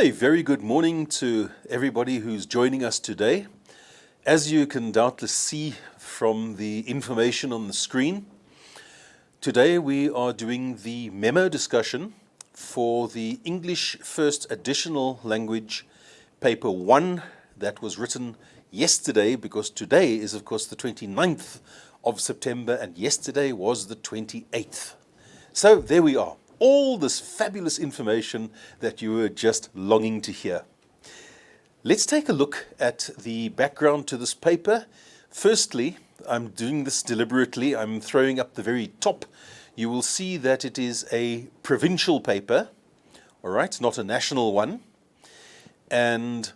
A very good morning to everybody who's joining us today. As you can doubtless see from the information on the screen, today we are doing the memo discussion for the English First Additional Language Paper 1 that was written yesterday, because today is of course the 29th of September and yesterday was the 28th. So there we are. All this fabulous information that you were just longing to hear. Let's take a look at the background to this paper. Firstly, I'm doing this deliberately. I'm throwing up the very top. You will see that it is a provincial paper, all right, not a national one. And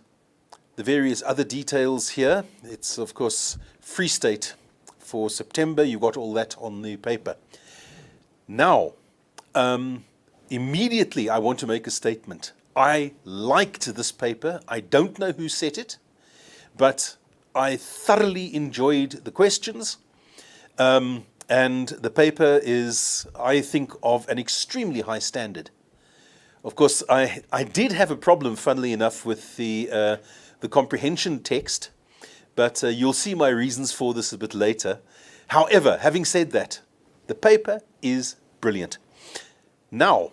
the various other details here, it's of course Free State for September. You got all that on the paper. Now, immediately I want to make a statement. I liked this paper. I don't know who set it, but I thoroughly enjoyed the questions. And the paper is, I think, of an extremely high standard. Of course, I did have a problem, funnily enough, with the comprehension text, but you'll see my reasons for this a bit later. However, having said that, the paper is brilliant. Now,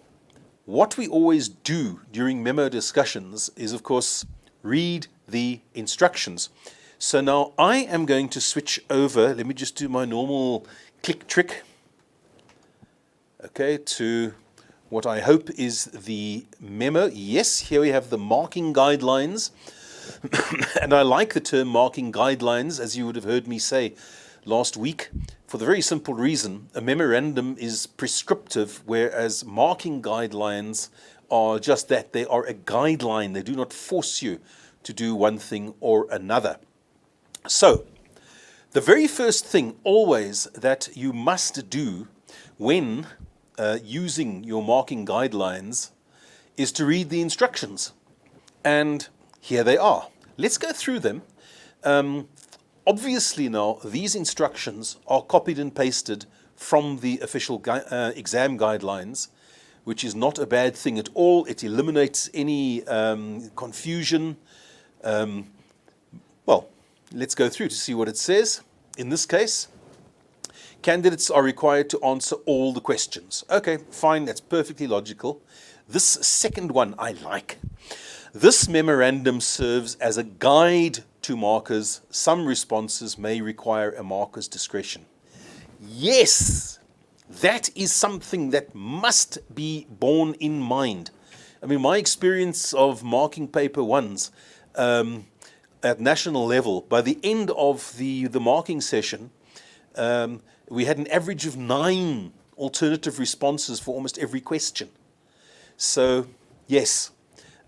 what we always do during memo discussions is, of course, read the instructions. So now I am going to switch over, let me just do my normal click trick, okay, to what I hope is the memo. Yes, here we have the marking guidelines. And I like the term marking guidelines, as you would have heard me say last week, for the very simple reason a memorandum is prescriptive, whereas marking guidelines are just that. They are a guideline. They do not force you to do one thing or another. So, the very first thing always that you must do when using your marking guidelines is to read the instructions. And here they are. Let's go through them. Obviously now, these instructions are copied and pasted from the official exam guidelines, which is not a bad thing at all. It eliminates any confusion. Well, let's go through to see what it says. In this case, candidates are required to answer all the questions. Okay, fine, that's perfectly logical. This second one I like. This memorandum serves as a guide to markers. Some responses may require a marker's discretion. Yes, that is something that must be borne in mind. I mean, my experience of marking paper ones at national level, by the end of the marking session, we had an average of 9 alternative responses for almost every question. So, yes,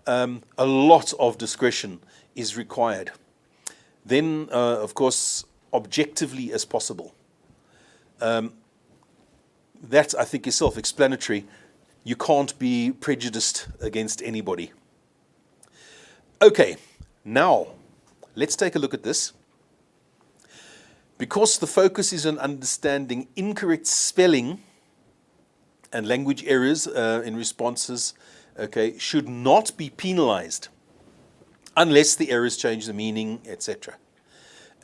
a lot of discretion is required. Then, of course, objectively as possible. That, I think, is self-explanatory. You can't be prejudiced against anybody. Okay, now, let's take a look at this. Because the focus is on understanding incorrect spelling and language errors in responses, okay, should not be penalized unless the errors change the meaning, etc.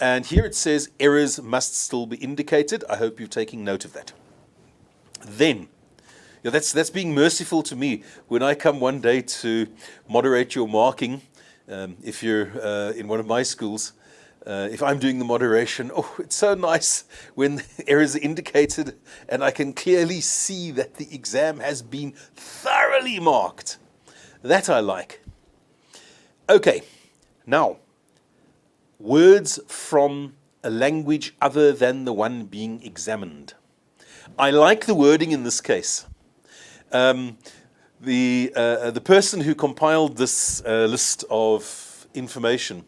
And here it says errors must still be indicated. I hope you're taking note of that. Then, that's being merciful to me when I come one day to moderate your marking. If you're in one of my schools, if I'm doing the moderation, oh, it's so nice when errors are indicated and I can clearly see that the exam has been thoroughly marked. That I like. Okay, now, words from a language other than the one being examined. I like the wording in this case. The person who compiled this list of information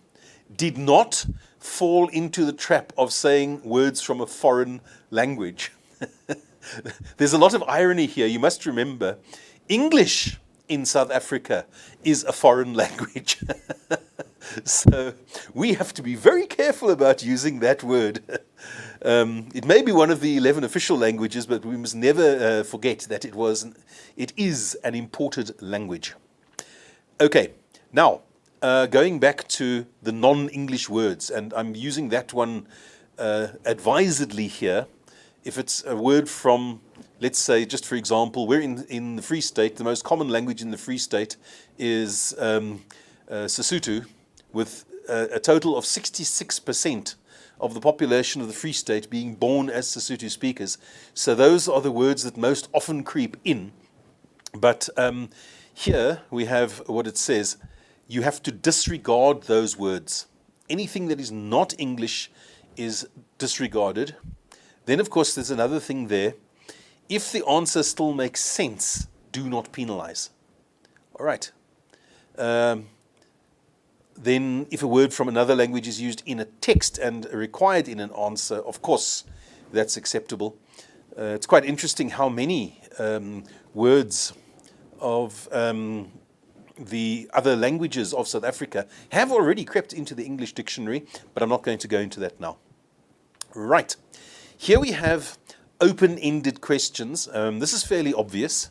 did not fall into the trap of saying words from a foreign language. There's a lot of irony here. You must remember, English in South Africa is a foreign language. So we have to be very careful about using that word. It may be one of the 11 official languages, but we must never forget that it is an imported language. Okay, now going back to the non-English words, and I'm using that one advisedly here. If it's a word from, let's say, just for example, we're in the Free State. The most common language in the Free State is Sesotho, with a total of 66% of the population of the Free State being born as Sesotho speakers. So those are the words that most often creep in. But here we have what it says. You have to disregard those words. Anything that is not English is disregarded. Then, of course, there's another thing there. If the answer still makes sense, do not penalize. All right. Then if a word from another language is used in a text and required in an answer, of course, that's acceptable. It's quite interesting how many words of the other languages of South Africa have already crept into the English dictionary, but I'm not going to go into that now. Right. Here we have open-ended questions. This is fairly obvious.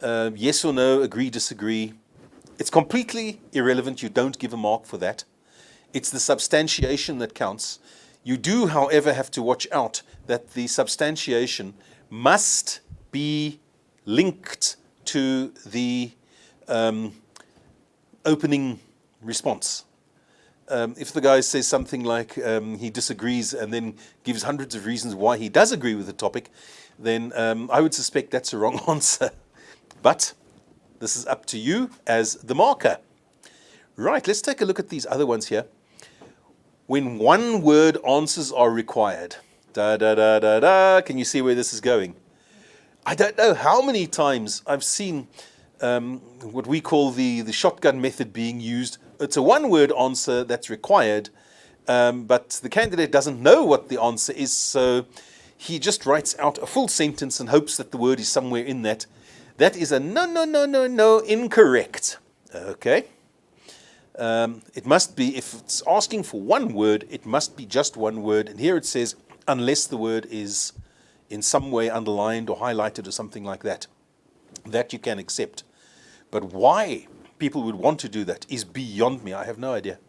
Yes or no, agree, disagree. It's completely irrelevant. You don't give a mark for that. It's the substantiation that counts. You do, however, have to watch out that the substantiation must be linked to the opening response. If the guy says something like he disagrees and then gives hundreds of reasons why he does agree with the topic, then I would suspect that's a wrong answer. But this is up to you as the marker. Right, let's take a look at these other ones here. When one word answers are required, can you see where this is going? I don't know how many times I've seen what we call the shotgun method being used. It's a one-word answer that's required, but the candidate doesn't know what the answer is, so he just writes out a full sentence and hopes that the word is somewhere in that. That is a no, incorrect. Okay. It must be, if it's asking for one word, it must be just one word. And here it says, unless the word is in some way underlined or highlighted or something like that. That you can accept. But why people would want to do that is beyond me. I have no idea.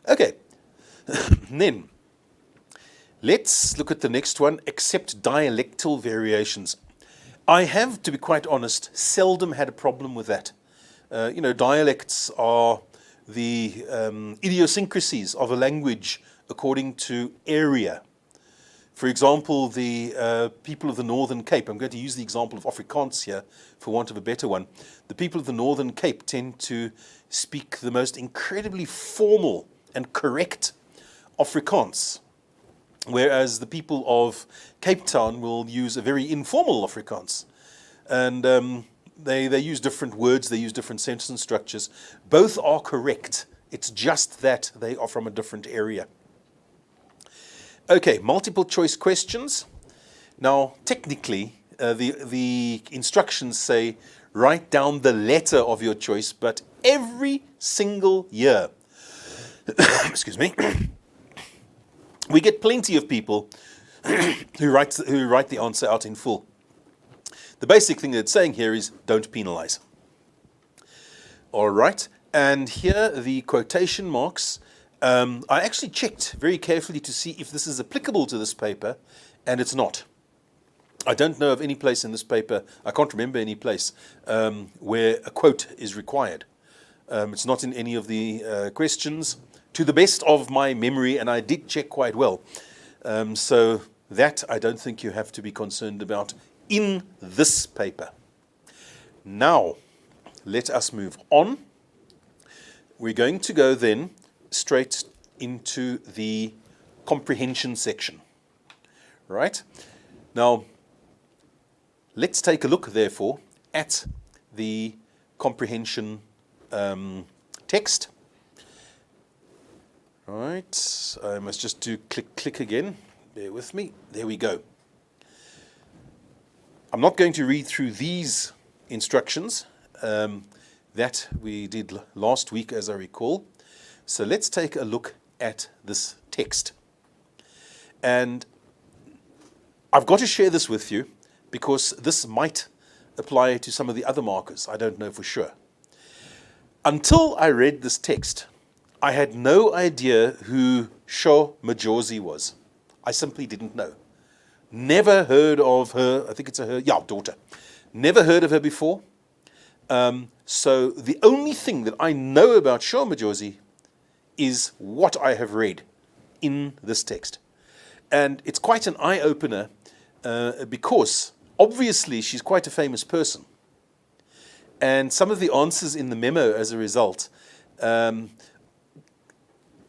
Okay. Then, let's look at the next one, accept dialectal variations. I have, to be quite honest, seldom had a problem with that. Dialects are the idiosyncrasies of a language according to area. For example, the people of the Northern Cape, I'm going to use the example of Afrikaans here for want of a better one. The people of the Northern Cape tend to speak the most incredibly formal and correct Afrikaans, whereas the people of Cape Town will use a very informal Afrikaans. And they use different words, they use different sentence structures. Both are correct. It's just that they are from a different area. Okay, multiple choice questions. Now, technically, the instructions say write down the letter of your choice, but every single year, excuse me, we get plenty of people who write the answer out in full. The basic thing that it's saying here is don't penalize. All right, and here the quotation marks. I actually checked very carefully to see if this is applicable to this paper, and it's not. I don't know of any place in this paper, I can't remember any place, where a quote is required. It's not in any of the questions, to the best of my memory, and I did check quite well. So that I don't think you have to be concerned about in this paper. Now, let us move on. We're going to go then straight into the comprehension section. Right? Now, let's take a look, therefore, at the comprehension text. Right, I must just do click again. Bear with me. There we go. I'm not going to read through these instructions that we did last week, as I recall. So let's take a look at this text. And I've got to share this with you because this might apply to some of the other markers. I don't know for sure. Until I read this text, I had no idea who Sho Majosi was. I simply didn't know. Never heard of her. I think it's her daughter. Never heard of her before. So the only thing that I know about Sho Majosi is what I have read in this text. And it's quite an eye-opener because obviously she's quite a famous person. And some of the answers in the memo as a result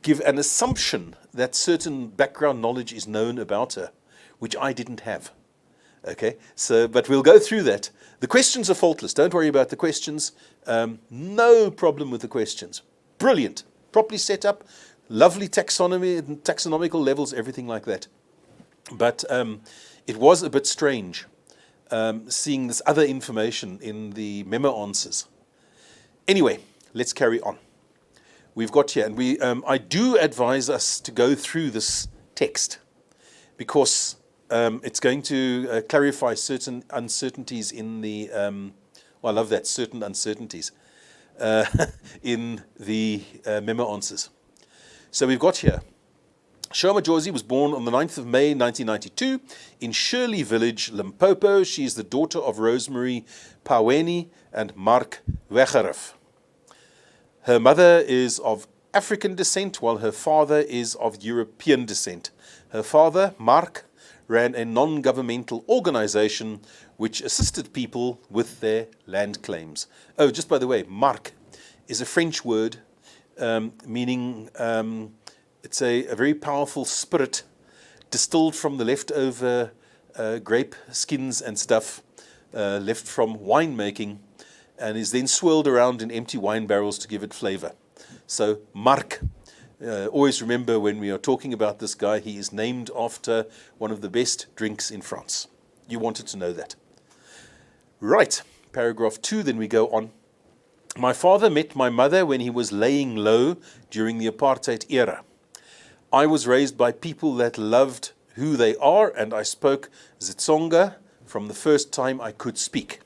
give an assumption that certain background knowledge is known about her, which I didn't have. Okay, so, but we'll go through that. The questions are faultless. Don't worry about the questions. No problem with the questions. Brilliant. Properly set up. Lovely taxonomy, taxonomical levels, everything like that. But it was a bit strange seeing this other information in the memo answers. Anyway, let's carry on. We've got here, and I do advise us to go through this text because it's going to clarify certain uncertainties in the, I love that, certain uncertainties in the memo answers. So we've got here, Sho Majosi was born on the 9th of May 1992 in Shirley Village, Limpopo. She is the daughter of Rosemary Paweni and Mark Wegerif. Her mother is of African descent, while her father is of European descent. Her father, Mark, ran a non-governmental organization which assisted people with their land claims. Oh, just by the way, Mark is a French word meaning it's a very powerful spirit distilled from the leftover grape skins and stuff left from winemaking, and is then swirled around in empty wine barrels to give it flavor. So Mark, always remember when we are talking about this guy, he is named after one of the best drinks in France. You wanted to know that. Right, paragraph 2, then we go on. My father met my mother when he was laying low during the apartheid era. I was raised by people that loved who they are, and I spoke Xitsonga from the first time I could speak.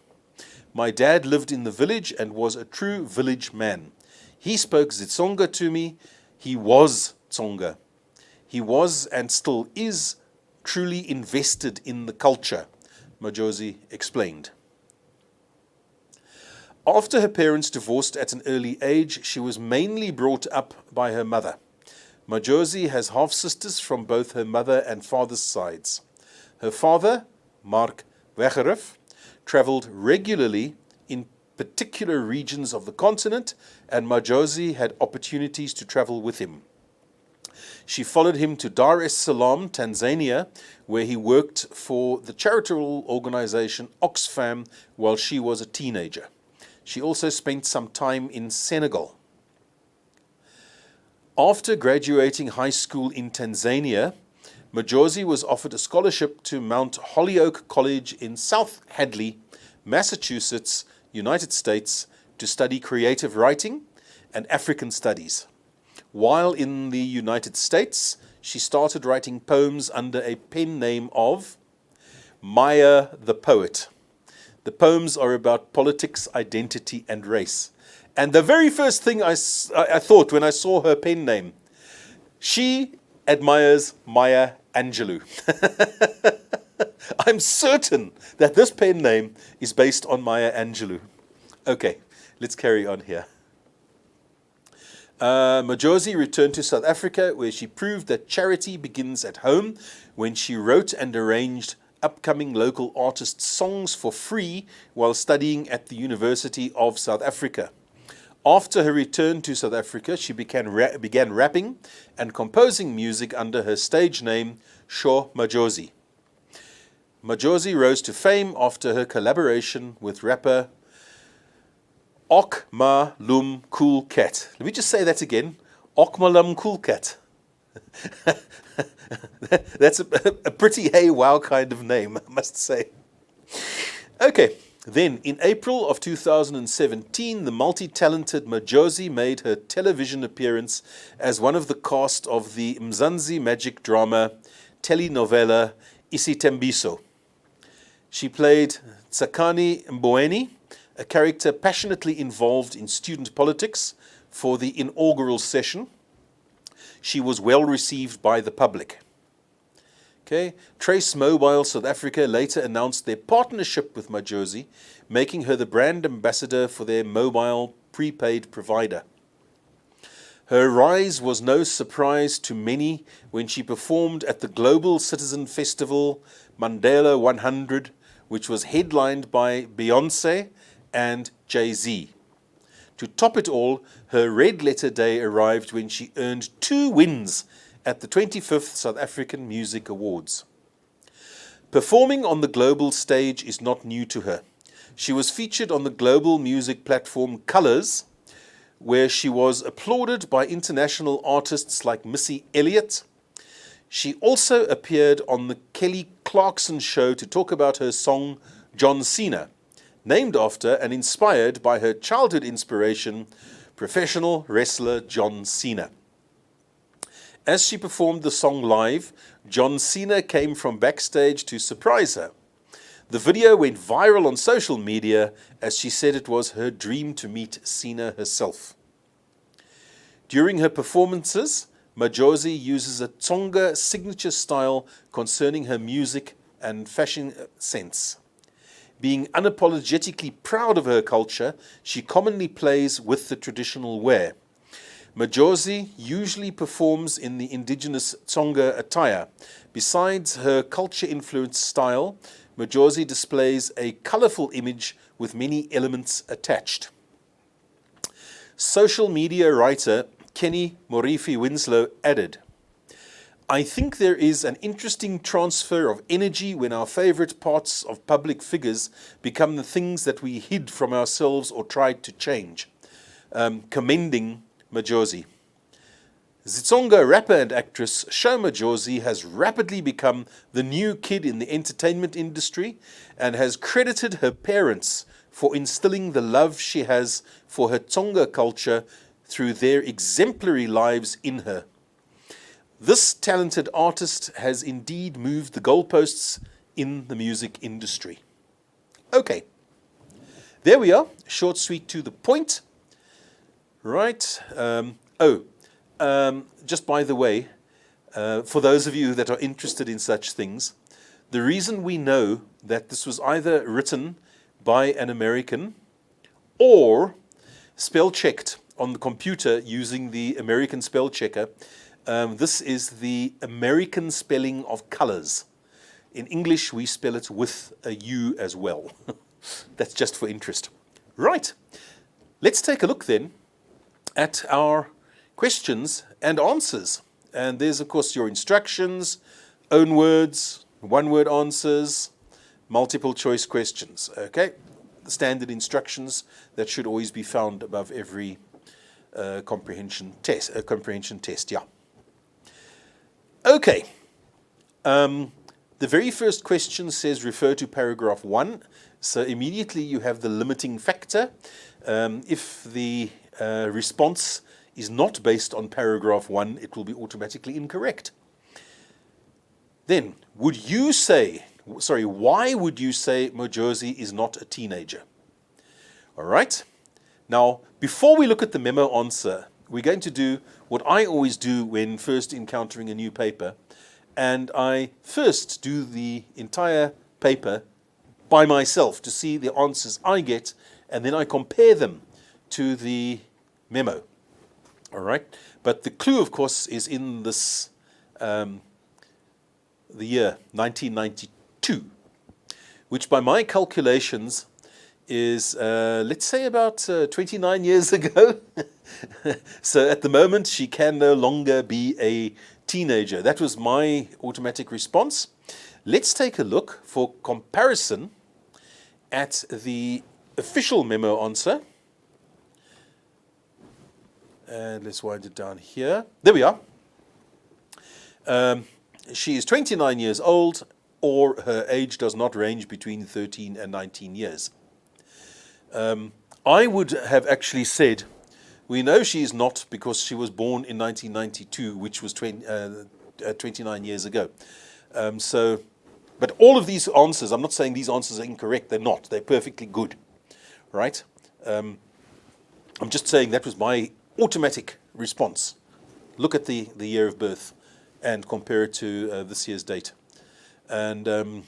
My dad lived in the village and was a true village man. He spoke Xitsonga to me. He was Tsonga. He was and still is truly invested in the culture, Majosi explained. After her parents divorced at an early age, she was mainly brought up by her mother. Majosi has half-sisters from both her mother and father's sides. Her father, Mark Wegerif, traveled regularly in particular regions of the continent, and Majosi had opportunities to travel with him. She followed him to Dar es Salaam, Tanzania, where he worked for the charitable organization Oxfam while she was a teenager. She also spent some time in Senegal. After graduating high school in Tanzania, Majosi was offered a scholarship to Mount Holyoke College in South Hadley, Massachusetts, United States, to study creative writing and African studies. While in the United States, she started writing poems under a pen name of Maya the Poet. The poems are about politics, identity, and race. And the very first thing I thought when I saw her pen name, she admires Maya Angelou. I'm certain that this pen name is based on Maya Angelou. Okay, let's carry on here. Majosi returned to South Africa, where she proved that charity begins at home, when she wrote and arranged upcoming local artists' songs for free while studying at the University of South Africa. After her return to South Africa, she began rapping and composing music under her stage name, Sho Majosi. Majosi rose to fame after her collaboration with rapper Okmalum Cool Cat. Let me just say that again. Okmalum Cool Cat. That's a pretty hey wow kind of name, I must say. Okay, then in April of 2017, the multi-talented Majosi made her television appearance as one of the cast of the Mzansi magic drama telenovela Isitembiso. She played Tsakani Mbweni, a character passionately involved in student politics for the inaugural session. She was well received by the public. Okay. Trace Mobile South Africa later announced their partnership with Majosi, making her the brand ambassador for their mobile prepaid provider. Her rise was no surprise to many when she performed at the Global Citizen Festival Mandela 100, which was headlined by Beyoncé and Jay-Z. To top it all, her red letter day arrived when she earned 2 wins at the 25th South African Music Awards. Performing on the global stage is not new to her. She was featured on the global music platform Colors, where she was applauded by international artists like Missy Elliott. She also appeared on the Kelly Clarkson show to talk about her song John Cena, named after and inspired by her childhood inspiration, professional wrestler John Cena. As she performed the song live, John Cena came from backstage to surprise her. The video went viral on social media as she said it was her dream to meet Cena herself. During her performances, Majosi uses a Tsonga signature style concerning her music and fashion sense. Being unapologetically proud of her culture, she commonly plays with the traditional wear. Majosi usually performs in the indigenous Tsonga attire. Besides her culture-influenced style, Majosi displays a colorful image with many elements attached. Social media writer Kenny Morifi Winslow added, "I think there is an interesting transfer of energy when our favorite parts of public figures become the things that we hid from ourselves or tried to change," commending Majosi. Zitsonga rapper and actress Sho Majosi has rapidly become the new kid in the entertainment industry and has credited her parents for instilling the love she has for her Tsonga culture through their exemplary lives in her. This talented artist has indeed moved the goalposts in the music industry. Okay, there we are, short, sweet, to the point. Right. Just by the way, for those of you that are interested in such things, the reason we know that this was either written by an American or spell checked on the computer using the American spell checker, this is the American spelling of colors. In English, we spell it with a U as well. That's just for interest. Right. Let's take a look then at our questions and answers. And there's, of course, your instructions, own words, one-word answers, multiple choice questions. Okay, the standard instructions that should always be found above every comprehension test. Yeah. Okay. The very first question says refer to paragraph 1. So immediately you have the limiting factor. If the response is not based on paragraph 1, it will be automatically incorrect. Then, why would you say Majosi is not a teenager? All right. Now, before we look at the memo answer, we're going to do what I always do when first encountering a new paper, and I first do the entire paper by myself to see the answers I get, and then I compare them to the memo. All right, but the clue, of course, is in this the year 1992, which by my calculations is, let's say, about 29 years ago. So at the moment, she can no longer be a teenager. That was my automatic response. Let's take a look for comparison at the official memo answer. And let's wind it down here. There we are. She is 29 years old, or her age does not range between 13 and 19 years. I would have actually said, we know she is not because she was born in 1992, which was 29 years ago. But all of these answers, I'm not saying these answers are incorrect, they're not, they're perfectly good. right? I'm just saying that was my automatic response. Look at the year of birth and compare it to this year's date. And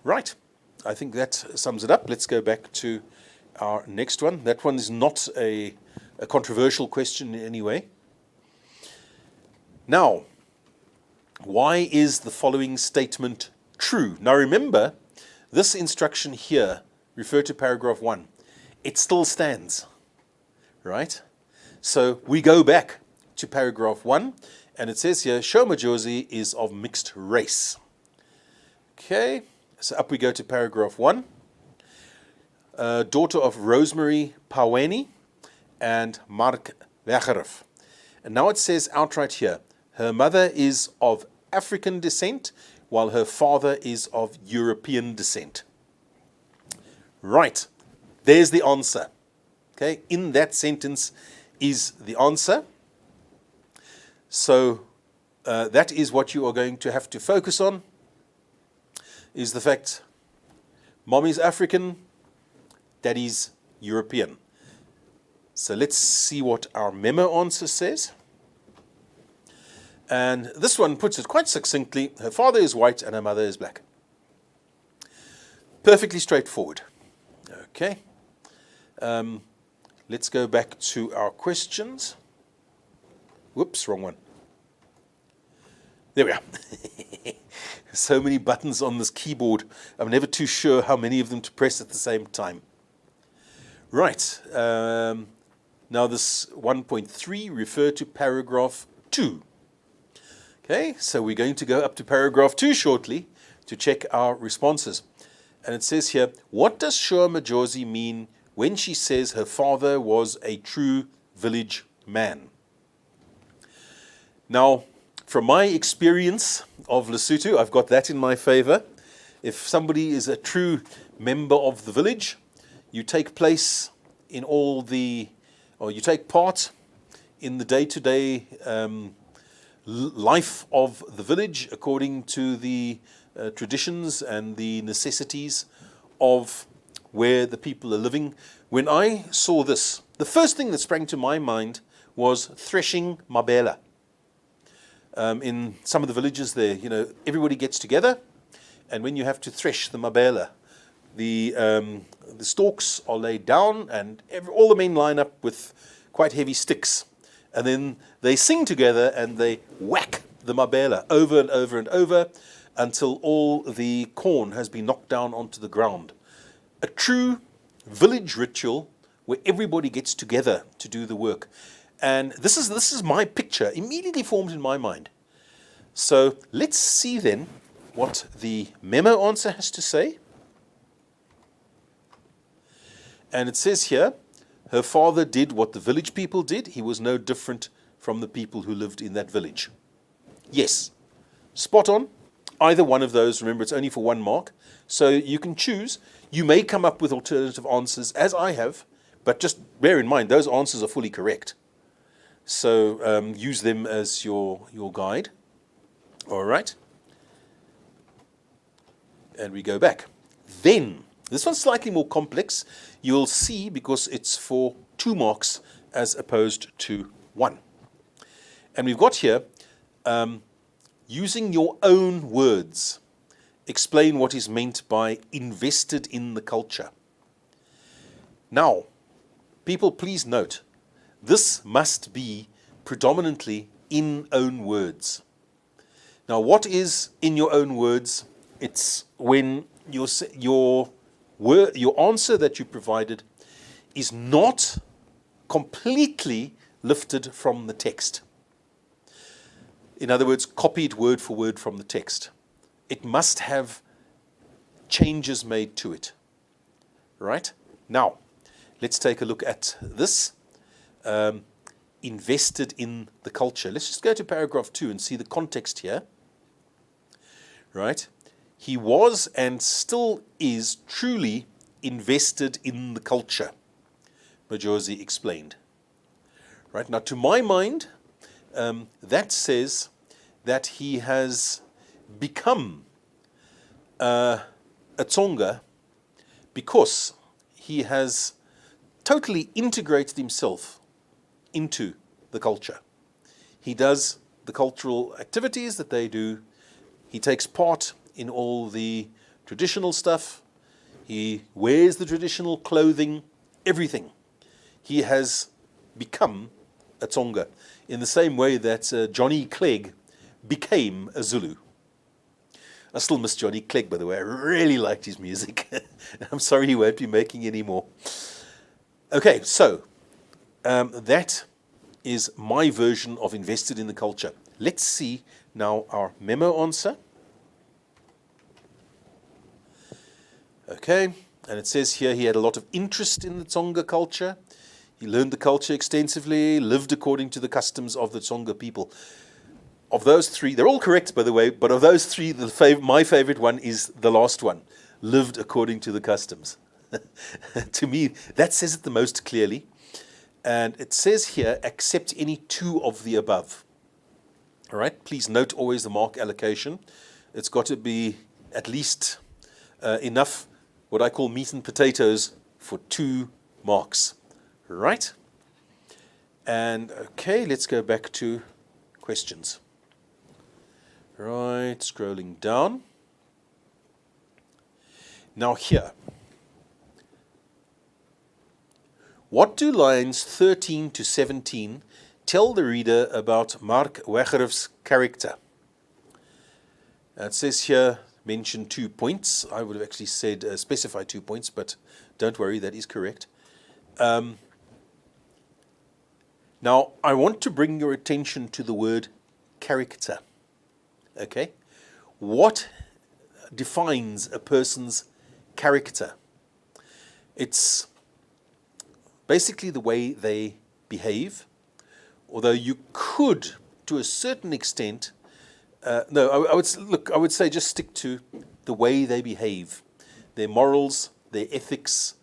right, I think that sums it up. Let's go back to our next one. That one is not a controversial question in any way. Now, why is the following statement true? Now remember, this instruction here, refer to paragraph 1, it still stands, right? So we go back to paragraph 1, and it says here, Shomajosi is of mixed race. Okay, so up we go to paragraph 1. Daughter of Rosemary Paweni and Mark Wegerif. And now it says outright here, her mother is of African descent, while her father is of European descent. Right, there's the answer. Okay, in that sentence is the answer. So that is what you are going to have to focus on, is the fact mommy's African, daddy's European. So let's see what our memo answer says. And this one puts it quite succinctly, her father is white and her mother is black. Perfectly straightforward. Okay. Let's go back to our questions. Whoops, wrong one. There we are. So many buttons on this keyboard. I'm never too sure how many of them to press at the same time. Right. Now this 1.3, refer to paragraph 2. Okay, so we're going to go up to paragraph 2 shortly to check our responses. And it says here, what does Shua Majosi mean when she says her father was a true village man? Now, from my experience of Lesotho, I've got that in my favor. If somebody is a true member of the village, you take place in all the, or you take part in the day-to-day life of the village according to the traditions and the necessities of where the people are living. When I saw this, the first thing that sprang to my mind was threshing mabela. In some of the villages there, you know, everybody gets together, and when you have to thresh the mabela, the stalks are laid down, and all the men line up with quite heavy sticks. And then they sing together and they whack the mabela over and over and over until all the corn has been knocked down onto the ground. A true village ritual where everybody gets together to do the work. And this is my picture immediately formed in my mind. So let's see then what the memo answer has to say. And it says here, her father did what the village people did. He was no different from the people who lived in that village. Yes, spot on. Either one of those, remember it's only for 1 mark. So you can choose. You may come up with alternative answers, as I have, but just bear in mind, those answers are fully correct. So use them as your guide. All right. And we go back. Then, this one's slightly more complex. You'll see because it's for 2 marks as opposed to 1. And we've got here, using your own words, explain what is meant by invested in the culture. Now, people, please note, this must be predominantly in own words. Now, what is in your own words? It's when your answer that you provided is not completely lifted from the text. In other words, copied word for word from the text. It must have changes made to it. Right? Now, let's take a look at this. Invested in the culture. Let's just go to paragraph 2 and see the context here. Right? He was and still is truly invested in the culture, Majosi explained. Right? Now, to my mind, that says that he has become a Tsonga because he has totally integrated himself into the culture. He does the cultural activities that they do. He takes part in all the traditional stuff. He wears the traditional clothing, everything. He has become a Tsonga in the same way that Johnny Clegg became a Zulu. I still miss Johnny Clegg, by the way. I really liked his music. I'm sorry he won't be making any more. Okay, so that is my version of invested in the culture. Let's see now our memo answer. Okay, and it says here he had a lot of interest in the Tsonga culture. He learned the culture extensively, lived according to the customs of the Tsonga people. Of those three, they're all correct, by the way, but of those three, my favorite one is the last one, lived according to the customs. To me, that says it the most clearly. And it says here, accept any two of the above. All right, please note always the mark allocation. It's got to be at least enough, what I call meat and potatoes, for 2 marks. Right? And okay, let's go back to questions. Right, scrolling down. Now here, what do lines 13 to 17 tell the reader about Mark Wegerof's character? It says here, mention 2 points. I would have actually said specify 2 points, but don't worry, that is correct. Now, I want to bring your attention to the word character. Okay? What defines a person's character? It's basically the way they behave, although you could, to a certain extent, I would say just stick to the way they behave, their morals, their ethics,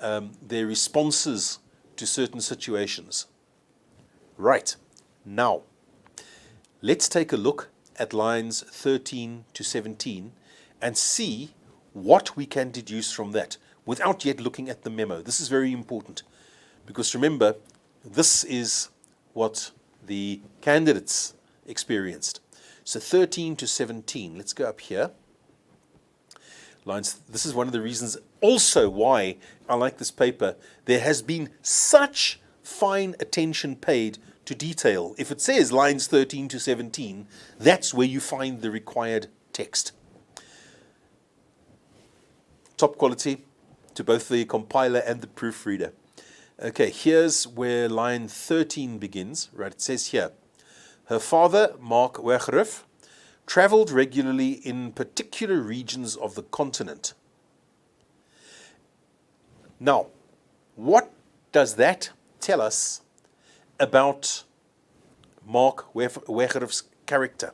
their responses to certain situations. Right, now, let's take a look at lines 13 to 17 and see what we can deduce from that without yet looking at the memo. This is very important because remember, this is what the candidates experienced. So 13 to 17, let's go up here. Lines, this is one of the reasons also why I like this paper. There has been such fine attention paid to detail. If it says lines 13 to 17, that's where you find the required text. Top quality to both the compiler and the proofreader. Okay, here's where line 13 begins. Right, it says here, her father, Mark Wegerof, traveled regularly in particular regions of the continent. Now, what does that tell us about Mark Wegerof's character?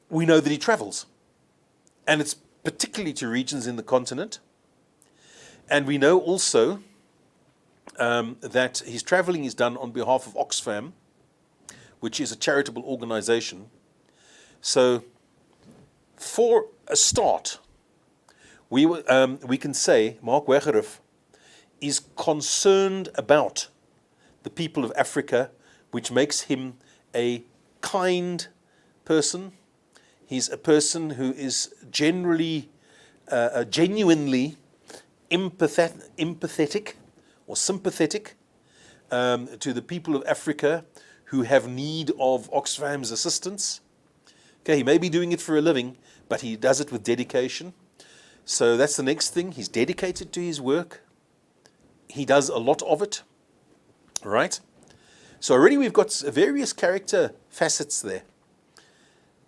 We know that he travels, and it's particularly to regions in the continent. And we know also that his traveling is done on behalf of Oxfam, which is a charitable organization. So, for a start, we can say Mark Wegerof is concerned about the people of Africa, which makes him a kind person. He's a person who is generally, genuinely empathetic or sympathetic to the people of Africa who have need of Oxfam's assistance. Okay, he may be doing it for a living, but he does it with dedication. So that's the next thing. He's dedicated to his work. He does a lot of it. Right? So already we've got various character facets there.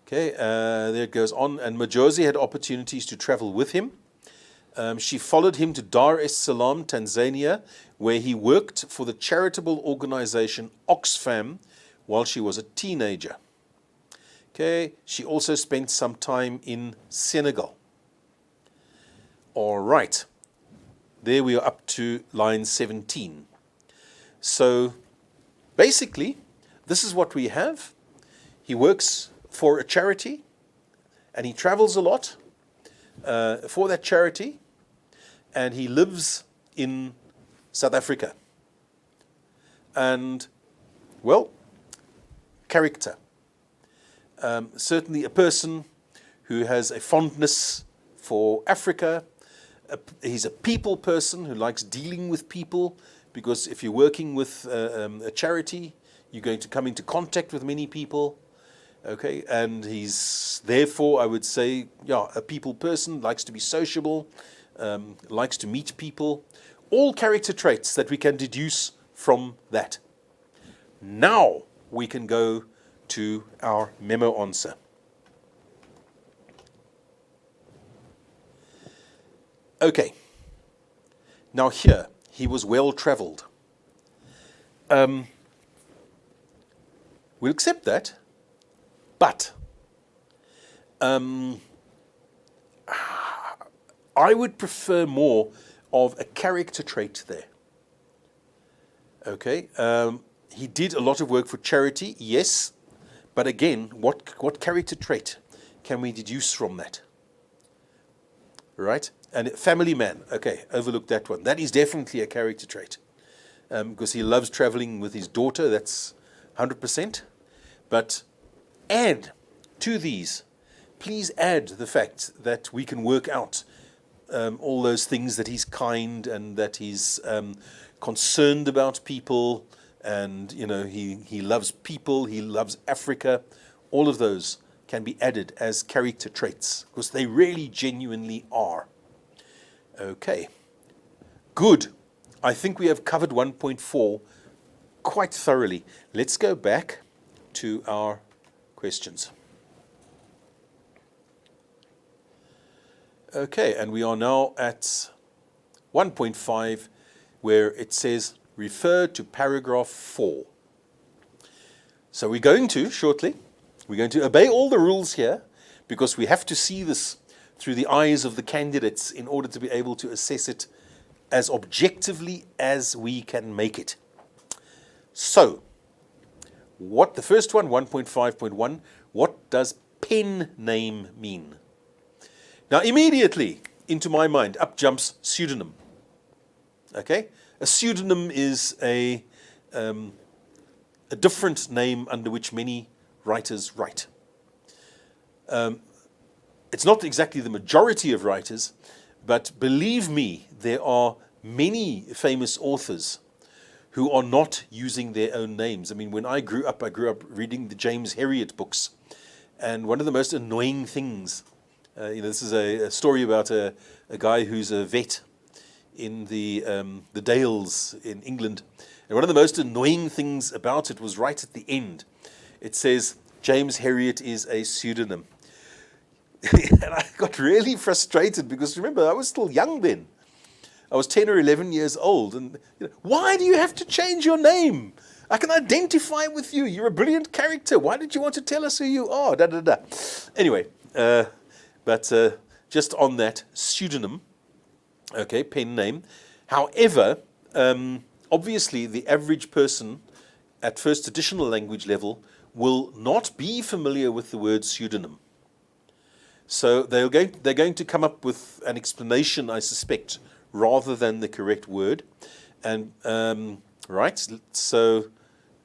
Okay, there it goes on. And Majozi had opportunities to travel with him. She followed him to Dar es Salaam, Tanzania, where he worked for the charitable organization Oxfam while she was a teenager. Okay, she also spent some time in Senegal. All right, there we are up to line 17. So basically, this is what we have. He works for a charity and he travels a lot. for that charity, and he lives in South Africa. And, well, character. Certainly a person who has a fondness for Africa. He's a people person who likes dealing with people, because if you're working with a charity, you're going to come into contact with many people. Okay, and he's therefore, I would say, yeah, a people person, likes to be sociable, likes to meet people. All character traits that we can deduce from that. Now we can go to our memo answer. Okay, now here, he was well-traveled. We'll accept that. But I would prefer more of a character trait there. Okay, he did a lot of work for charity, yes, but again, what character trait can we deduce from that? Right, and family man, okay, overlook that one. That is definitely a character trait, because he loves traveling with his daughter, that's 100%, but add to these, please add the fact that we can work out all those things, that he's kind and that he's concerned about people, and you know, he loves people, he loves Africa. All of those can be added as character traits, because they really genuinely are. Okay, good. I think we have covered 1.4 quite thoroughly. Let's go back to our questions. Okay, and we are now at 1.5, where it says refer to paragraph 4. So we're going to, shortly, we're going to obey all the rules here, because we have to see this through the eyes of the candidates in order to be able to assess it as objectively as we can make it. So, what the first one, 1.5.1, what does pen name mean? Now immediately into my mind up jumps pseudonym. Okay, a pseudonym is a different name under which many writers write. It's not exactly the majority of writers, but believe me, there are many famous authors who are not using their own names. I mean, when I grew up reading the James Herriot books, and one of the most annoying things, this is a story about a guy who's a vet in the Dales in England, and one of the most annoying things about it was right at the end. It says, James Herriot is a pseudonym. And I got really frustrated, because remember, I was still young then. I was 10 or 11 years old, and why do you have to change your name? I can identify with you. You're a brilliant character. Why did you want to tell us who you are? Da, da, da. Anyway, but just on that, pseudonym, okay, pen name. However, obviously the average person at first additional language level will not be familiar with the word pseudonym. So they're going to come up with an explanation, I suspect, rather than the correct word. And right, so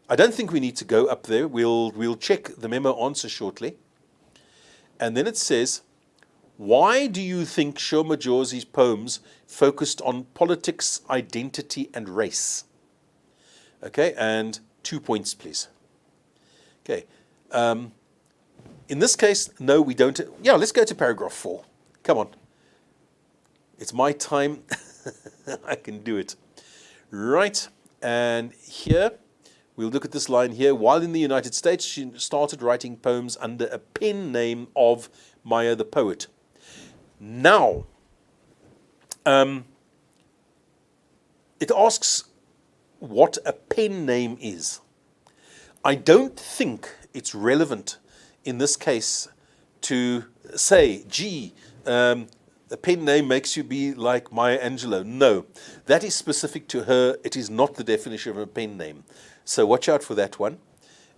I don't think we need to go up there. We'll check the memo answer shortly. And then it says, why do you think Shoma Jozi's poems focused on politics, identity, and race? Okay, and 2 points, please. Okay. In this case, no, we don't. Yeah, let's go to paragraph 4. Come on. It's my time. I can do it. Right. And here, we'll look at this line here. While in the United States, she started writing poems under a pen name of Maya the poet. Now, it asks what a pen name is. I don't think it's relevant in this case to say, gee, a pen name makes you be like Maya Angelou. No, that is specific to her. It is not the definition of a pen name. So watch out for that one.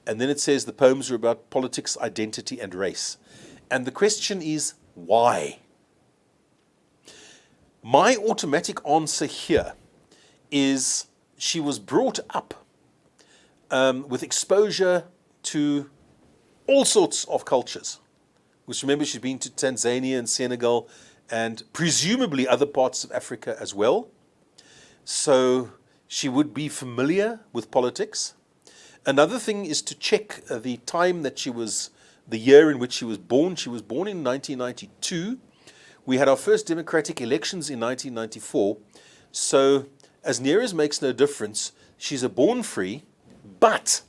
And then it says the poems are about politics, identity, and race. And the question is, why? My automatic answer here is she was brought up with exposure to all sorts of cultures. Which, remember, she's been to Tanzania and Senegal and presumably other parts of Africa as well. So she would be familiar with politics. Another thing is to check the time that the year in which she was born. She was born in 1992. We had our first democratic elections in 1994. So as near as makes no difference, she's a born free, but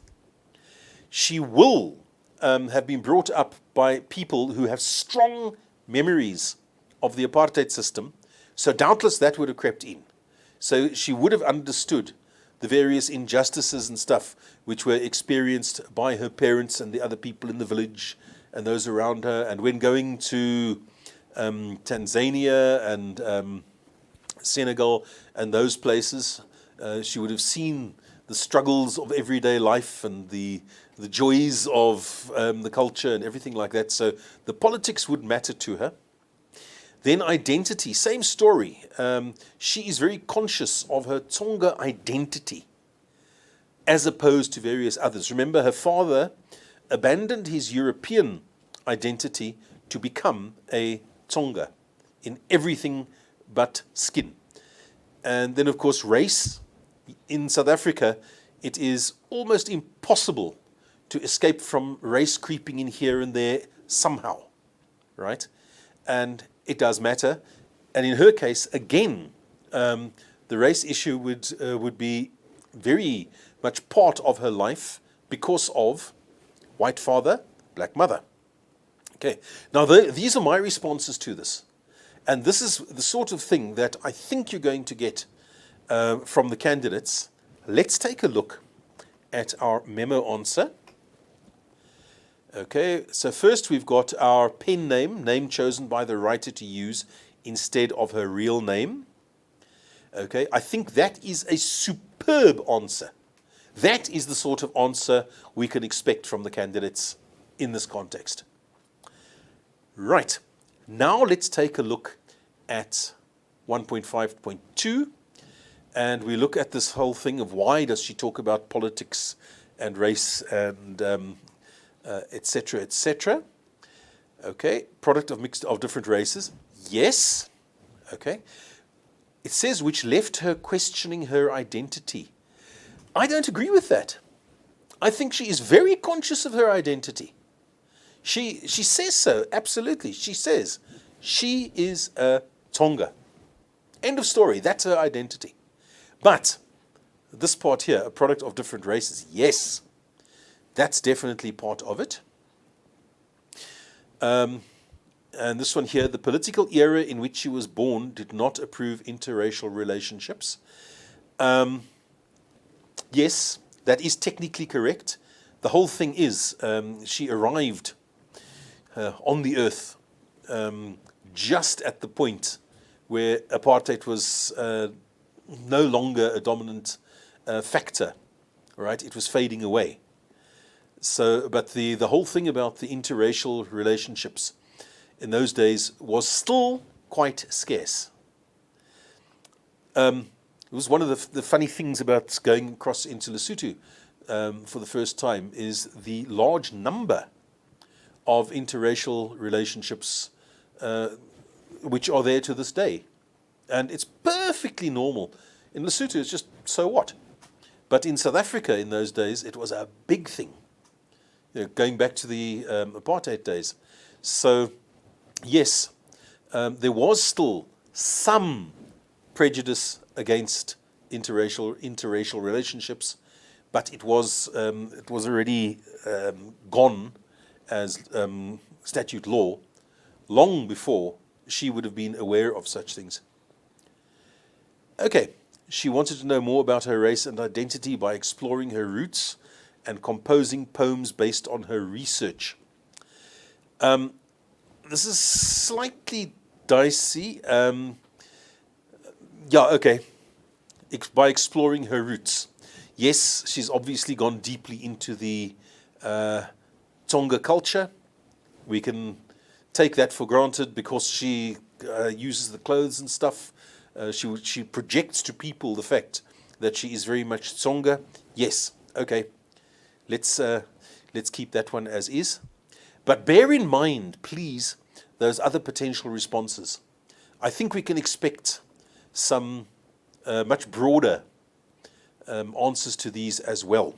she will have been brought up by people who have strong memories of the apartheid system. So doubtless that would have crept in. So she would have understood the various injustices and stuff which were experienced by her parents and the other people in the village and those around her. And when going to Tanzania and Senegal and those places, she would have seen the struggles of everyday life and the joys of the culture and everything like that. So the politics would matter to her. Then identity, same story. She is very conscious of her Tsonga identity as opposed to various others. Remember, her father abandoned his European identity to become a Tsonga in everything but skin. And then, of course, race. In South Africa, it is almost impossible to escape from race creeping in here and there somehow, right? And it does matter. And in her case, again, the race issue would be very much part of her life because of white father, black mother. Okay, now these are my responses to this. And this is the sort of thing that I think you're going to get from the candidates. Let's take a look at our memo answer. Okay, so first we've got our pen name chosen by the writer to use instead of her real name. Okay, I think that is a superb answer. That is the sort of answer we can expect from the candidates in this context. Right, now let's take a look at 1.5.2, and we look at this whole thing of why does she talk about politics and race and etc., etc. Okay, product of different races. Yes. Okay. It says which left her questioning her identity. I don't agree with that. I think she is very conscious of her identity. She says so, absolutely. She says she is a Tsonga. End of story. That's her identity. But this part here, a product of different races, yes, that's definitely part of it. And this one here, the political era in which she was born did not approve interracial relationships. Yes, that is technically correct. The whole thing is she arrived on the earth just at the point where apartheid was no longer a dominant factor, right? It was fading away. So, but the whole thing about the interracial relationships in those days was still quite scarce. It was one of the funny things about going across into Lesotho for the first time is the large number of interracial relationships which are there to this day. And it's perfectly normal. In Lesotho, it's just, so what? But in South Africa in those days, it was a big thing, you know, going back to the apartheid days. So, yes, there was still some prejudice against interracial relationships, but it was already gone as statute law long before she would have been aware of such things. Okay, she wanted to know more about her race and identity by exploring her roots and composing poems based on her research. This is slightly dicey. Yeah, okay. By exploring her roots. Yes, she's obviously gone deeply into the Tsonga culture. We can take that for granted because she uses the clothes and stuff. She projects to people the fact that she is very much Tsonga. Yes, okay. Let's keep that one as is. But bear in mind, please, those other potential responses. I think we can expect some much broader answers to these as well.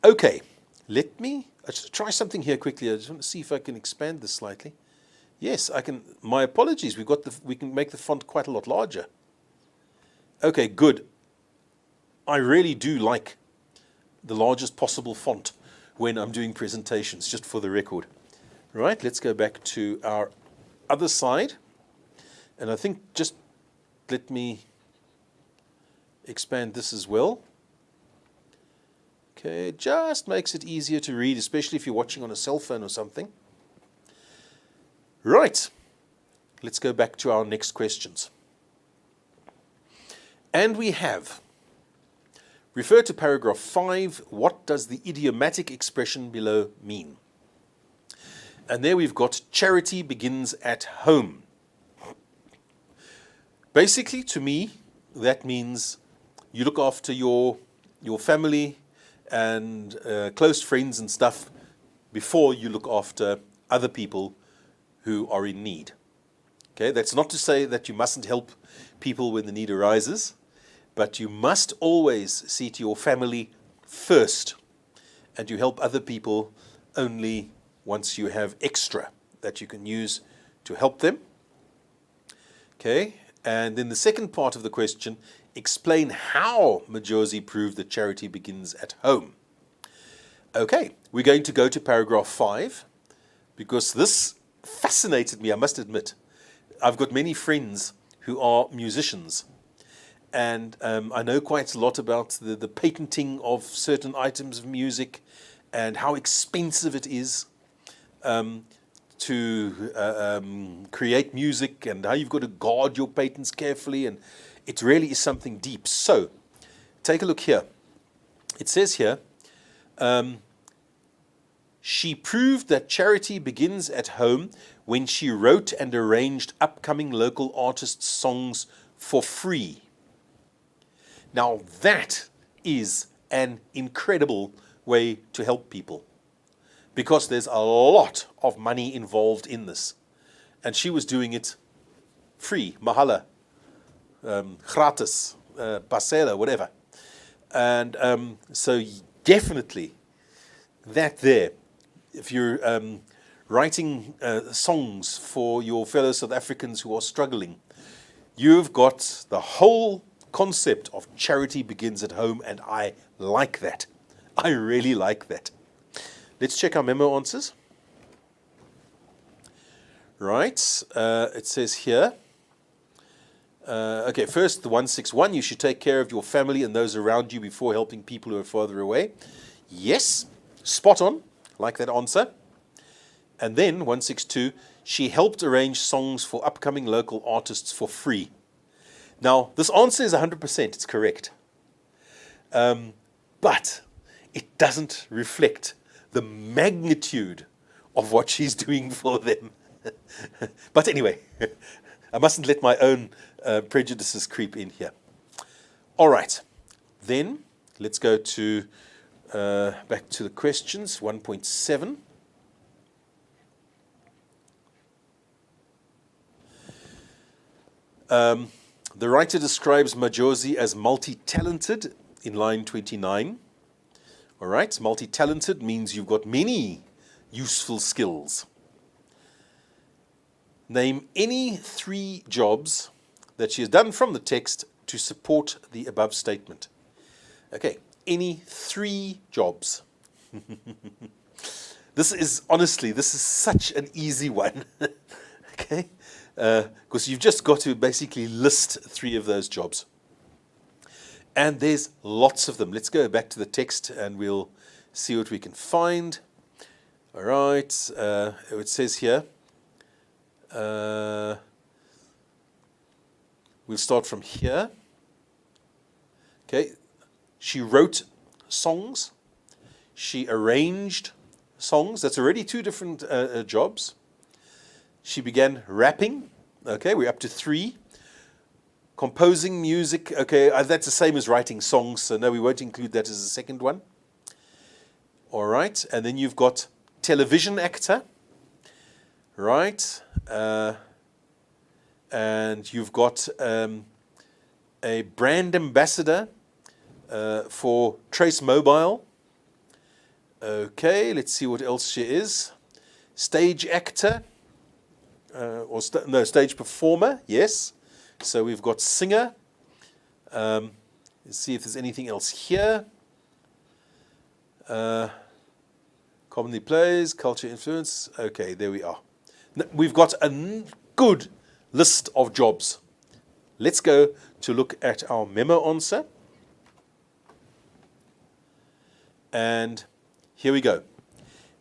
Okay, let me just try something here quickly. I just want to see if I can expand this slightly. Yes, I can. My apologies. We can make the font quite a lot larger. Okay, good. I really do like the largest possible font when I'm doing presentations, just for the record. Right, let's go back to our other side. And I think just let me expand this as well. Okay, it just makes it easier to read, especially if you're watching on a cell phone or something. Right, let's go back to our next questions. And we have, refer to paragraph 5, what does the idiomatic expression below mean? And there we've got charity begins at home. Basically, to me, that means you look after your family and close friends and stuff before you look after other people who are in need. Okay, that's not to say that you mustn't help people when the need arises, but you must always see to your family first, and you help other people only once you have extra that you can use to help them. Okay, and then the second part of the question, explain how Majosi proved that charity begins at home. Okay, we're going to go to paragraph 5, because this fascinated me, I must admit. I've got many friends who are musicians, and I know quite a lot about the patenting of certain items of music and how expensive it is to create music, and how you've got to guard your patents carefully, and it really is something deep. So, take a look here. It says here, she proved that charity begins at home when she wrote and arranged upcoming local artists' songs for free. Now that is an incredible way to help people, because there's a lot of money involved in this. And she was doing it free, mahala, gratis, parcela, whatever. And so definitely that there, if you're writing songs for your fellow South Africans who are struggling, you've got the whole concept of charity begins at home, and I like that. I really like that. Let's check our memo answers. Right, it says here, okay, first the 161, you should take care of your family and those around you before helping people who are farther away. Yes, spot on, like that answer. And then 162, she helped arrange songs for upcoming local artists for free. Now, this answer is 100%, it's correct. But it doesn't reflect the magnitude of what she's doing for them. But anyway, I mustn't let my own prejudices creep in here. All right, then let's go to back to the questions, 1.7. The writer describes Majosi as multi-talented in line 29. All right, multi-talented means you've got many useful skills. Name any 3 jobs that she has done from the text to support the above statement. Okay, any 3 jobs. This is, honestly, this is such an easy one. Okay, because you've just got to basically list 3 of those jobs. And there's lots of them. Let's go back to the text and we'll see what we can find. All right, it says here, we'll start from here. Okay, she wrote songs. She arranged songs. That's already 2 different jobs. She began rapping. Okay, we're up to 3. Composing music. Okay, that's the same as writing songs, so no, we won't include that as the second one. All right, and then you've got television actor. Right, and you've got a brand ambassador for Trace Mobile. Okay, let's see what else she is. Stage actor, stage performer, yes. So we've got singer. Let's see if there's anything else here. Commonly plays, culture influence. Okay, there we are. We've got a good list of jobs. Let's go to look at our memo answer. And here we go.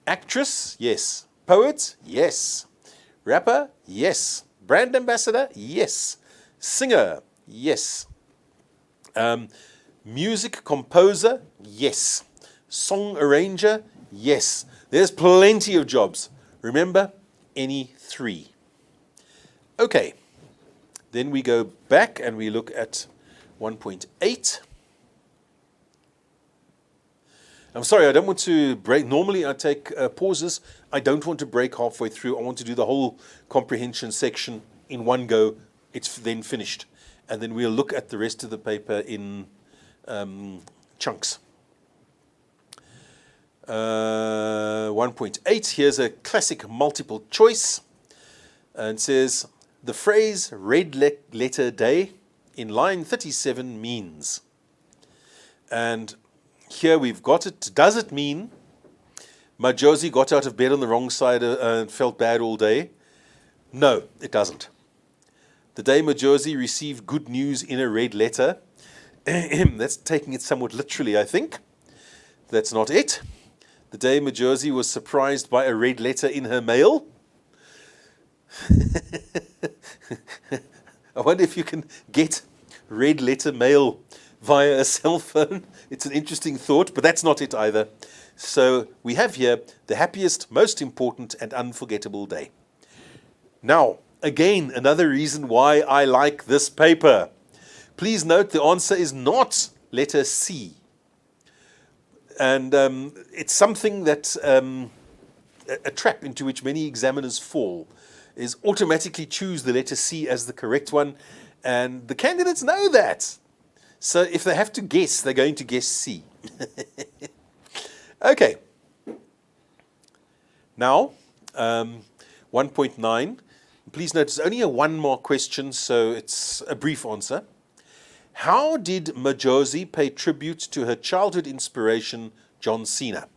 Actress, yes. Poet, yes. Rapper, yes. Brand ambassador, yes. Singer, yes. Music composer, yes. Song arranger, yes. There's plenty of jobs. Remember, any 3. Okay. Then we go back and we look at 1.8. I'm sorry, I don't want to break. Normally I take pauses. I don't want to break halfway through. I want to do the whole comprehension section in one go. It's then finished. And then we'll look at the rest of the paper in chunks. 1.8, here's a classic multiple choice. And it says, the phrase red letter day in line 37 means. And here we've got it. Does it mean Majosi got out of bed on the wrong side and felt bad all day? No, it doesn't. The day Majosi received good news in a red letter. That's taking it somewhat literally, I think. That's not it. The day Majosi was surprised by a red letter in her mail. I wonder if you can get red letter mail via a cell phone. It's an interesting thought, but that's not it either. So we have here the happiest, most important, and unforgettable day. Now, again, another reason why I like this paper. Please note the answer is not letter C. And it's something that a trap into which many examiners fall is automatically choose the letter C as the correct one. And the candidates know that. So if they have to guess, they're going to guess C. Okay. Now, 1.9. Please note it's only a 1-mark question, so it's a brief answer. How did Majosi pay tribute to her childhood inspiration, John Cena?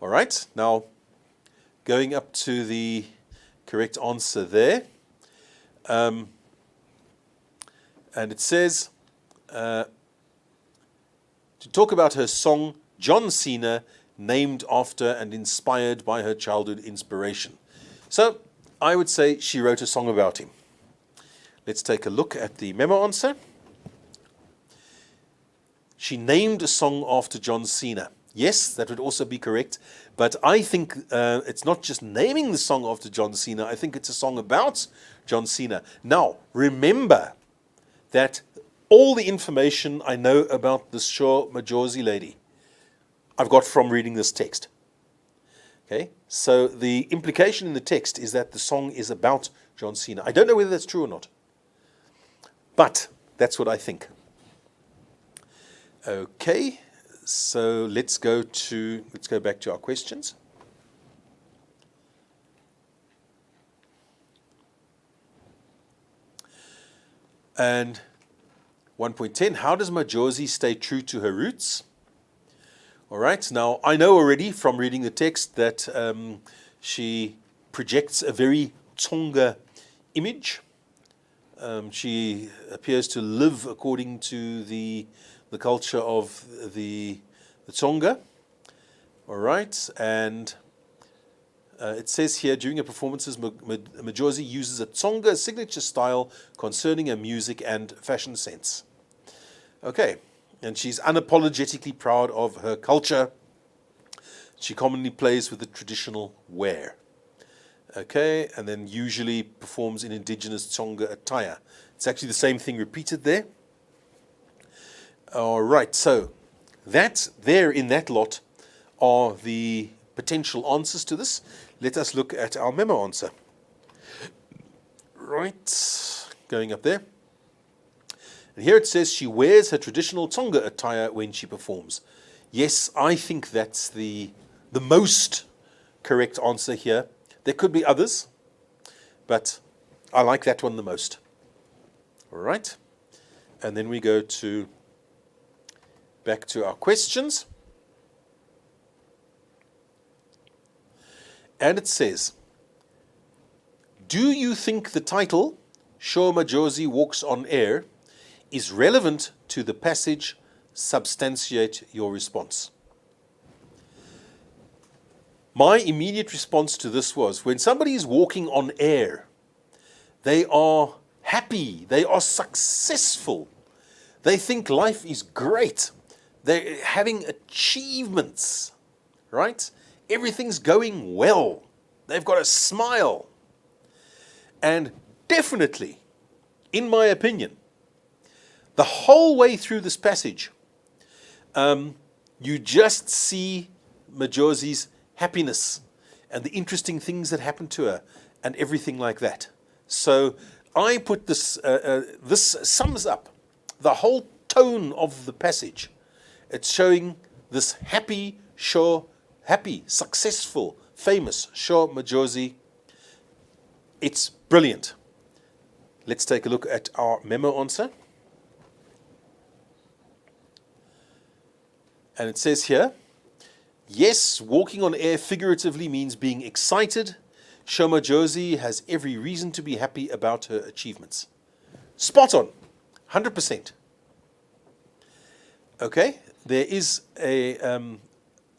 All right, now going up to the correct answer there. And it says, to talk about her song, John Cena, named after and inspired by her childhood inspiration. So I would say she wrote a song about him. Let's take a look at the memo answer. She named a song after John Cena. Yes, that would also be correct. But I think it's not just naming the song after John Cena. I think it's a song about John Cena. Now, remember that all the information I know about this Shaw Majosi lady, I've got from reading this text. Okay, so the implication in the text is that the song is about John Cena. I don't know whether that's true or not, but that's what I think. Okay, so let's go back to our questions. And 1.10, how does Majosi stay true to her roots? All right, now I know already from reading the text that she projects a very Tsonga image. She appears to live according to the culture of the Tsonga. All right, and it says here, during her performances, Majosi uses a Tsonga signature style concerning her music and fashion sense. Okay, and she's unapologetically proud of her culture. She commonly plays with the traditional wear. Okay, and then usually performs in indigenous Tsonga attire. It's actually the same thing repeated there. All right, so that there in that lot are the potential answers to this. Let us look at our memo answer. Right, going up there. And here it says she wears her traditional Tsonga attire when she performs. Yes, I think that's the most correct answer here. There could be others, but I like that one the most. All right, and then we go back to our questions. And it says, do you think the title, Sho Majosi Walks on Air, is relevant to the passage? Substantiate your response. My immediate response to this was, when somebody is walking on air, they are happy, they are successful, they think life is great, they're having achievements, right? Everything's going well, they've got a smile. And definitely, in my opinion, the whole way through this passage, you just see Majosi's happiness and the interesting things that happen to her and everything like that. So I put this, this sums up the whole tone of the passage. It's showing this happy, successful, famous Sho Majosi. It's brilliant. Let's take a look at our memo answer. And it says here, yes, walking on air figuratively means being excited. Sho Majosi has every reason to be happy about her achievements. Spot on, 100%. Okay, there is an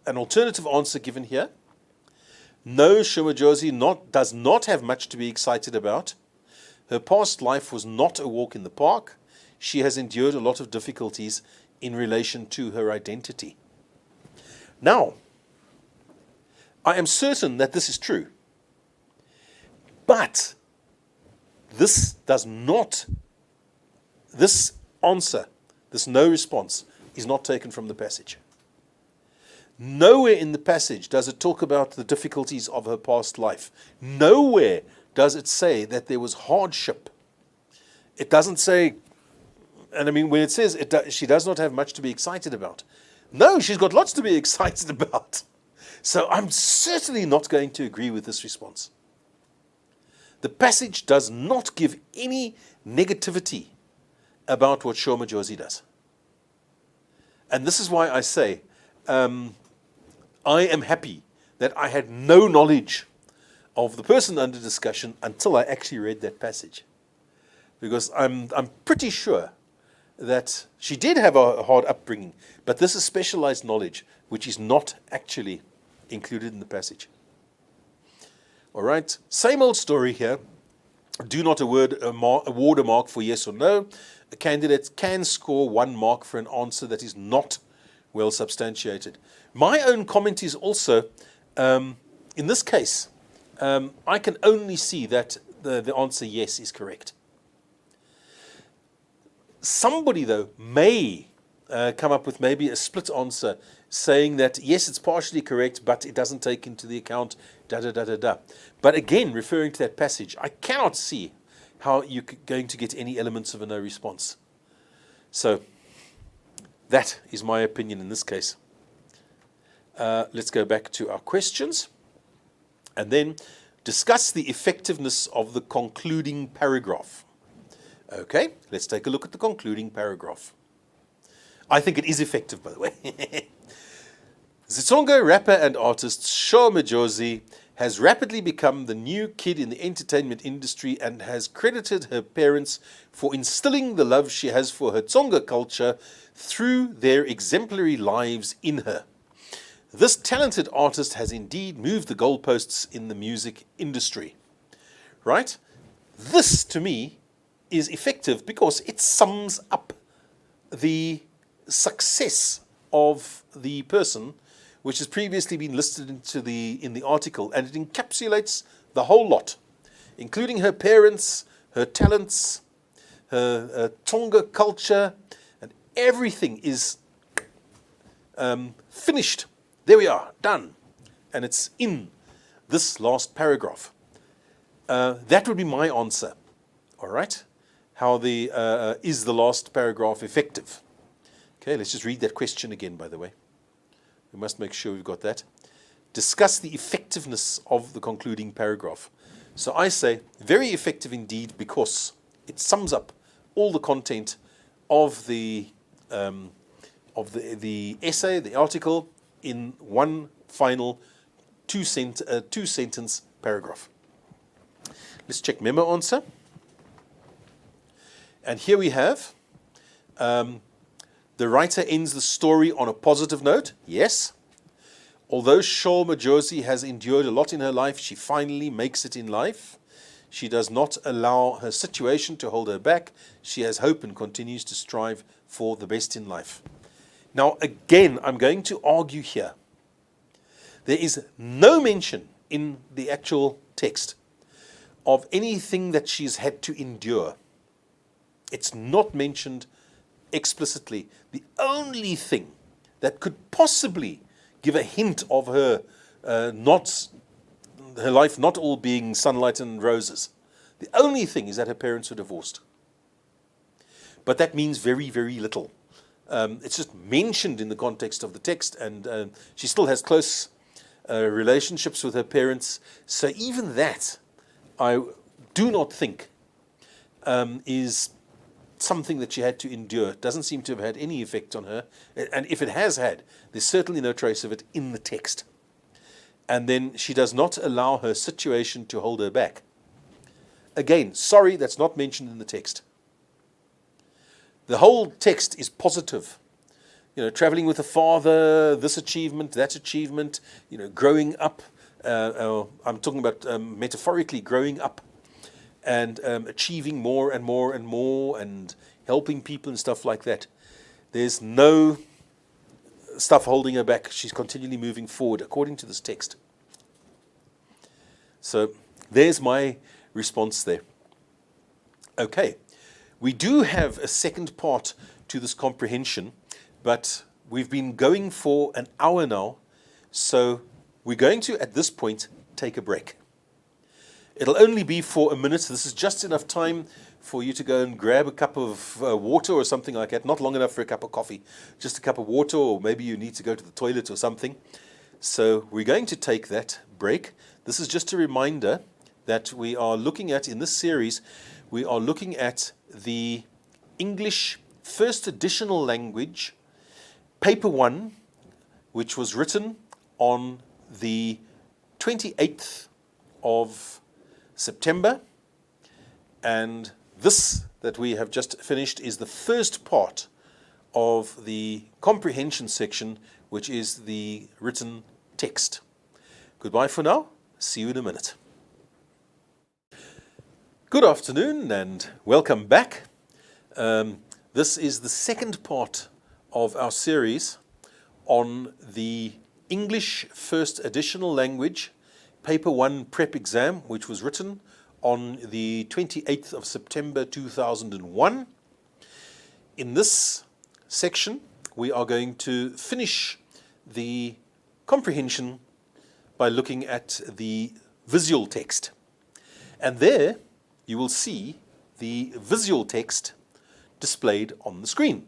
alternative answer given here. No, Sho Majosi does not have much to be excited about. Her past life was not a walk in the park. She has endured a lot of difficulties in relation to her identity. Now, I am certain that this is true, but this answer, this no response, is not taken from the passage. Nowhere in the passage does it talk about the difficulties of her past life. Nowhere does it say that there was hardship. It doesn't say, and I mean, when it says she does not have much to be excited about. No, she's got lots to be excited about. So I'm certainly not going to agree with this response. The passage does not give any negativity about what Sho Majosi does. And this is why I say, I am happy that I had no knowledge of the person under discussion until I actually read that passage. Because I'm pretty sure that she did have a hard upbringing, but this is specialized knowledge, which is not actually included in the passage. All right, same old story here. Do not award a mark for yes or no. A candidate can score 1 mark for an answer that is not well substantiated. My own comment is also, in this case, I can only see that the answer yes is correct. Somebody, though, may come up with maybe a split answer saying that, yes, it's partially correct, but it doesn't take into the account da-da-da-da-da. But again, referring to that passage, I cannot see how you're going to get any elements of a no response. So that is my opinion in this case. Let's go back to our questions and then discuss the effectiveness of the concluding paragraph. Okay, let's take a look at the concluding paragraph. I think it is effective, by the way. Zitsonga rapper and artist Sho Majosi has rapidly become the new kid in the entertainment industry and has credited her parents for instilling the love she has for her Tsonga culture through their exemplary lives in her. This talented artist has indeed moved the goalposts in the music industry. Right? This, to me, is effective because it sums up the success of the person which has previously been listed in the article, and it encapsulates the whole lot, including her parents, her talents, her Tonga culture, and everything is finished. There we are, done. And it's in this last paragraph. That would be my answer. All right? How is the last paragraph effective? Okay, let's just read that question again, by the way. We must make sure we've got that. Discuss the effectiveness of the concluding paragraph. So I say, very effective indeed, because it sums up all the content of the essay, the article, in one final two-sentence paragraph. Let's check memo answer. And here we have, the writer ends the story on a positive note. Yes. Although Shaw Majosi has endured a lot in her life, she finally makes it in life. She does not allow her situation to hold her back. She has hope and continues to strive for the best in life. Now, again, I'm going to argue here. There is no mention in the actual text of anything that she's had to endure. It's not mentioned explicitly. The only thing that could possibly give a hint of her life not all being sunlight and roses, the only thing is that her parents were divorced. But that means very, very little. It's just mentioned in the context of the text, and she still has close relationships with her parents. So even that, I do not think is something that she had to endure. It doesn't seem to have had any effect on her. And if it has had, there's certainly no trace of it in the text. And then she does not allow her situation to hold her back. Again, sorry, that's not mentioned in the text. The whole text is positive. You know, traveling with a father, this achievement, that achievement, you know, growing up. I'm talking about metaphorically growing up and achieving more and more and more and helping people and stuff like that. There's no stuff holding her back. She's continually moving forward according to this text. So there's my response there. Okay, we do have a second part to this comprehension, but we've been going for an hour now, so we're going to, at this point, take a break. It'll only be for a minute. This is just enough time for you to go and grab a cup of water or something like that. Not long enough for a cup of coffee, just a cup of water, or maybe you need to go to the toilet or something. So we're going to take that break. This is just a reminder that we are looking at, in this series, we are looking at the English First Additional Language, Paper 1, which was written on the 28th of September, and this that we have just finished is the first part of the comprehension section, which is the written text. Goodbye for now. See you in a minute. Good afternoon and welcome back. This is the second part of our series on the English First Additional Language Paper 1 Prep Exam, which was written on the 28th of September 2001. In this section, we are going to finish the comprehension by looking at the visual text. And there you will see the visual text displayed on the screen.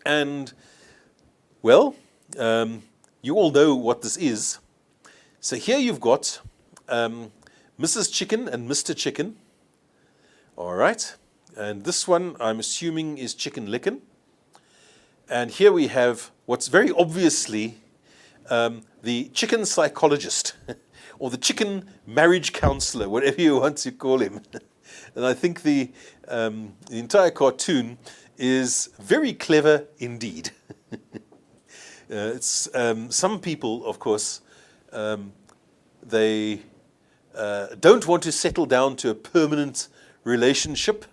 And, well, you all know what this is. So here you've got Mrs. Chicken and Mr. Chicken. All right. And this one, I'm assuming, is Chicken Licken. And here we have what's very obviously the chicken psychologist or the chicken marriage counselor, whatever you want to call him. And I think the entire cartoon is very clever indeed. It's some people, of course, they don't want to settle down to a permanent relationship.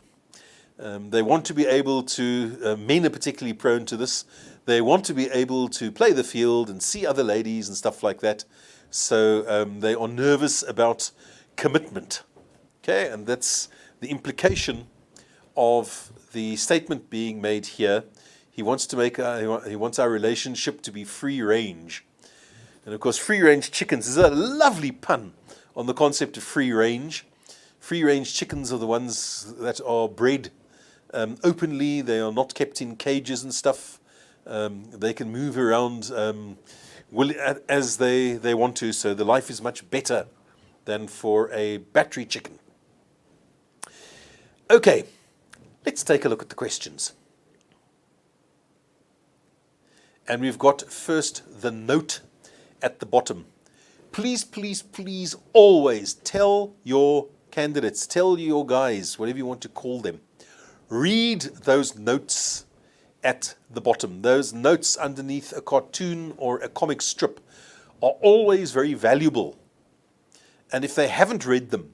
They want to be able to, men are particularly prone to this, they want to be able to play the field and see other ladies and stuff like that. So they are nervous about commitment. Okay, and that's the implication of the statement being made here. He wants to make he wants our relationship to be free range. And of course, free range chickens is a lovely pun on the concept of free range. Free range chickens are the ones that are bred openly. They are not kept in cages and stuff. They can move around as they want to, so the life is much better than for a battery chicken. Okay, let's take a look at the questions. And we've got first the note at the bottom. Please, please, please always tell your candidates, tell your guys, whatever you want to call them, read those notes at the bottom. Those notes underneath a cartoon or a comic strip are always very valuable. And if they haven't read them,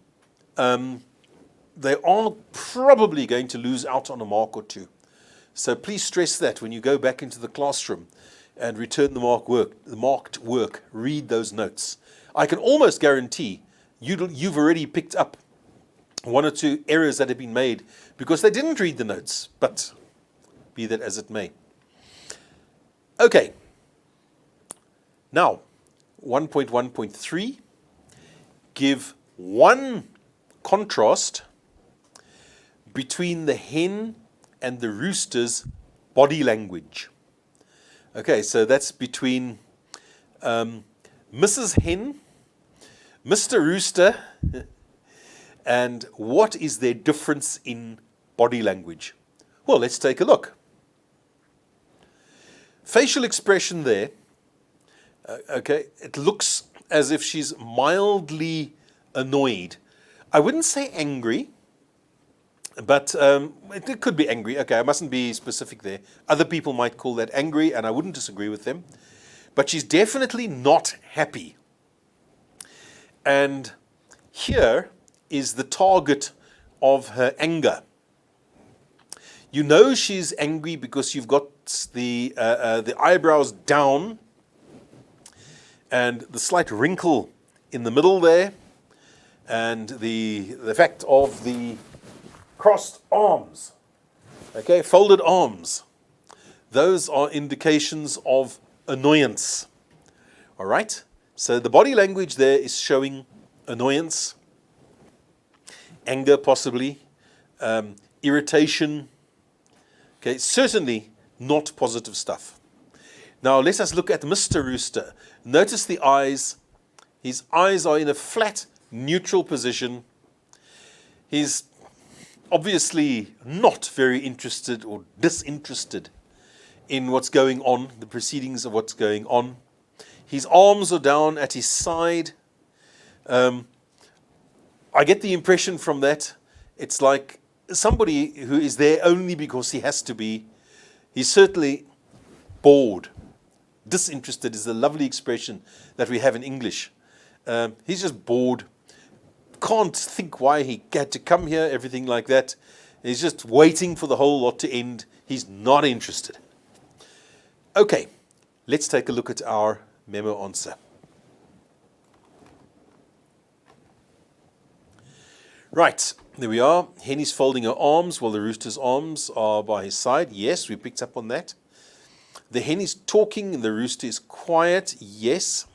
they are probably going to lose out on a mark or two. So please stress that when you go back into the classroom and return the marked work, read those notes. I can almost guarantee you've already picked up one or two errors that have been made because they didn't read the notes, but be that as it may. Okay, now 1.1.3, give one contrast between the hen and the rooster's body language. Okay, so that's between Mrs. Hen, Mr. Rooster, and what is their difference in body language? Well, let's take a look. Facial expression there, okay, it looks as if she's mildly annoyed. I wouldn't say angry, but it could be angry. Okay, I mustn't be specific there. Other people might call that angry, and I wouldn't disagree with them. But she's definitely not happy. And here is the target of her anger. You know she's angry because you've got the eyebrows down and the slight wrinkle in the middle there, and the fact of the crossed arms, okay, folded arms. Those are indications of annoyance. All right, so the body language there is showing annoyance, anger possibly, irritation. Okay, certainly not positive stuff. Now let us look at Mr. Rooster. Notice the eyes. His eyes are in a flat, neutral position. He's obviously not very interested or disinterested in what's going on, the proceedings of what's going on. His arms are down at his side. I get the impression from that it's like somebody who is there only because he has to be. He's certainly bored. Disinterested is a lovely expression that we have in English. He's just bored. Can't think why he had to come here, everything like that. He's just waiting for the whole lot to end. He's not interested. Okay, let's take a look at our memo answer. Right, there we are. Hen is folding her arms while the rooster's arms are by his side. Yes, we picked up on that. The hen is talking and the rooster is quiet. Yes.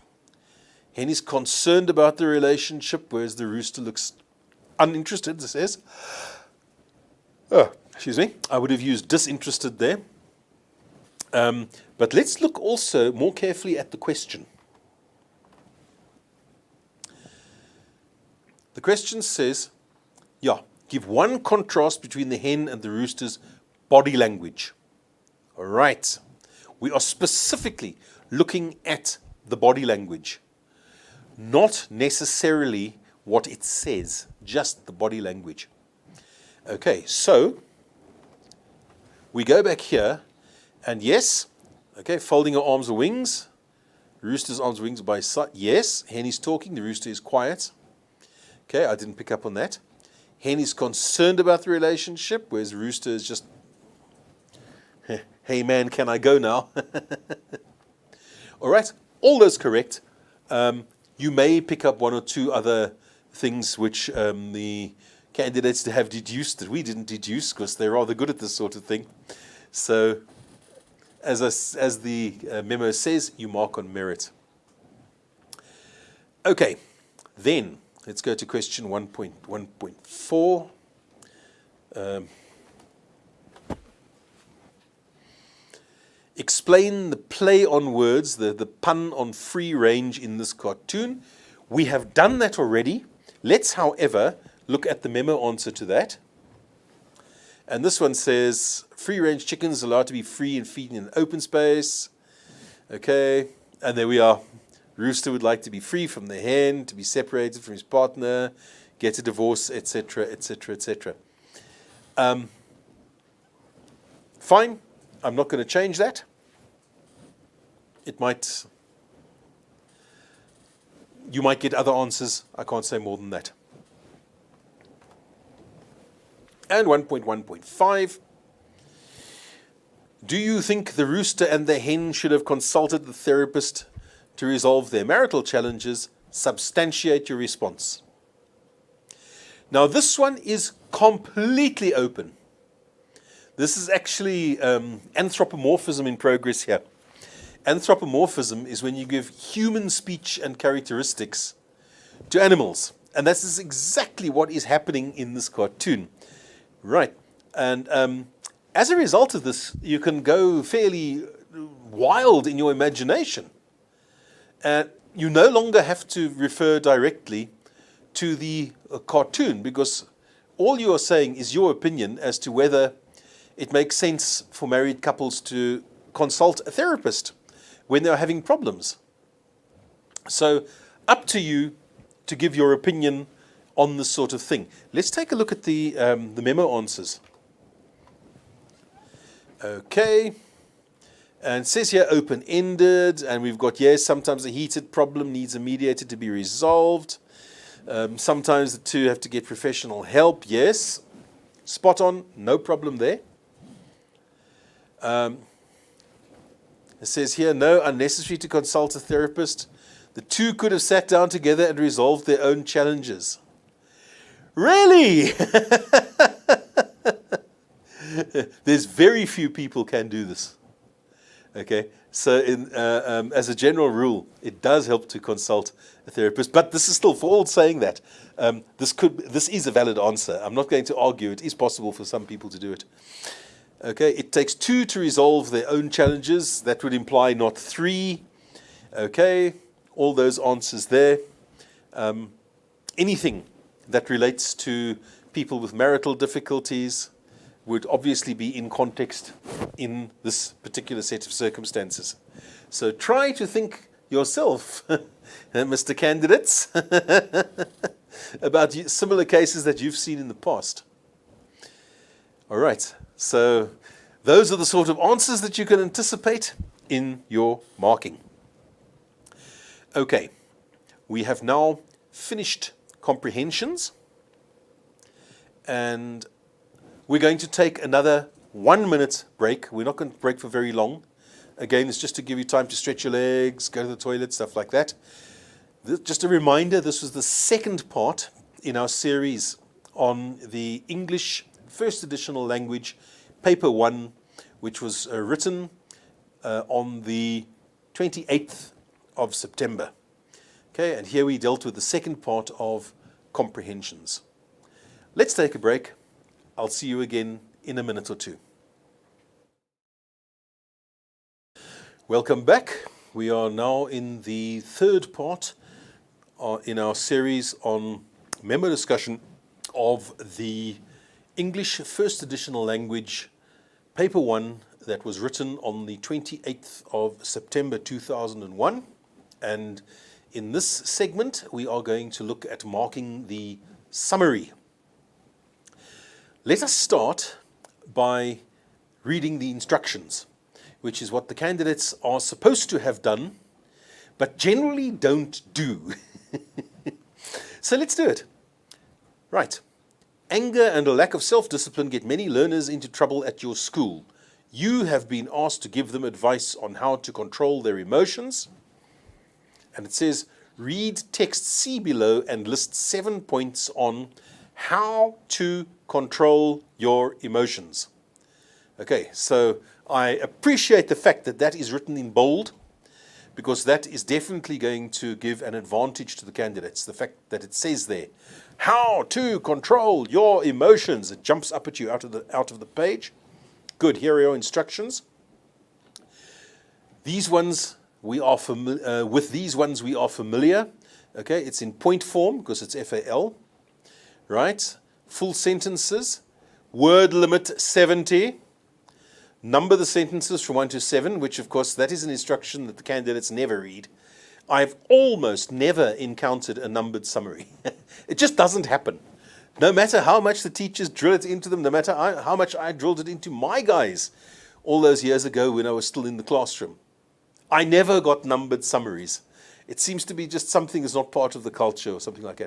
Hen is concerned about the relationship, whereas the rooster looks uninterested, it says. Oh, excuse me. I would have used disinterested there. But let's look also more carefully at the question. The question says, give one contrast between the hen and the rooster's body language. All right. We are specifically looking at the body language. Not necessarily what it says, just the body language. Okay, so we go back here, and yes, okay, folding her arms or wings. Rooster's arms, wings by side. Yes, hen is talking, the rooster is quiet. Okay, I didn't pick up on that. Hen is concerned about the relationship, whereas rooster is just, hey man, can I go now? All right, all those correct. You may pick up one or two other things which the candidates have deduced that we didn't deduce, because they're rather good at this sort of thing. So, as the memo says, you mark on merit. Okay, then let's go to question 1.1.4. Explain the play on words, the pun on free range in this cartoon. We have done that already. Let's, however, look at the memo answer to that. And this one says, free range chickens allowed to be free and feed in an open space. Okay, and there we are. Rooster would like to be free from the hen, to be separated from his partner, get a divorce, etc., etc., etc. Fine, I'm not going to change that. You might get other answers. I can't say more than that. And 1.1.5. Do you think the rooster and the hen should have consulted the therapist to resolve their marital challenges? Substantiate your response. Now this one is completely open. This is actually anthropomorphism in progress here. Anthropomorphism is when you give human speech and characteristics to animals. And this is exactly what is happening in this cartoon. Right. And as a result of this, you can go fairly wild in your imagination. You no longer have to refer directly to the cartoon, because all you are saying is your opinion as to whether it makes sense for married couples to consult a therapist when they're having problems. So up to you to give your opinion on this sort of thing. Let's take a look at the memo answers. Okay. And it says here open-ended, and we've got, yes, sometimes a heated problem needs a mediator to be resolved. Sometimes the two have to get professional help, yes. Spot on, no problem there. It says here, no, unnecessary to consult a therapist. The two could have sat down together and resolved their own challenges. Really? There's very few people can do this. Okay, so as a general rule, it does help to consult a therapist. But this is still, for all saying that, this is a valid answer. I'm not going to argue. It is possible for some people to do it. Okay, it takes two to resolve their own challenges. That would imply not three. Okay, all those answers there. Anything that relates to people with marital difficulties would obviously be in context in this particular set of circumstances. So try to think yourself, Mr. Candidates, about similar cases that you've seen in the past. All right, so those are the sort of answers that you can anticipate in your marking. Okay, we have now finished comprehensions, and we're going to take another 1 minute break. We're not going to break for very long. Again, it's just to give you time to stretch your legs, go to the toilet, stuff like that. Just a reminder, this was the second part in our series on the English First Additional Language, Paper 1, which was written on the 28th of September. Okay, and here we dealt with the second part of comprehensions. Let's take a break. I'll see you again in a minute or two. Welcome back. We are now in the third part in our series on memo discussion of the English First Additional Language, Paper 1, that was written on the 28th of September 2001. And in this segment, we are going to look at marking the summary. Let us start by reading the instructions, which is what the candidates are supposed to have done, but generally don't do. So let's do it. Right. Anger and a lack of self-discipline get many learners into trouble at your school. You have been asked to give them advice on how to control their emotions. And it says, read text C below and list 7 points on how to control your emotions. Okay, so I appreciate the fact that that is written in bold, because that is definitely going to give an advantage to the candidates. The fact that it says there, how to control your emotions. It jumps up at you out of the page. Good, here are your instructions. These ones we are with these ones we are familiar. Okay, it's in point form because it's FAL, right? Full sentences, word limit 70. Number the sentences from 1 to 7, which of course that is an instruction that the candidates never read. I've almost never encountered a numbered summary. It just doesn't happen. No matter how much the teachers drill it into them, no matter how much I drilled it into my guys all those years ago when I was still in the classroom, I never got numbered summaries. It seems to be just something that's not part of the culture or something like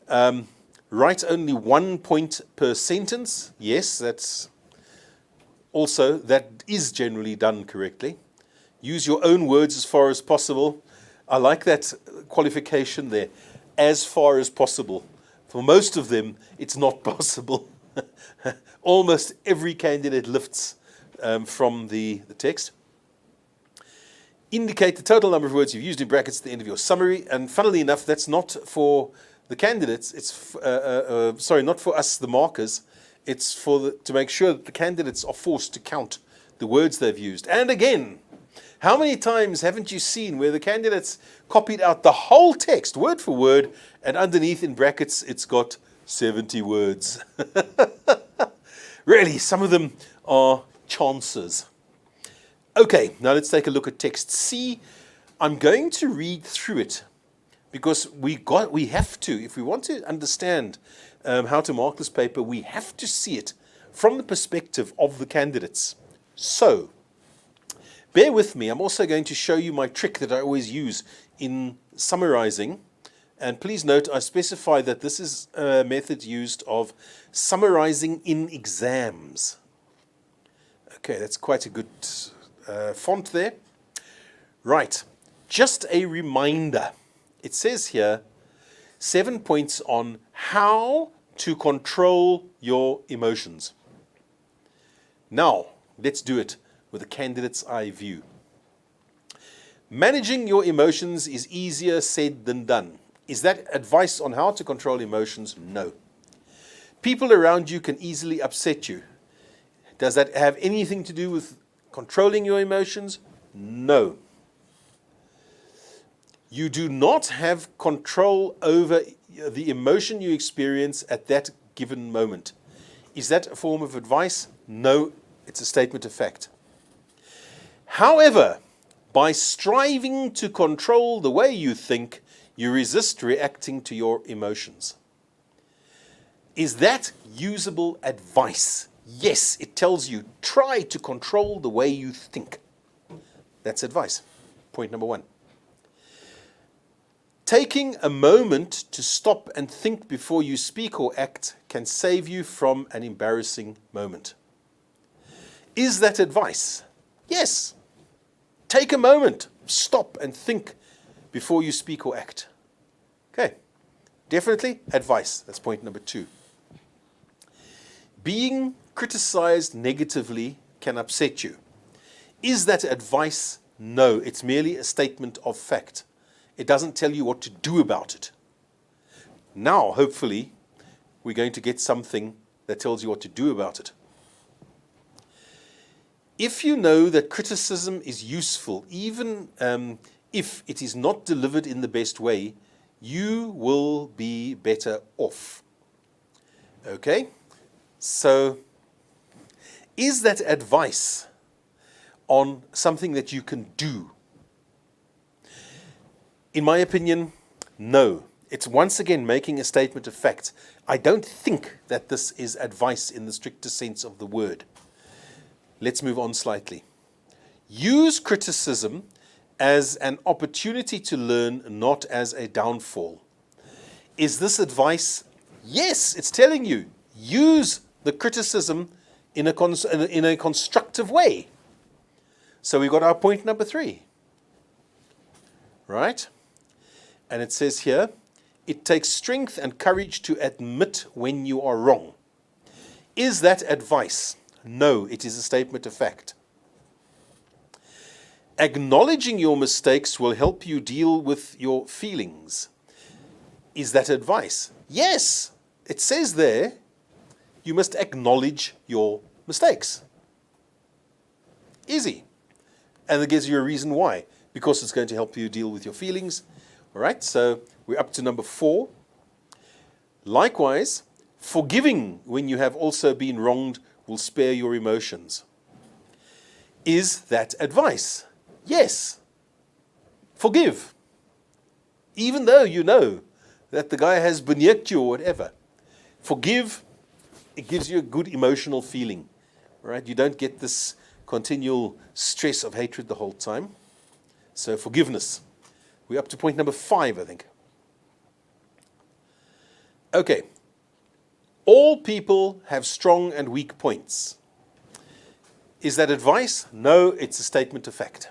that. Write only 1 point per sentence. Yes, that is generally done correctly. Use your own words as far as possible. I like that qualification there, as far as possible. For most of them, it's not possible. Almost every candidate lifts from the text. Indicate the total number of words you've used in brackets at the end of your summary. And funnily enough, that's not for the candidates. It's not for us, the markers. It's to make sure that the candidates are forced to count the words they've used. And again, how many times haven't you seen where the candidates copied out the whole text, word for word, and underneath in brackets it's got 70 words? Really, some of them are chances. Okay, now let's take a look at text C. I'm going to read through it because we have to, if we want to understand how to mark this paper, we have to see it from the perspective of the candidates. So, bear with me. I'm also going to show you my trick that I always use in summarizing. And please note, I specify that this is a method used of summarizing in exams. Okay, that's quite a good font there. Right, just a reminder. It says here, 7 points on how to control your emotions. Now, let's do it with a candidate's eye view. Managing your emotions is easier said than done. Is that advice on how to control emotions? No. People around you can easily upset you. Does that have anything to do with controlling your emotions? No. You do not have control over the emotion you experience at that given moment. Is that a form of advice? No, it's a statement of fact. However, by striving to control the way you think, you resist reacting to your emotions. Is that usable advice? Yes, it tells you, try to control the way you think. That's advice. Point number 1. Taking a moment to stop and think before you speak or act can save you from an embarrassing moment. Is that advice? Yes. Take a moment, stop and think before you speak or act. Okay, definitely advice. That's point number 2. Being criticized negatively can upset you. Is that advice? No, it's merely a statement of fact. It doesn't tell you what to do about it. Now, hopefully, we're going to get something that tells you what to do about it. If you know that criticism is useful, even if it is not delivered in the best way, you will be better off. Okay? So, is that advice on something that you can do? In my opinion, no. It's once again making a statement of fact. I don't think that this is advice in the strictest sense of the word. Let's move on slightly. Use criticism as an opportunity to learn, not as a downfall. Is this advice? Yes, it's telling you, use the criticism in a constructive way. So we've got our point number 3. Right? And it says here, it takes strength and courage to admit when you are wrong. Is that advice? No, it is a statement of fact. Acknowledging your mistakes will help you deal with your feelings. Is that advice? Yes, it says there, you must acknowledge your mistakes. Easy. And it gives you a reason why. Because it's going to help you deal with your feelings. All right, so we're up to number 4. Likewise, forgiving when you have also been wronged will spare your emotions. Is that advice? Yes. Forgive. Even though you know that the guy has beneath you or whatever. Forgive, it gives you a good emotional feeling. Right? You don't get this continual stress of hatred the whole time. So forgiveness. We're up to point number 5, I think. Okay. All people have strong and weak points. Is that advice? No, it's a statement of fact.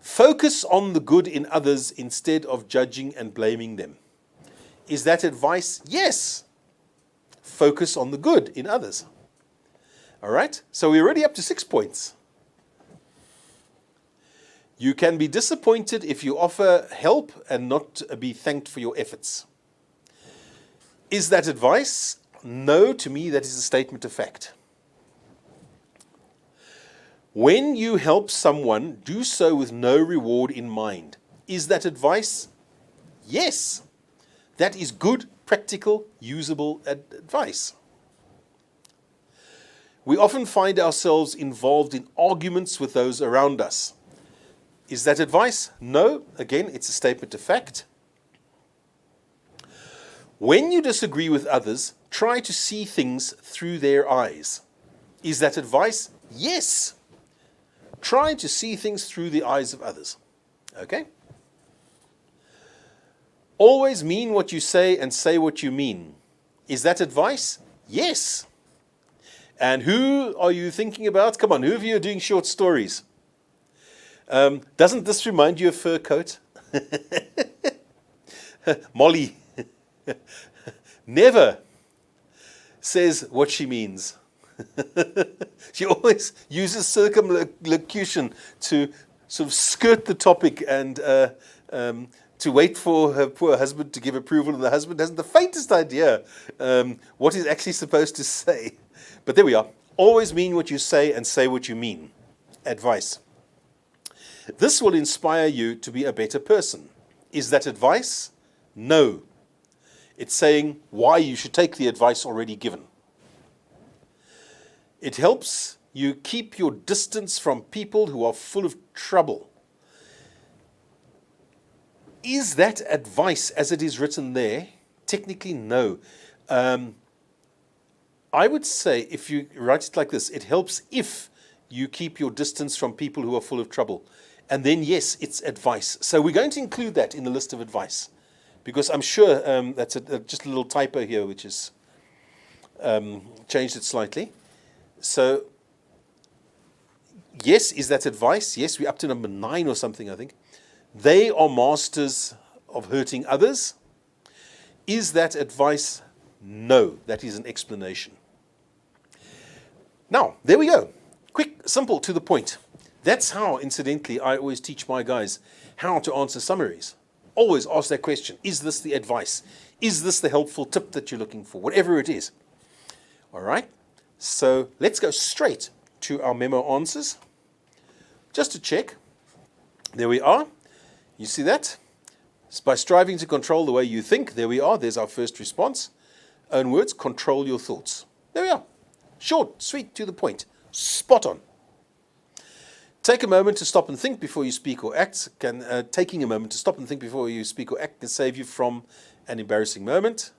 Focus on the good in others instead of judging and blaming them. Is that advice? Yes. Focus on the good in others. All right, so we're already up to 6 points. You can be disappointed if you offer help and not be thanked for your efforts. Is that advice? No, to me that is a statement of fact. When you help someone, do so with no reward in mind. Is that advice? Yes. That is good, practical, usable advice. We often find ourselves involved in arguments with those around us. Is that advice? No. Again, it's a statement of fact. When you disagree with others, try to see things through their eyes. Is that advice? Yes. Try to see things through the eyes of others. Okay? Always mean what you say and say what you mean. Is that advice? Yes. And who are you thinking about? Come on, who of you are doing short stories? Doesn't this remind you of Fur Coat? Molly never says what she means. She always uses circumlocution to sort of skirt the topic and to wait for her poor husband to give approval, and the husband hasn't the faintest idea what he's actually supposed to say. But there we are. Always mean what you say and say what you mean. Advice. This will inspire you to be a better person. Is that advice? No. It's saying why you should take the advice already given. It helps you keep your distance from people who are full of trouble. Is that advice as it is written there? Technically, no. I would say if you write it like this, it helps if you keep your distance from people who are full of trouble. And then, yes, it's advice. So we're going to include that in the list of advice. Because I'm sure that's just a little typo here, which has changed it slightly. So, yes, is that advice? Yes, we're up to number 9 or something, I think. They are masters of hurting others. Is that advice? No, that is an explanation. Now, there we go. Quick, simple, to the point. That's how, incidentally, I always teach my guys how to answer summaries. Always ask that question. Is this the advice? Is this the helpful tip that you're looking for? Whatever it is. All right? So let's go straight to our memo answers. Just to check. There we are. You see that? By striving to control the way you think, there we are. There's our first response. Own words, control your thoughts. There we are. Short, sweet, to the point. Spot on. Take a moment to stop and think before you speak or act. Taking a moment to stop and think before you speak or act can save you from an embarrassing moment.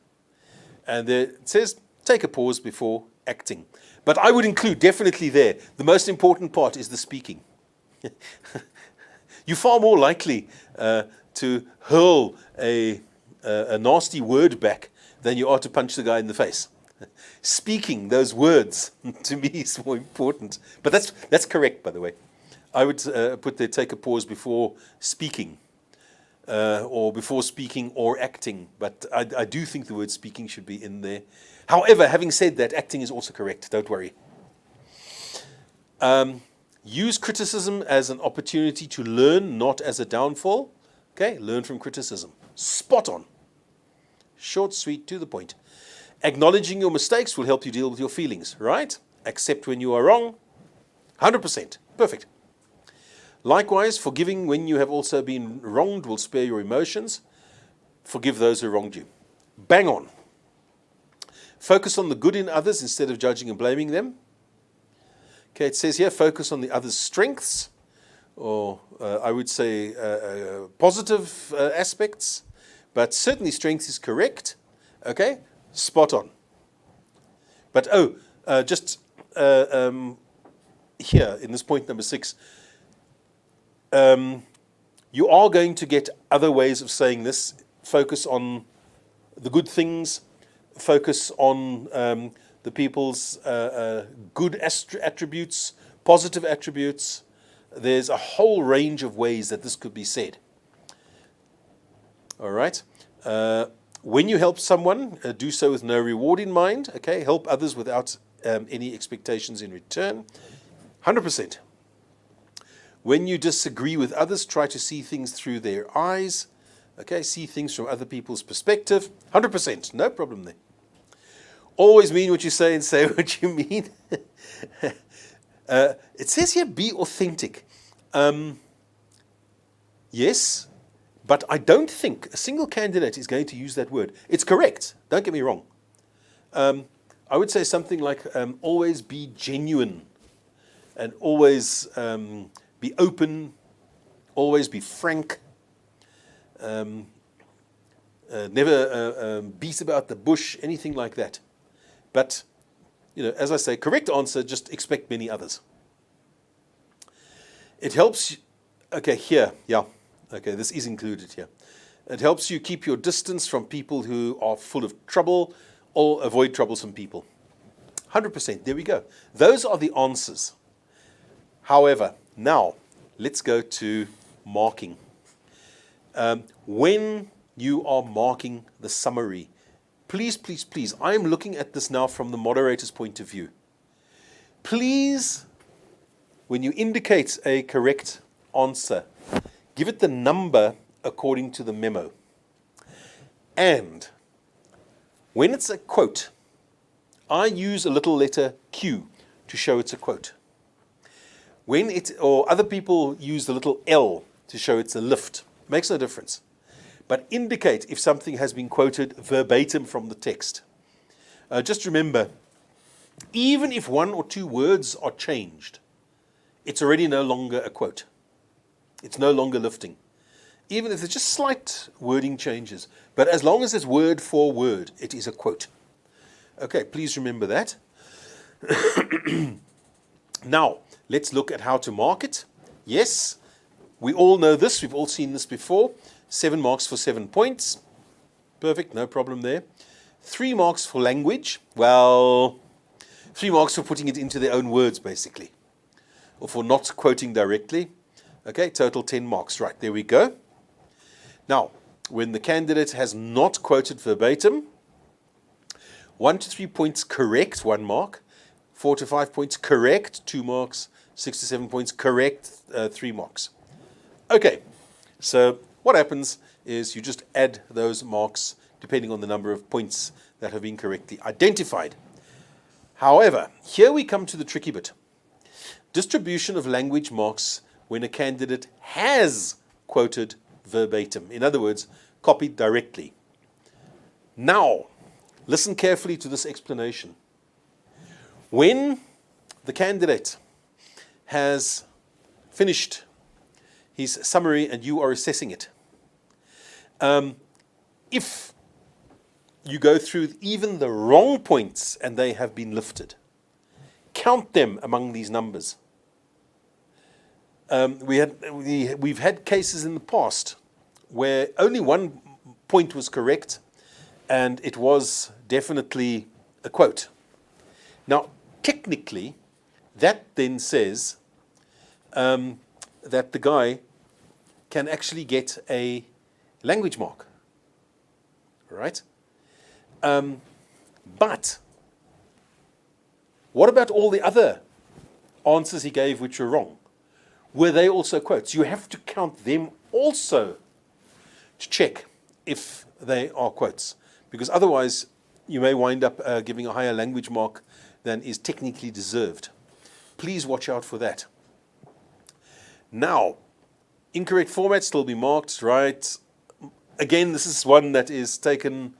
And there it says, take a pause before acting. But I would include definitely there, the most important part is the speaking. You're far more likely to hurl a nasty word back than you are to punch the guy in the face. Speaking those words, to me, is more important. But that's correct, by the way. I would put there, take a pause before speaking. or before speaking or acting. But I do think the word speaking should be in there. However, having said that, acting is also correct. Don't worry. Use criticism as an opportunity to learn, not as a downfall. Okay, learn from criticism. Spot on. Short, sweet, to the point. Acknowledging your mistakes will help you deal with your feelings, right? Accept when you are wrong. 100%. Perfect. Likewise, forgiving when you have also been wronged will spare your emotions. Forgive those who wronged you. Bang on. Focus on the good in others instead of judging and blaming them. Okay, it says here, focus on the other's strengths, or I would say positive aspects, but certainly strength is correct. Okay, spot on. But just here in this point number 6, you are going to get other ways of saying this. Focus on the good things, focus on the people's good attributes, positive attributes. There's a whole range of ways that this could be said. All right. When you help someone, do so with no reward in mind. Okay, help others without any expectations in return. 100%. When you disagree with others, try to see things through their eyes. Okay, see things from other people's perspective. 100%, no problem there. Always mean what you say and say what you mean. It says here, be authentic. Yes, but I don't think a single candidate is going to use that word. It's correct, don't get me wrong. I would say something like, always be genuine, and always be open, always be frank, never beat about the bush, anything like that. But, you know, as I say, correct answer, just expect many others. It helps, okay, here, yeah, okay, this is included here. It helps you keep your distance from people who are full of trouble, or avoid troublesome people. 100%, there we go. Those are the answers. However, now, let's go to marking. When you are marking the summary, please, please, please, I'm looking at this now from the moderator's point of view. Please, when you indicate a correct answer, give it the number according to the memo. And when it's a quote, I use a little letter Q to show it's a quote. When it, or other people use the little L to show it's a lift. Makes no difference. But indicate if something has been quoted verbatim from the text. Just remember, even if 1 or 2 words are changed, it's already no longer a quote. It's no longer lifting. Even if there's just slight wording changes. But as long as it's word for word, it is a quote. Okay, please remember that. Now, let's look at how to mark it. Yes, we all know this. We've all seen this before. 7 marks for 7 points. Perfect, no problem there. 3 marks for language. Well, 3 marks for putting it into their own words, basically. Or for not quoting directly. Okay, total 10 marks. Right, there we go. Now, when the candidate has not quoted verbatim, 1 to 3 points correct, 1 mark. 4 to 5 points correct, 2 marks. 6 to 7 points correct, 3 marks. Okay, so what happens is you just add those marks depending on the number of points that have been correctly identified. However, here we come to the tricky bit. Distribution of language marks when a candidate has quoted verbatim. In other words, copied directly. Now, listen carefully to this explanation. When the candidate has finished his summary and you are assessing it, if you go through even the wrong points and they have been lifted, count them among these numbers. We've had cases in the past where only 1 point was correct and it was definitely a quote. Now, technically, that then says that the guy can actually get a language mark. All right? But what about all the other answers he gave which were wrong? Were they also quotes? You have to count them also to check if they are quotes, because otherwise you may wind up giving a higher language mark than is technically deserved. Please watch out for that. Now, incorrect format still be marked, right? Again, this is one that is taken,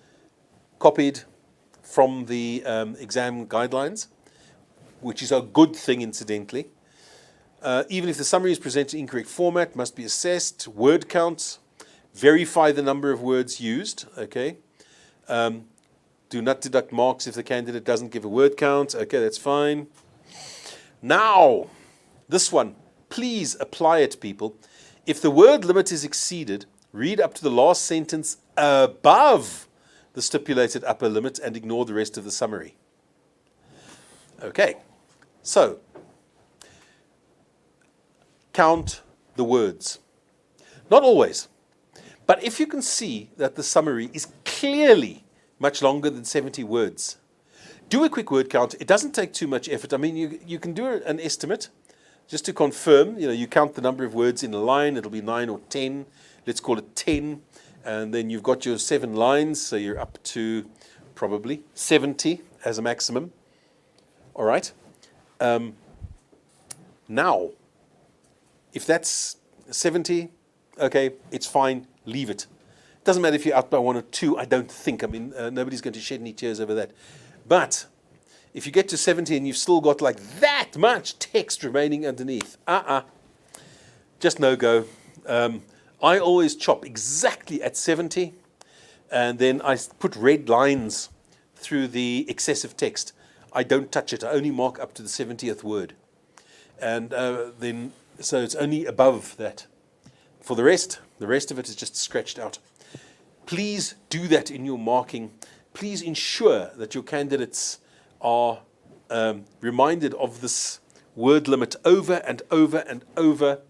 copied from the exam guidelines, which is a good thing, incidentally. Even if the summary is presented in incorrect format, must be assessed. Word counts, verify the number of words used, okay? Do not deduct marks if the candidate doesn't give a word count. Okay, that's fine. Now, this one, please apply it, people. If the word limit is exceeded, read up to the last sentence above the stipulated upper limit and ignore the rest of the summary. Okay, so count the words. Not always, but if you can see that the summary is clearly much longer than 70 words, do a quick word count. It doesn't take too much effort. I mean, you can do an estimate just to confirm. You count the number of words in a line. It'll be 9 or 10. Let's call it 10. And then you've got your 7 lines, so you're up to probably 70 as a maximum. All right. Now, if that's 70, okay, it's fine. Leave it. Doesn't matter if you're out by 1 or 2, I don't think. I mean, nobody's going to shed any tears over that. But if you get to 70 and you've still got like that much text remaining underneath, just no go. I always chop exactly at 70, and then I put red lines through the excessive text. I don't touch it. I only mark up to the 70th word. And then, so it's only above that. For the rest of it is just scratched out. Please do that in your marking. Please ensure that your candidates are reminded of this word limit over and over and over,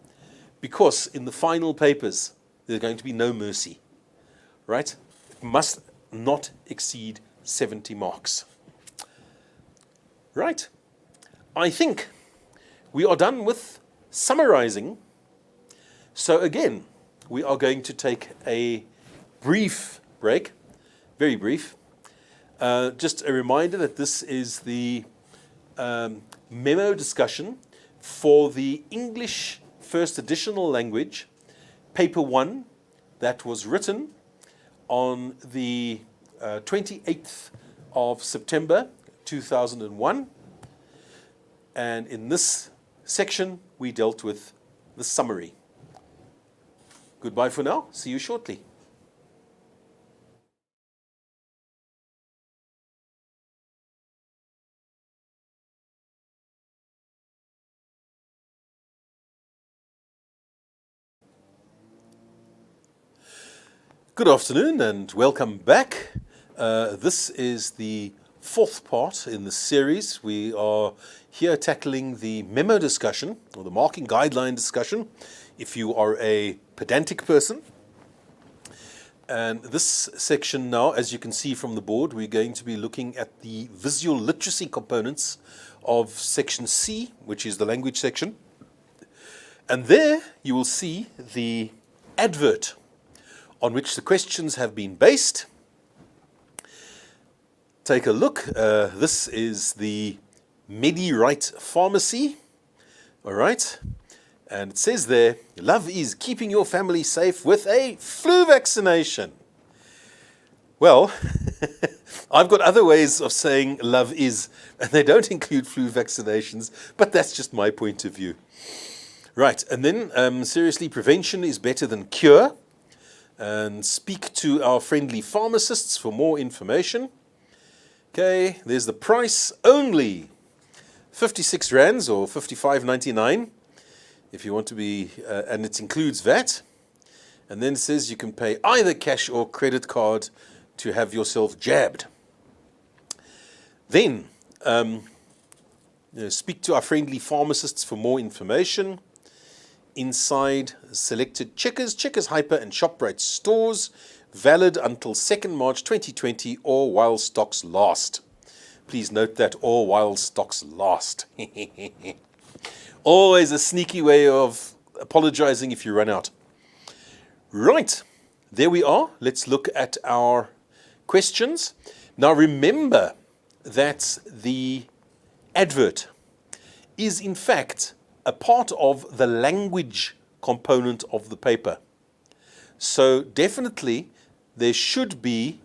because in the final papers, there's going to be no mercy, right? It must not exceed 70 marks. Right. I think we are done with summarizing. So again, we are going to take a brief break, very brief. Just a reminder that this is the memo discussion for the English First Additional Language, Paper 1, that was written on the 28th of September 2001. And in this section, we dealt with the summary. Goodbye for now. See you shortly. Good afternoon and welcome back. This is the 4th part in the series. We are here tackling the memo discussion, or the marking guideline discussion, if you are a pedantic person. And this section now, as you can see from the board, we're going to be looking at the visual literacy components of section C, which is the language section. And there you will see the advert on which the questions have been based. Take a look. This is the MediRite Pharmacy. All right. And it says there, love is keeping your family safe with a flu vaccination. Well, I've got other ways of saying love is, and they don't include flu vaccinations, but that's just my point of view. Right. And then, seriously, prevention is better than cure. And speak to our friendly pharmacists for more information. Okay, there's the price, only 56 rands or 55.99 if you want to be, and it includes VAT. And then it says you can pay either cash or credit card to have yourself jabbed. Then, speak to our friendly pharmacists for more information. inside selected Checkers, Hyper and ShopRite stores, valid until 2nd March 2020 or while stocks last. Please note that or while stocks last. Always a sneaky way of apologizing if you run out. Right, there we are. Let's look at our questions. Now remember that the advert is in fact a part of the language component of the paper. So definitely there should be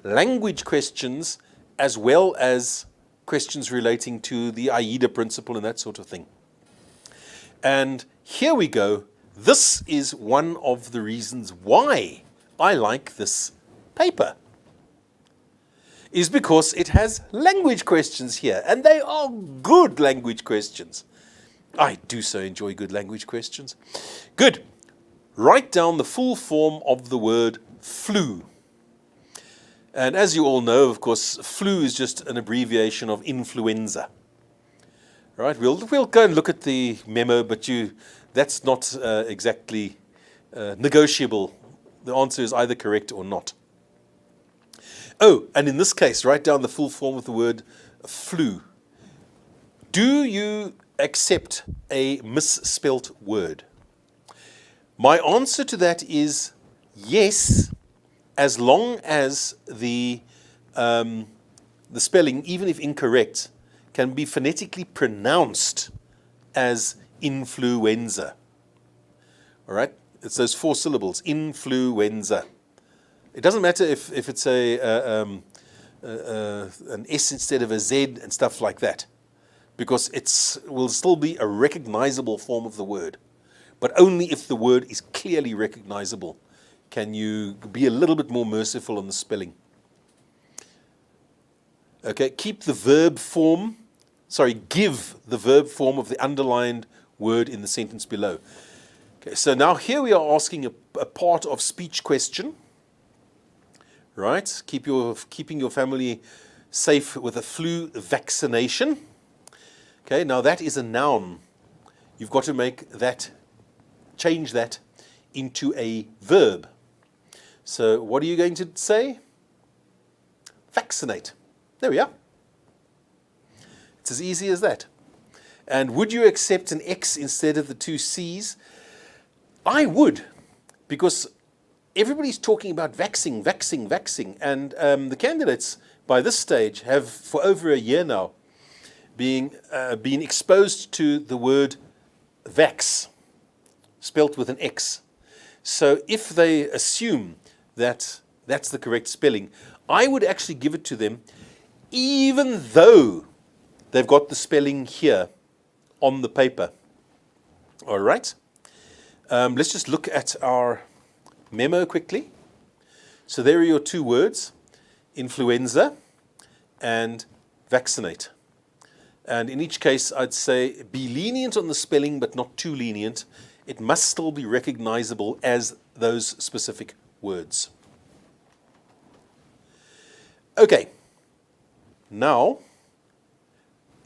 language questions as well as questions relating to the AIDA principle and that sort of thing. And here we go. This is one of the reasons why I like this paper, is because it has language questions here, and they are good language questions. I do so enjoy good language questions. Good. Write down the full form of the word flu. And as you all know, of course, flu is just an abbreviation of influenza. Right? We'll go and look at the memo, but that's not exactly negotiable. The answer is either correct or not. Oh, and in this case, write down the full form of the word flu. Do you accept a misspelt word? My answer to that is yes, as long as the spelling, even if incorrect, can be phonetically pronounced as influenza. All right? It's those 4 syllables, influenza. It doesn't matter if it's an S instead of a Z and stuff like that, because it will still be a recognizable form of the word. But only if the word is clearly recognizable can you be a little bit more merciful on the spelling. Okay, give the verb form of the underlined word in the sentence below. Okay, so now here we are asking a part of speech question. Right, keeping your family safe with a flu vaccination. Okay, now that is a noun. You've got to change that into a verb. So what are you going to say? Vaccinate. There we are. It's as easy as that. And would you accept an X instead of the 2 C's? I would, because everybody's talking about vaxing, and the candidates by this stage have, for over a year now, been exposed to the word vax, spelt with an X. So if they assume that that's the correct spelling, I would actually give it to them, even though they've got the spelling here on the paper. All right? Let's just look at our memo quickly. So there are your 2 words, influenza and vaccinate. And in each case, I'd say be lenient on the spelling, but not too lenient. It must still be recognizable as those specific words. Okay. Now,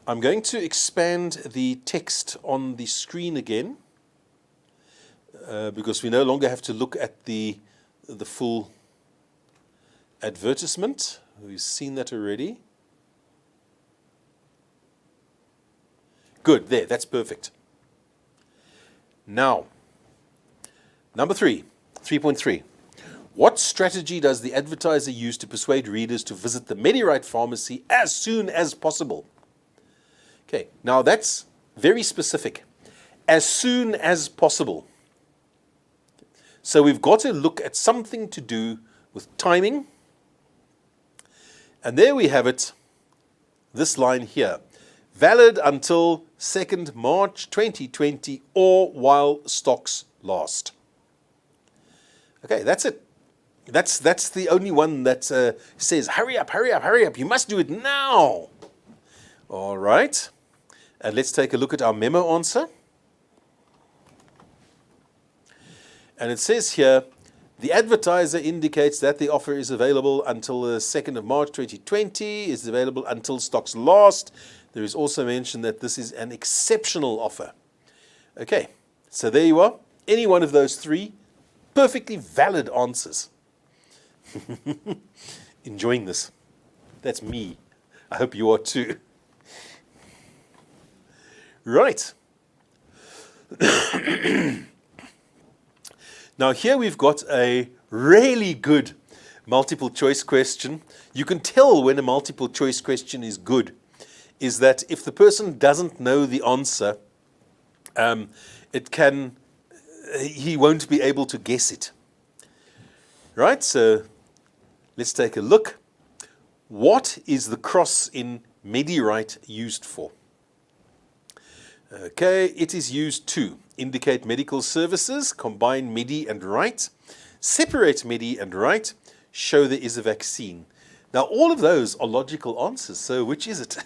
I'm going to expand the text on the screen again, because we no longer have to look at the full advertisement. We've seen that already. Good, there, that's perfect. Now, number 3.3. What strategy does the advertiser use to persuade readers to visit the MediRite pharmacy as soon as possible? Okay, now that's very specific. As soon as possible. So we've got to look at something to do with timing. And there we have it, this line here. Valid until 2nd March 2020 or while stocks last. Okay, that's it. That's the only one that says, hurry up, hurry up, hurry up. You must do it now. All right. And let's take a look at our memo answer. And it says here, the advertiser indicates that the offer is available until the 2nd of March 2020, is available until stocks last. There is also mention that this is an exceptional offer. Okay, So there you are. Any one of those three, perfectly valid answers. Enjoying this. That's me. I hope you are too. Right. Now here we've got a really good multiple choice question. You can tell when a multiple choice question is good, is that if the person doesn't know the answer, he won't be able to guess it. Right, so let's take a look. What is the cross in MediWrite used for? Okay, it is used to indicate medical services, combine Medi and Write, separate Medi and Write, show there is a vaccine. Now all of those are logical answers, so which is it?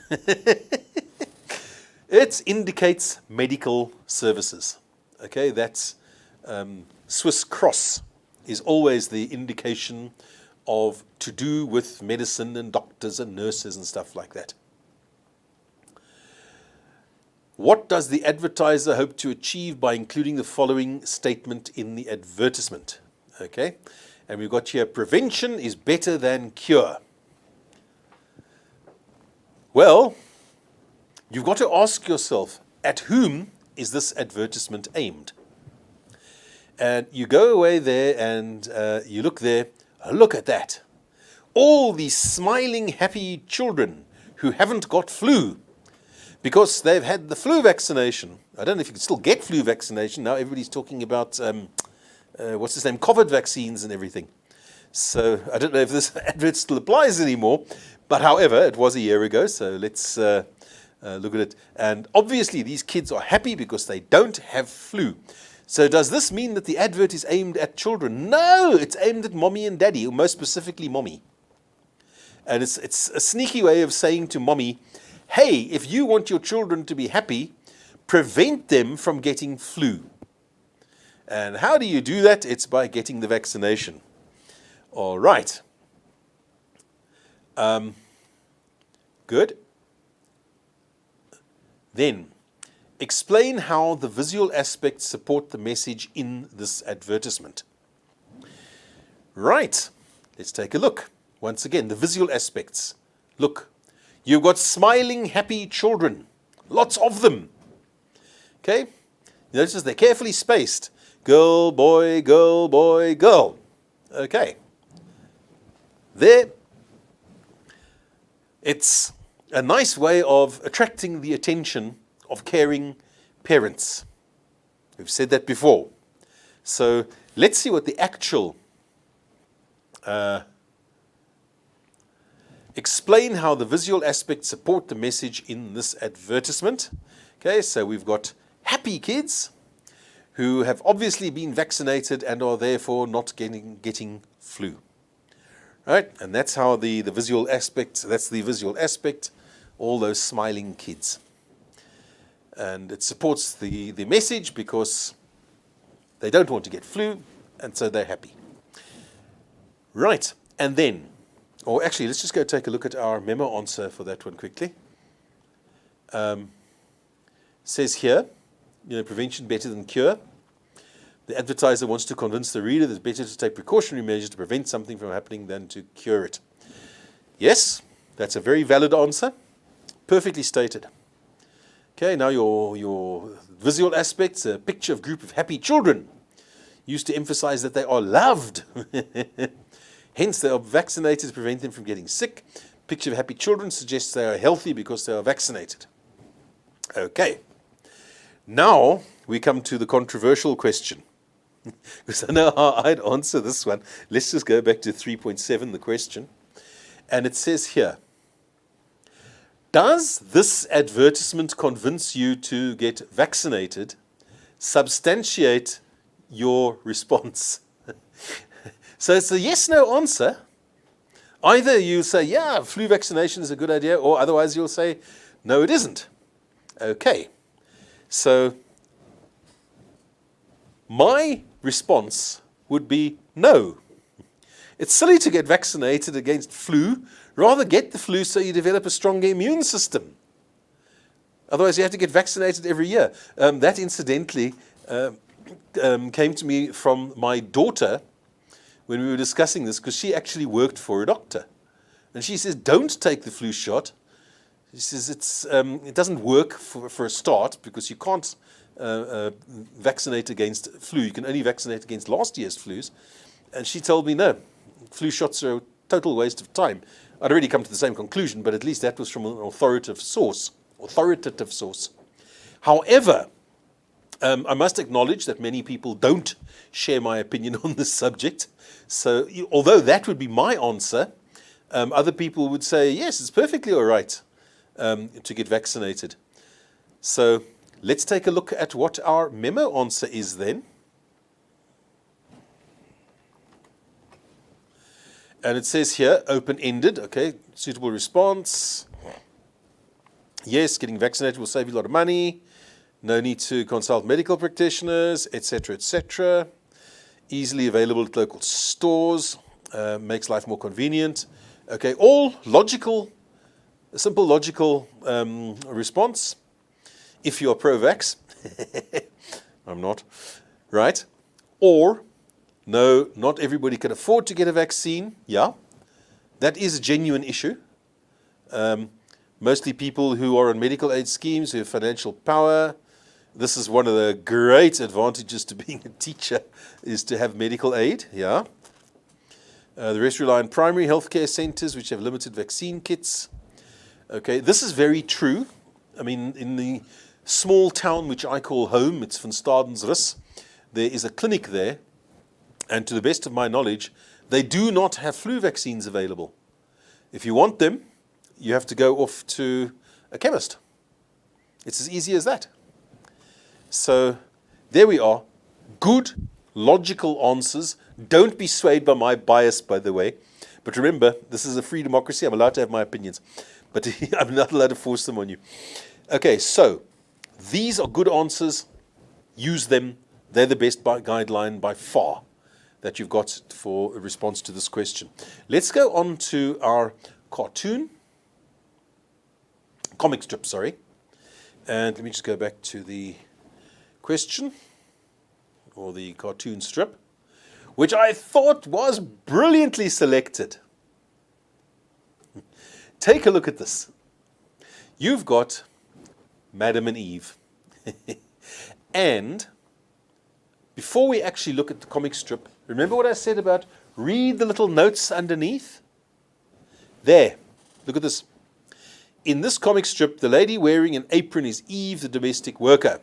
It indicates medical services. Okay, that's Swiss cross is always the indication of to do with medicine and doctors and nurses and stuff like that. What does the advertiser hope to achieve by including the following statement in the advertisement? Okay, and we've got here, prevention is better than cure. Well, you've got to ask yourself, at whom is this advertisement aimed? And you go away there and you look there, look at that. All these smiling, happy children who haven't got flu because they've had the flu vaccination. I don't know if you can still get flu vaccination. Now everybody's talking about, what's his name, COVID vaccines and everything. So I don't know if this advert still applies anymore. But however, it was a year ago, so let's look at it. And obviously these kids are happy because they don't have flu. So does this mean that the advert is aimed at children? No, it's aimed at mommy and daddy, or most specifically mommy. And it's a sneaky way of saying to mommy, hey, if you want your children to be happy, prevent them from getting flu. And how do you do that? It's by getting the vaccination. All right. Good. Then, explain how the visual aspects support the message in this advertisement. Right, let's take a look. Once again, the visual aspects. Look, you've got smiling, happy children. Lots of them. Okay, notice they're carefully spaced. Girl, boy, girl, boy, girl. Okay. There. It's a nice way of attracting the attention of caring parents. We've said that before. So let's see what the actual explain how the visual aspects support the message in this advertisement. Okay, so we've got happy kids who have obviously been vaccinated and are therefore not getting flu. Right, and that's how the visual aspect, that's the visual aspect, all those smiling kids. And it supports the message because they don't want to get flu, and so they're happy. Right, and then, or actually, let's just go take a look at our memo answer for that one quickly. Says here, prevention better than cure. The advertiser wants to convince the reader that it's better to take precautionary measures to prevent something from happening than to cure it. Yes, that's a very valid answer. Perfectly stated. Okay, now your visual aspects, a picture of a group of happy children, used to emphasize that they are loved. Hence, they are vaccinated to prevent them from getting sick. Picture of happy children suggests they are healthy because they are vaccinated. Okay, now we come to the controversial question. Because I know how I'd answer this one. Let's just go back to 3.7, the question. And it says here, does this advertisement convince you to get vaccinated? Substantiate your response. So it's a yes-no answer. Either you say, yeah, flu vaccination is a good idea, or otherwise you'll say, no, it isn't. Okay, so my response would be no. It's silly to get vaccinated against flu. Rather get the flu so you develop a stronger immune system. Otherwise, you have to get vaccinated every year. That, incidentally, came to me from my daughter when we were discussing this, because she actually worked for a doctor. And she says, don't take the flu shot. She says it doesn't work for a start, because you can't vaccinate against flu. You can only vaccinate against last year's flus. And she told me, no, flu shots are a total waste of time. I'd already come to the same conclusion, but at least that was from an authoritative source. However, I must acknowledge that many people don't share my opinion on this subject. So although that would be my answer, other people would say, yes, it's perfectly all right to get vaccinated. So let's take a look at what our memo answer is then. And it says here, open-ended, okay, suitable response. Yes, getting vaccinated will save you a lot of money. No need to consult medical practitioners, etc., etc. Easily available at local stores. Makes life more convenient. Okay, all logical, a simple logical response. If you are pro-vax, I'm not, right? Or, no, not everybody can afford to get a vaccine. Yeah, that is a genuine issue. Mostly people who are on medical aid schemes, who have financial power. This is one of the great advantages to being a teacher, is to have medical aid. Yeah. The rest rely on primary healthcare centers, which have limited vaccine kits. Okay, this is very true. I mean, in the small town which I call home, it's Van Stadensrus, there is a clinic there, and to the best of my knowledge, they do not have flu vaccines available. If you want them, you have to go off to a chemist. It's as easy as that. So there we are. Good, logical answers. Don't be swayed by my bias, by the way. But remember, this is a free democracy. I'm allowed to have my opinions. But I'm not allowed to force them on you. Okay, so these are good answers. Use them. They're the best guideline by far that you've got for a response to this question. Let's go on to our comic strip, sorry. And let me just go back to the question, or the cartoon strip, which I thought was brilliantly selected. Take a look at this. You've got Madam and Eve. And before we actually look at the comic strip, remember what I said about read the little notes underneath? There, look at this. In this comic strip, the lady wearing an apron is Eve, the domestic worker.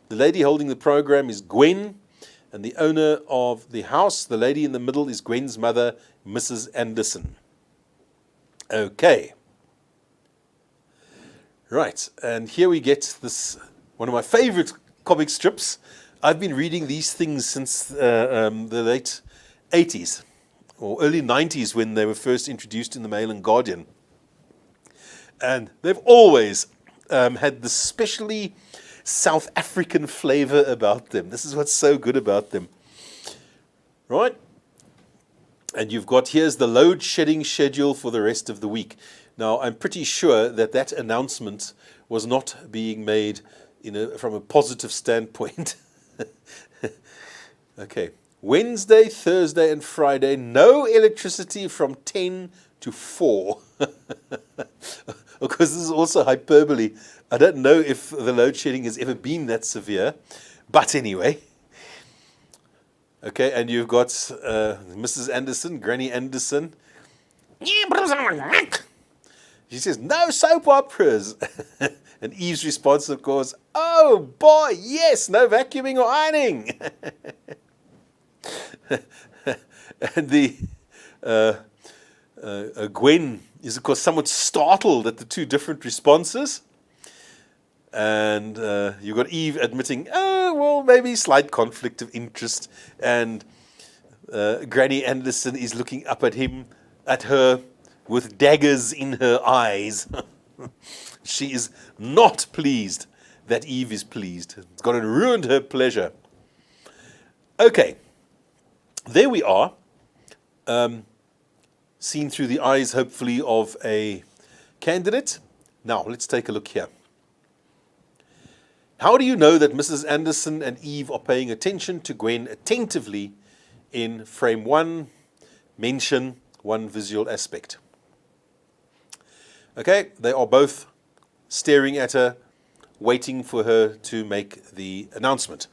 The lady holding the program is Gwen, and the owner of the house, the lady in the middle, is Gwen's mother, Mrs. Anderson. Okay. Right, and here we get this, one of my favorite comic strips. I've been reading these things since the late 80s, or early 90s, when they were first introduced in the Mail and Guardian. And they've always had this specially South African flavor about them. This is what's so good about them. Right? And you've got, here's the load shedding schedule for the rest of the week. Now, I'm pretty sure that that announcement was not being made from a positive standpoint. Okay. Wednesday, Thursday, and Friday, no electricity from 10 to 4. Of course, this is also hyperbole. I don't know if the load shedding has ever been that severe, but anyway. Okay, and you've got Mrs. Anderson, Granny Anderson. She says, no soap operas. And Eve's response, of course, oh boy, yes, no vacuuming or ironing. And the Gwen is, of course, somewhat startled at the two different responses. And you've got Eve admitting, oh, well, maybe slight conflict of interest. And Granny Anderson is looking up at her, with daggers in her eyes. She is not pleased that Eve is pleased. It's going to ruin her pleasure. Okay, there we are. Seen through the eyes, hopefully, of a candidate. Now, let's take a look here. How do you know that Mrs. Anderson and Eve are paying attention to Gwen attentively in frame 1? Mention one visual aspect. Okay, they are both staring at her, waiting for her to make the announcement.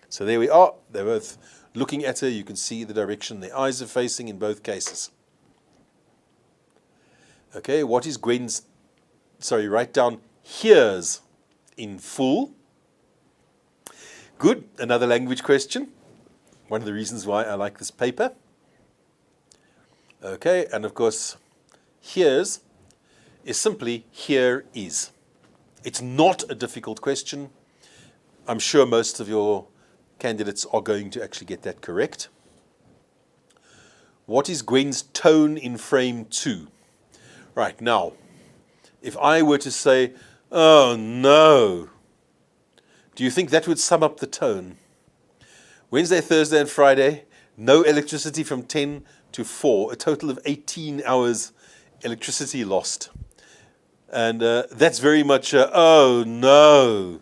So there we are. They're both looking at her. You can see the direction their eyes are facing in both cases. Okay, what is Gwen's, write down hears in full. Good, another language question. One of the reasons why I like this paper. Okay, and of course, hears is simply here is. It's not a difficult question. I'm sure most of your candidates are going to actually get that correct. What is Gwen's tone in frame 2? Right, now, if I were to say, oh no, do you think that would sum up the tone? Wednesday, Thursday, and Friday, no electricity from 10 to 4, a total of 18 hours electricity lost. And that's very much oh no.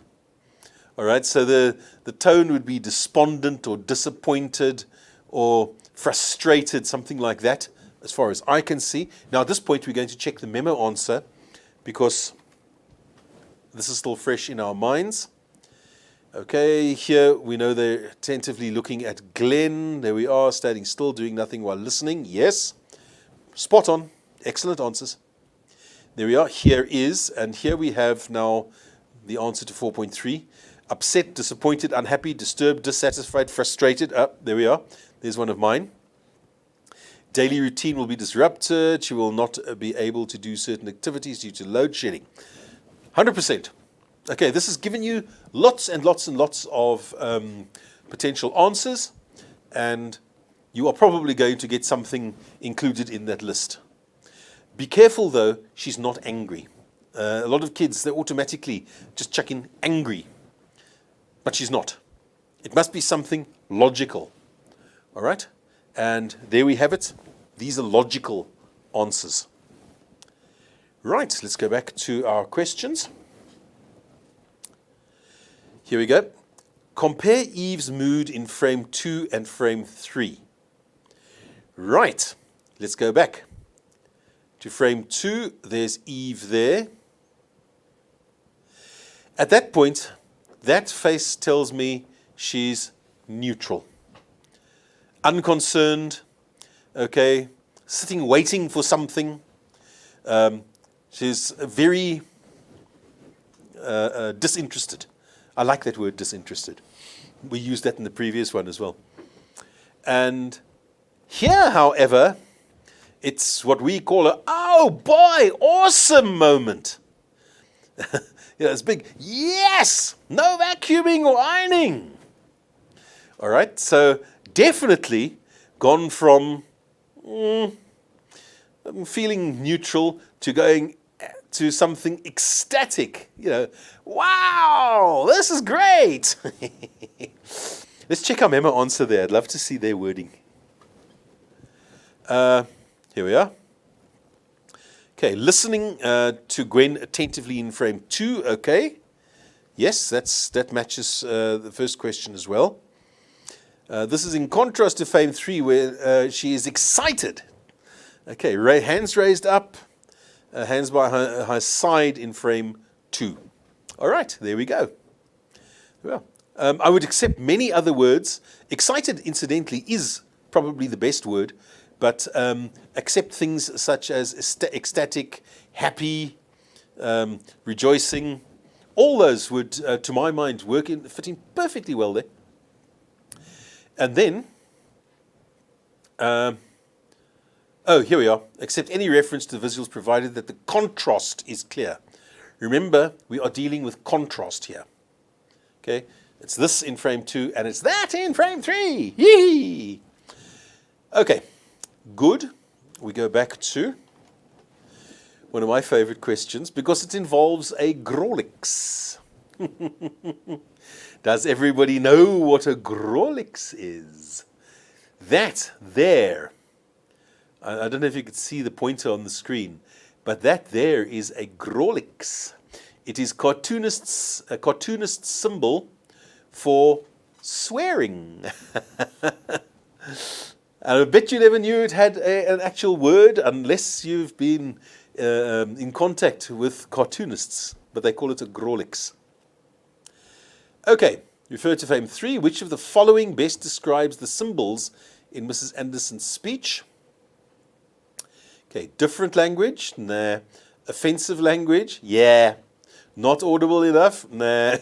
All right, so the tone would be despondent or disappointed or frustrated, something like that, as far as I can see. Now at this point we're going to check the memo answer because this is still fresh in our minds. Okay, here we know they're attentively looking at Glenn. There we are, standing still, doing nothing while listening. Yes, spot on, excellent answers. There we are, here is, and here we have now the answer to 4.3. Upset, disappointed, unhappy, disturbed, dissatisfied, frustrated. There we are, there's one of mine. Daily routine will be disrupted. She will not be able to do certain activities due to load shedding. 100%. Okay, this has given you lots and lots and lots of potential answers, and you are probably going to get something included in that list. Be careful though, she's not angry. A lot of kids, they automatically just chuck in angry, but she's not. It must be something logical, all right? And there we have it. These are logical answers. Right, let's go back to our questions. Here we go. Compare Eve's mood in frame 2 and frame 3. Right, let's go back to frame 2. There's Eve there. At that point, that face tells me she's neutral, unconcerned, okay, sitting waiting for something. She's very disinterested. I like that word, disinterested. We used that in the previous one as well. And here, however, it's what we call a, oh boy, awesome moment. It's big, yes, no vacuuming or ironing. All right, so definitely gone from feeling neutral to going to something ecstatic. Wow, this is great. Let's check our memo answer there. I'd love to see their wording. Here we are. Okay, listening to Gwen attentively in frame 2. Okay, yes, that matches the first question as well. This is in contrast to frame 3 where she is excited. Okay, hands raised up, hands by her side in frame 2. All right, there we go. Well, I would accept many other words. Excited, incidentally, is probably the best word, but accept things such as ecstatic, happy, rejoicing. All those would, to my mind, fit in perfectly well there. And then, here we are. Accept any reference to the visuals provided that the contrast is clear. Remember, we are dealing with contrast here. Okay, it's this in frame 2 and it's that in frame 3. Yee! Okay, good. We go back to one of my favorite questions because it involves a Gr12. Does everybody know what a Gr12 is? That there, I don't know if you could see the pointer on the screen, but that there is a Gr12. It is a cartoonist symbol for swearing. I bet you never knew it had an actual word unless you've been in contact with cartoonists, but they call it a Gr12. Okay, refer to frame 3. Which of the following best describes the symbols in Mrs. Anderson's speech? Okay, different language? Nah. Offensive language? Yeah. Not audible enough? Nah.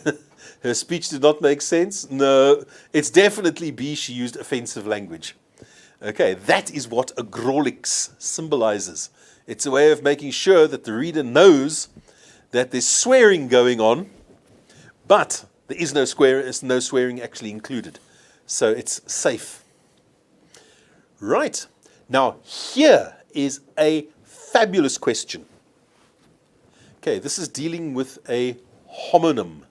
Her speech did not make sense? No. It's definitely B, she used offensive language. Okay, that is what a Gr12 symbolizes. It's a way of making sure that the reader knows that there's swearing going on, but there is no swearing actually included. So it's safe. Right. Now, here is a fabulous question. Okay, this is dealing with a homonym.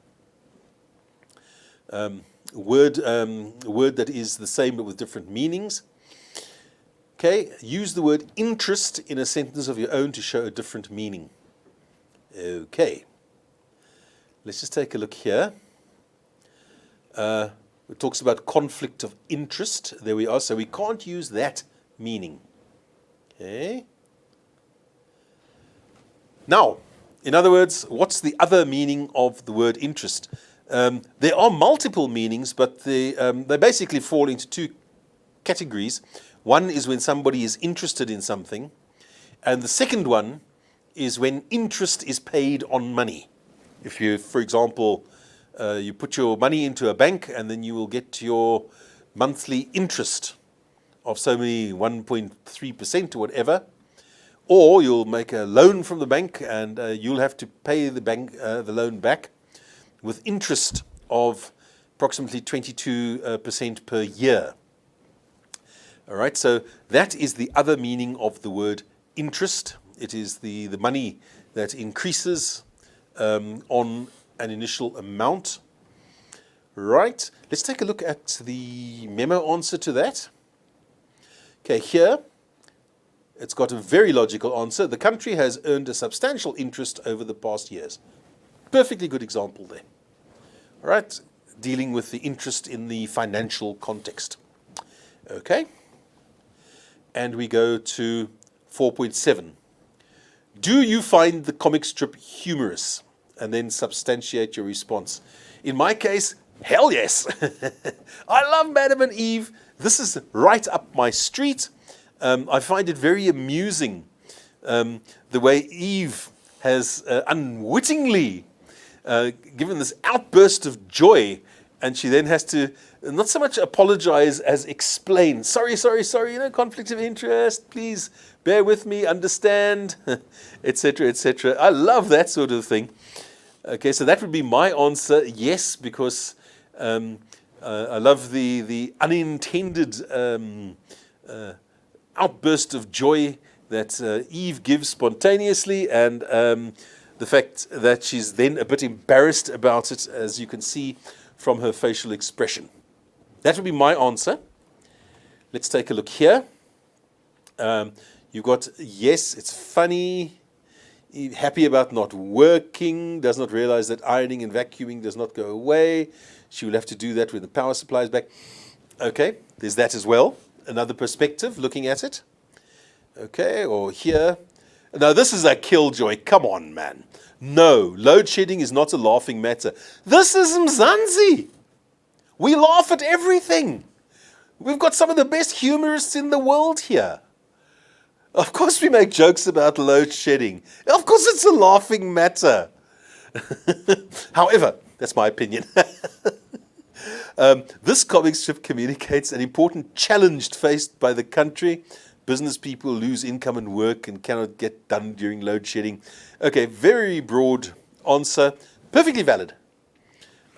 Word that is the same but with different meanings. Okay, use the word interest in a sentence of your own to show a different meaning. Okay, let's just take a look here. It talks about conflict of interest. There we are. So we can't use that meaning. Okay. Now, in other words, what's the other meaning of the word interest? There are multiple meanings, but they basically fall into two categories. One is when somebody is interested in something, and the second one is when interest is paid on money. If you, for example, you put your money into a bank and then you will get your monthly interest of so many 1.3% or whatever, or you'll make a loan from the bank and you'll have to pay the bank the loan back with interest of approximately 22% per year. All right, so that is the other meaning of the word interest. It is the money that increases on an initial amount. Right, let's take a look at the memo answer to that. Okay, here it's got a very logical answer. The country has earned a substantial interest over the past years. Perfectly good example there. All right, dealing with the interest in the financial context. Okay. And we go to 4.7. Do you find the comic strip humorous? And then substantiate your response. In my case, hell yes. I love Madam and Eve. This is right up my street. I find it very amusing the way Eve has unwittingly given this outburst of joy, and she then has to not so much apologize as explain. Sorry, conflict of interest, please bear with me, understand, etc., etc. I love that sort of thing. Okay, so that would be my answer, yes, because I love the unintended outburst of joy that Eve gives spontaneously, and the fact that she's then a bit embarrassed about it, as you can see from her facial expression. That would be my answer. Let's take a look here. You've got, yes, it's funny, happy about not working, does not realize that ironing and vacuuming does not go away. She will have to do that when the power supply is back. Okay, there's that as well. Another perspective, looking at it. Okay, or here. Now, this is a killjoy. Come on, man. No, load shedding is not a laughing matter. This is Mzansi. We laugh at everything. We've got some of the best humorists in the world here. Of course we make jokes about load shedding. Of course it's a laughing matter. However, that's my opinion. This comic strip communicates an important challenge faced by the country. Business people lose income and work and cannot get done during load shedding. Okay, very broad answer. Perfectly valid.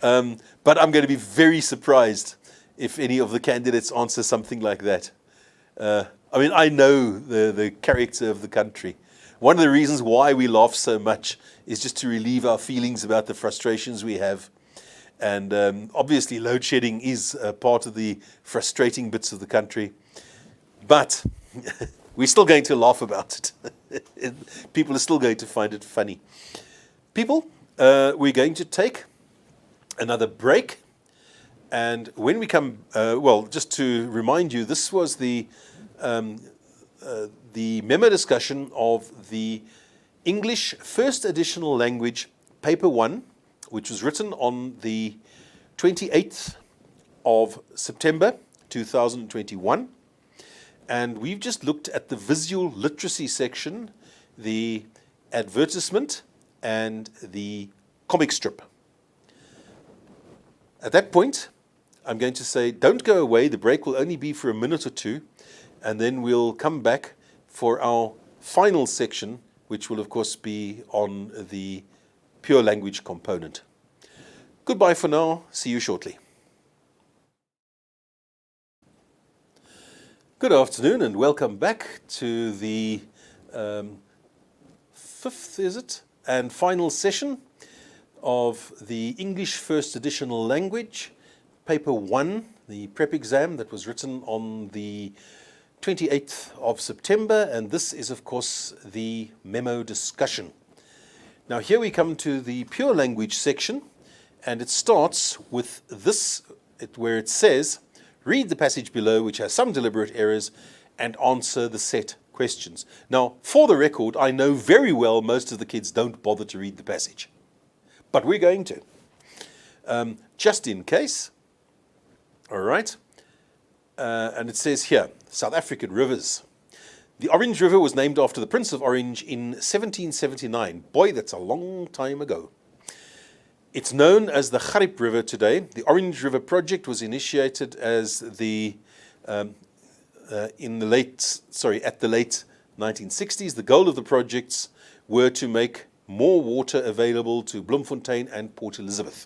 But I'm going to be very surprised if any of the candidates answer something like that. I mean, I know the character of the country. One of the reasons why we laugh so much is just to relieve our feelings about the frustrations we have. And obviously, load shedding is part of the frustrating bits of the country. But we're still going to laugh about it. People are still going to find it funny. People, we're going to take another break. And when we come, well, just to remind you, this was the memo discussion of the English First Additional Language Paper 1, which was written on the 28th of September 2021. And we've just looked at the visual literacy section, the advertisement, and the comic strip. At that point, I'm going to say, don't go away. The break will only be for a minute or two, and then we'll come back for our final section, which will, of course, be on the pure language component. Goodbye for now. See you shortly. Good afternoon and welcome back to the fifth, is it, and final session of the English First Additional Language, Paper 1, the prep exam that was written on the 28th of September, and this is, of course, the memo discussion. Now here we come to the pure language section, and it starts with this, where it says, read the passage below, which has some deliberate errors, and answer the set questions. Now, for the record, I know very well most of the kids don't bother to read the passage, but we're going to. Just in case, all right, and it says here, South African rivers. The Orange River was named after the Prince of Orange in 1779. Boy, that's a long time ago. It's known as the Gr12 River today. The Orange River project was initiated as at the late 1960s. The goal of the projects were to make more water available to Bloemfontein and Port Elizabeth.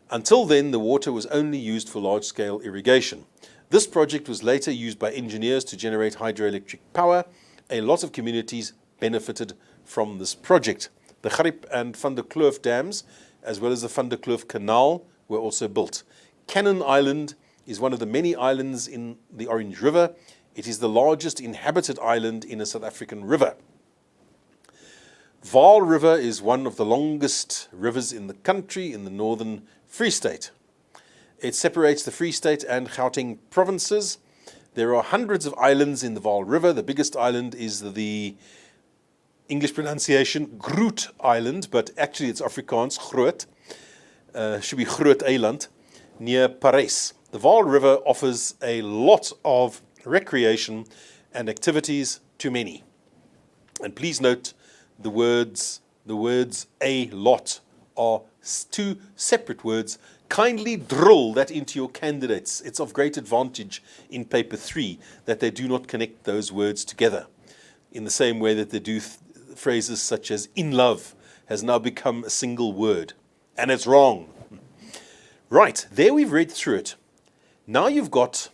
Until then, the water was only used for large-scale irrigation. This project was later used by engineers to generate hydroelectric power. A lot of communities benefited from this project. The Gr12 and Van der Kloof dams, as well as the Van der Kloof Canal, were also built. Cannon Island is one of the many islands in the Orange River. It is the largest inhabited island in a South African river. FAL River is one of the longest rivers in the country in the northern Free State. It separates the Free State and Gauteng provinces. There are hundreds of islands in the FAL River. The biggest island is the English pronunciation Groot Island, but actually it's Afrikaans, Groot. Should be Groot Eiland, near Paris. The FAL River offers a lot of recreation and activities to many. And please note the words a lot are two separate words. Kindly drill that into your candidates. It's of great advantage in paper 3 that they do not connect those words together in the same way that they do phrases such as in love has now become a single word, and it's wrong. Right, there we've read through it. Now you've got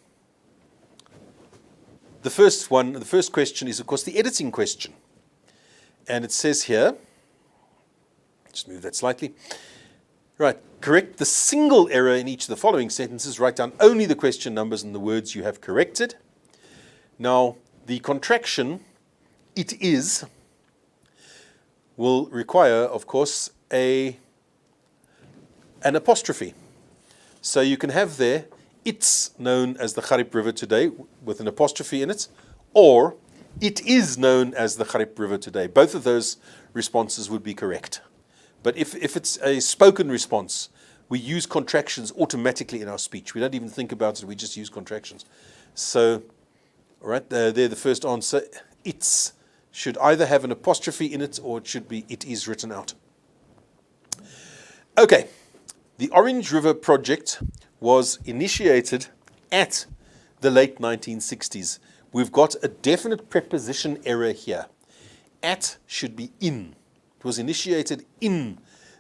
the first one. The first question is, of course, the editing question. And it says here, just move that slightly. Right, correct the single error in each of the following sentences. Write down only the question numbers and the words you have corrected. Now, the contraction, it is, will require, of course, an apostrophe. So you can have there, it's known as the Gr12 River today with an apostrophe in it, or it is known as the Gr12 River today. Both of those responses would be correct. But if it's a spoken response, we use contractions automatically in our speech. We don't even think about it, we just use contractions. So, all right, there the first answer, it's should either have an apostrophe in it or it should be it is written out. Okay, the Orange River project was initiated at the late 1960s. We've got a definite preposition error here. At should be in. It was initiated in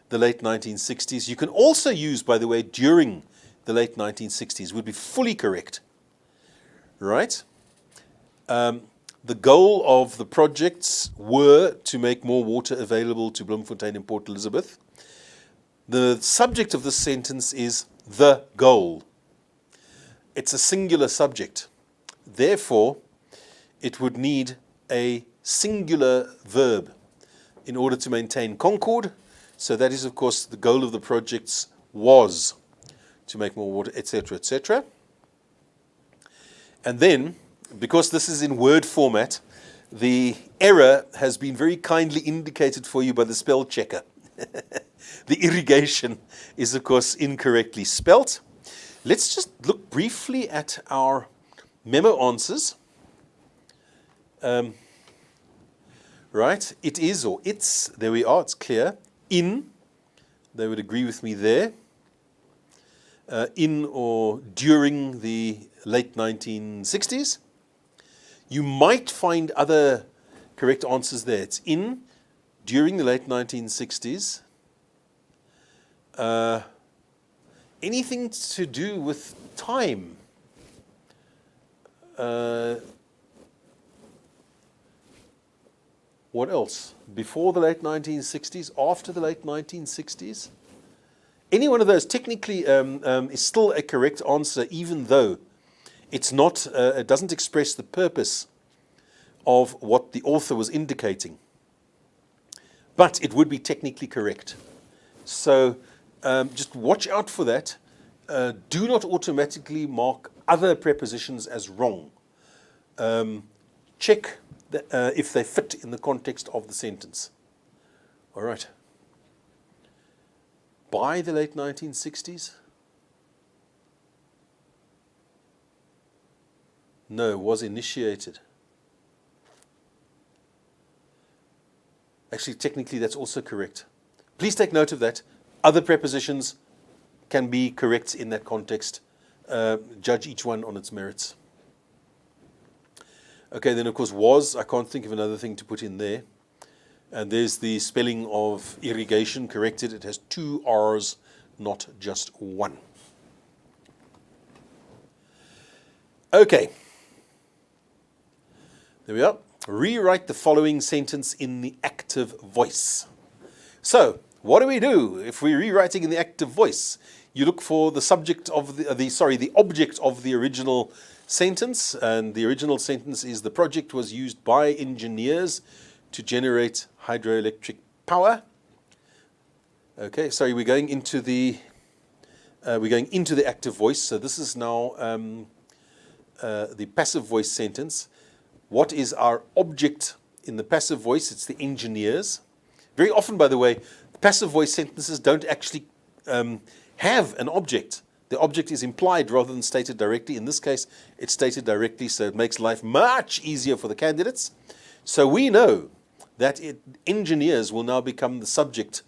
the late 1960s. You can also use, by the way, during the late 1960s. Would be fully correct. Right? The goal of the projects were to make more water available to Bloemfontein and Port Elizabeth. The subject of this sentence is the goal. It's a singular subject. Therefore, it would need a singular verb in order to maintain concord. So that is, of course, the goal of the projects was to make more water, etc., etc. And then, because this is in Word format, the error has been very kindly indicated for you by the spell checker. The irrigation is, of course, incorrectly spelt. Let's just look briefly at our memo answers. Right, it is or it's, there we are, it's clear. In, they would agree with me there. In or during the late 1960s. You might find other correct answers there. It's in, during the late 1960s. Anything to do with time. What else? Before the late 1960s, after the late 1960s? Any one of those technically is still a correct answer, even though it's not, it doesn't express the purpose of what the author was indicating. But it would be technically correct. So just watch out for that. Do not automatically mark other prepositions as wrong. Check if they fit in the context of the sentence. All right. By the late 1960s? No, was initiated. Actually, technically, that's also correct. Please take note of that. Other prepositions can be correct in that context. Judge each one on its merits. Okay, then of course was, I can't think of another thing to put in there. And there's the spelling of irrigation corrected. It has 2 R's, not just 1. Okay. There we are. Rewrite the following sentence in the active voice. So, what do we do if we're rewriting in the active voice? You look for the subject of the object of the original sentence, and the original sentence is the project was used by engineers to generate hydroelectric power. Okay, sorry, we're going into the active voice. So this is now the passive voice sentence. What is our object in the passive voice? It's the engineers. Very often, by the way, passive voice sentences don't actually have an object. The object is implied rather than stated directly. In this case, it's stated directly, so it makes life much easier for the candidates. So we know that engineers will now become the subject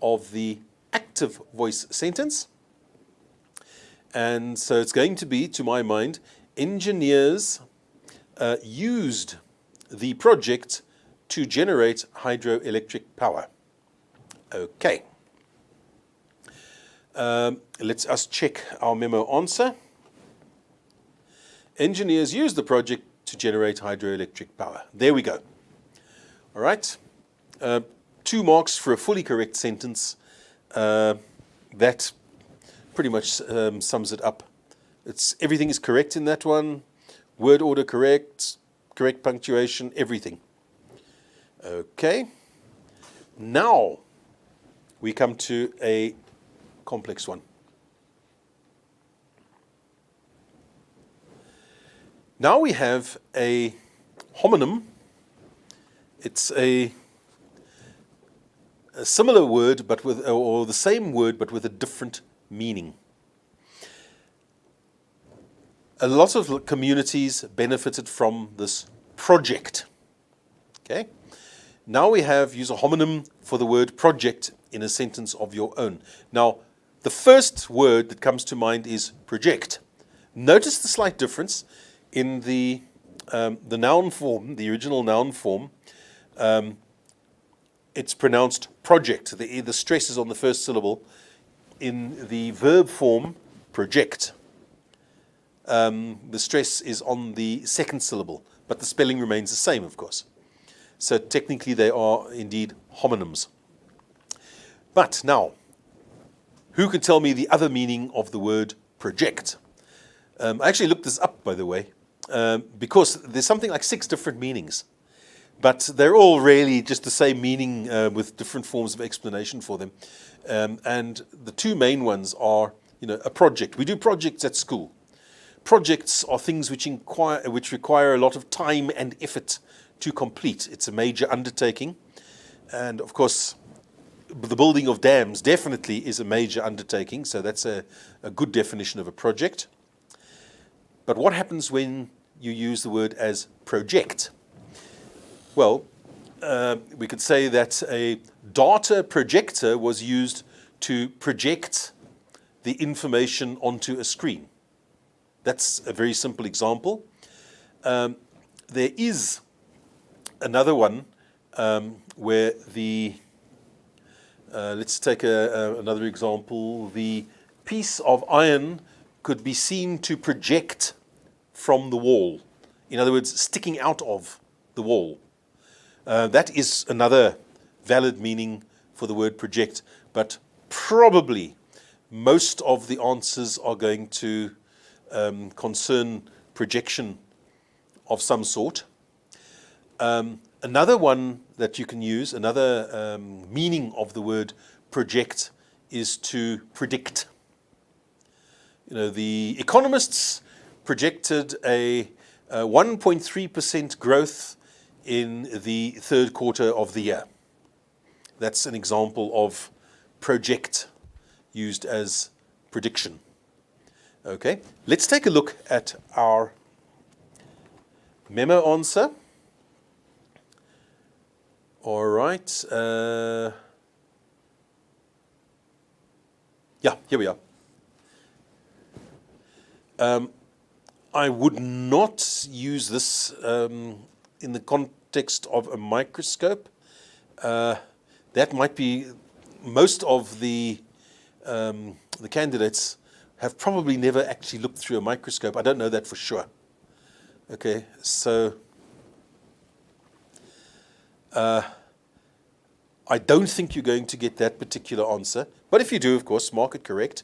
of the active voice sentence. And so it's going to be, to my mind, engineers used the project to generate hydroelectric power. Okay. Let's us check our memo answer. Engineers used the project to generate hydroelectric power. There we go. All right. 2 marks for a fully correct sentence. That pretty much sums it up. Everything is correct in that one. Word order correct, correct punctuation, everything. Okay. Now we come to a complex one. Now we have a homonym. It's a similar word, but with, or the same word, but with a different meaning. A lot of communities benefited from this project. Okay. Now we have use a homonym for the word project in a sentence of your own. Now, the first word that comes to mind is project. Notice the slight difference in the noun form, the original noun form. It's pronounced project. The stress is on the first syllable. In the verb form, project, the stress is on the second syllable, but the spelling remains the same, of course. So technically they are indeed homonyms. But now, who can tell me the other meaning of the word project? I actually looked this up, by the way, because there's something like 6 different meanings. but they're all really just the same meaning with different forms of explanation for them. And the two main ones are, a project. We do projects at school. Projects are things which require a lot of time and effort to complete. It's a major undertaking. And of course, the building of dams definitely is a major undertaking. So that's a good definition of a project. But what happens when you use the word as project? Well, we could say that a data projector was used to project the information onto a screen. That's a very simple example. There is another one where let's take another example. The piece of iron could be seen to project from the wall. In other words, sticking out of the wall. That is another valid meaning for the word project, but probably most of the answers are going to concern projection of some sort. Another one that you can use, another meaning of the word project, is to predict. The economists projected a 1.3% growth in the third quarter of the year. That's an example of project used as prediction. Okay, let's take a look at our memo answer. All right. Yeah, here we are. I would not use this in the context of a microscope. That might be, most of the candidates have probably never actually looked through a microscope. I don't know that for sure. Okay, so I don't think you're going to get that particular answer. But if you do, of course, mark it correct.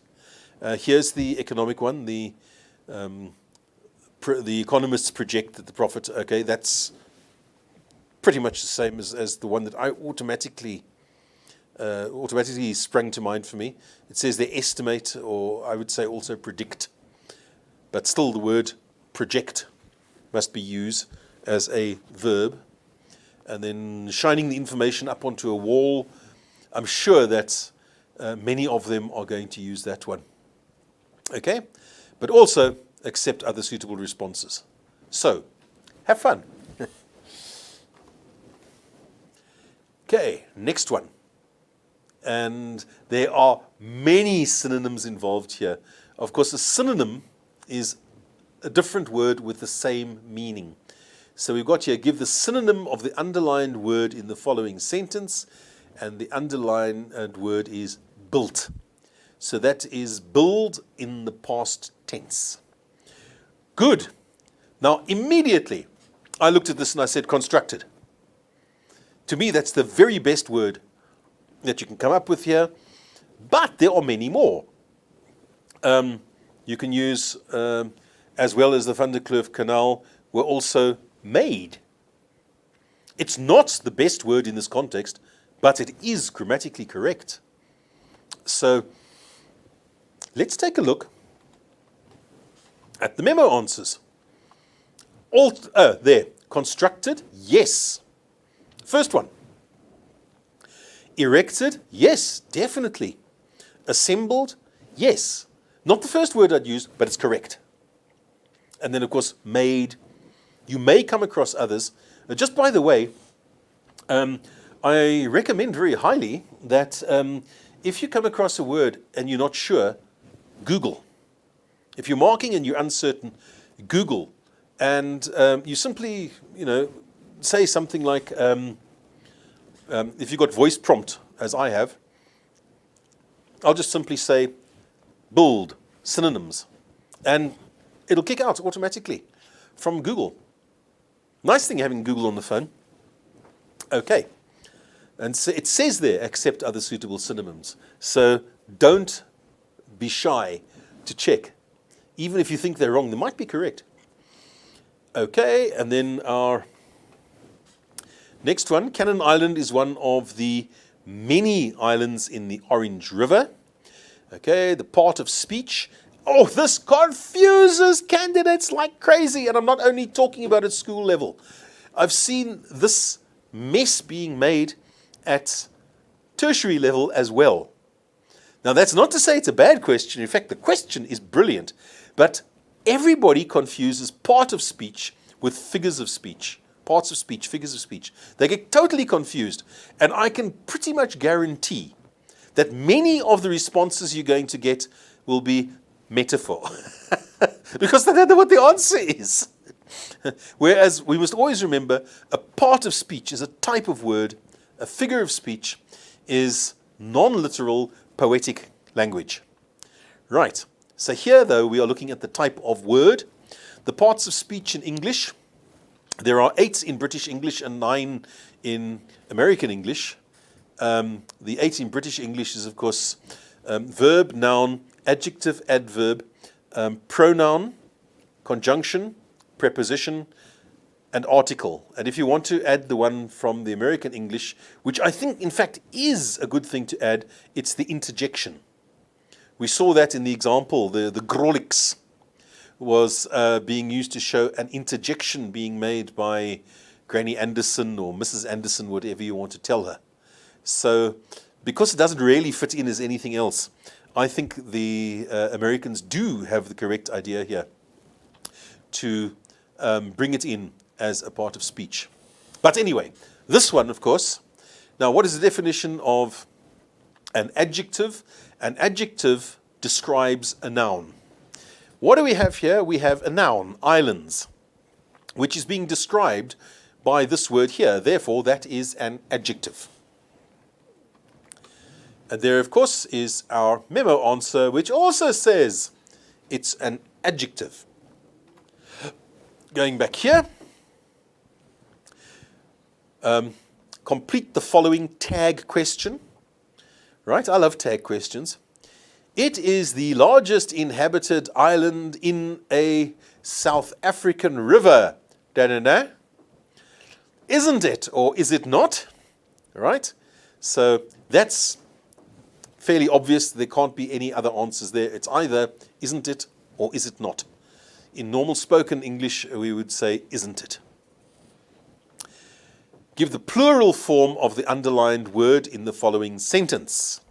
Here's the economic one. The economists project that the profit, okay, that's pretty much the same as the one that I automatically sprang to mind for me. It says they estimate, or I would say also predict. But still the word project must be used as a verb. And then shining the information up onto a wall, I'm sure that many of them are going to use that one. Okay? But also accept other suitable responses. So, have fun. Okay, next one. And there are many synonyms involved here. Of course, a synonym is a different word with the same meaning. So we've got here, give the synonym of the underlined word in the following sentence. And the underlined word is built. So that is build in the past tense. Good. Now, immediately, I looked at this and I said constructed. To me, that's the very best word that you can come up with here. But there are many more. You can use, as well as the Van der Kloof Canal, were also made. It's not the best word in this context, but it is grammatically correct. So let's take a look at the memo answers. There. Constructed, yes. First one. Erected, yes, definitely. Assembled, yes. Not the first word I'd use, but it's correct. And then, of course, made. You may come across others. Just by the way, I recommend very highly that if you come across a word and you're not sure, Google. If you're marking and you're uncertain, Google. And you simply, say something like, if you've got voice prompt, as I have, I'll just simply say, build, synonyms. And it'll kick out automatically from Google. Nice thing having Google on the phone. Okay. And so it says there, accept other suitable synonyms. So don't be shy to check. Even if you think they're wrong, they might be correct. Okay, and then our Next one, Cannon Island is one of the many islands in the Orange River. Okay, the part of speech. Oh, this confuses candidates like crazy, and I'm not only talking about at school level. I've seen this mess being made at tertiary level as well. Now, that's not to say it's a bad question. In fact, the question is brilliant. But everybody confuses part of speech with figures of speech. Parts of speech, figures of speech. They get totally confused. And I can pretty much guarantee that many of the responses you're going to get will be metaphor. Because they don't know what the answer is. Whereas we must always remember a part of speech is a type of word, a figure of speech is non-literal poetic language. Right, so here though we are looking at the type of word. The parts of speech in English, there are 8 in British English and 9 in American English. The 8 in British English is of course verb, noun, adjective, adverb, pronoun, conjunction, preposition, and article. And if you want to add the one from the American English, which I think in fact is a good thing to add, it's the interjection. We saw that in the example, the Gr12 was being used to show an interjection being made by Granny Anderson or Mrs. Anderson, whatever you want to tell her. So because it doesn't really fit in as anything else, I think the Americans do have the correct idea here to bring it in as a part of speech. But anyway, this one, of course. Now, what is the definition of an adjective? An adjective describes a noun. What do we have here? We have a noun, islands, which is being described by this word here. Therefore, that is an adjective. And there, of course, is our memo answer, which also says it's an adjective. Going back here, complete the following tag question. Right, I love tag questions. It is the largest inhabited island in a South African river. Da-da-da. Isn't it, or is it not? Right, so that's fairly obvious. There can't be any other answers there. It's either isn't it or is it not. In normal spoken English, we would say, isn't it? Give the plural form of the underlined word in the following sentence.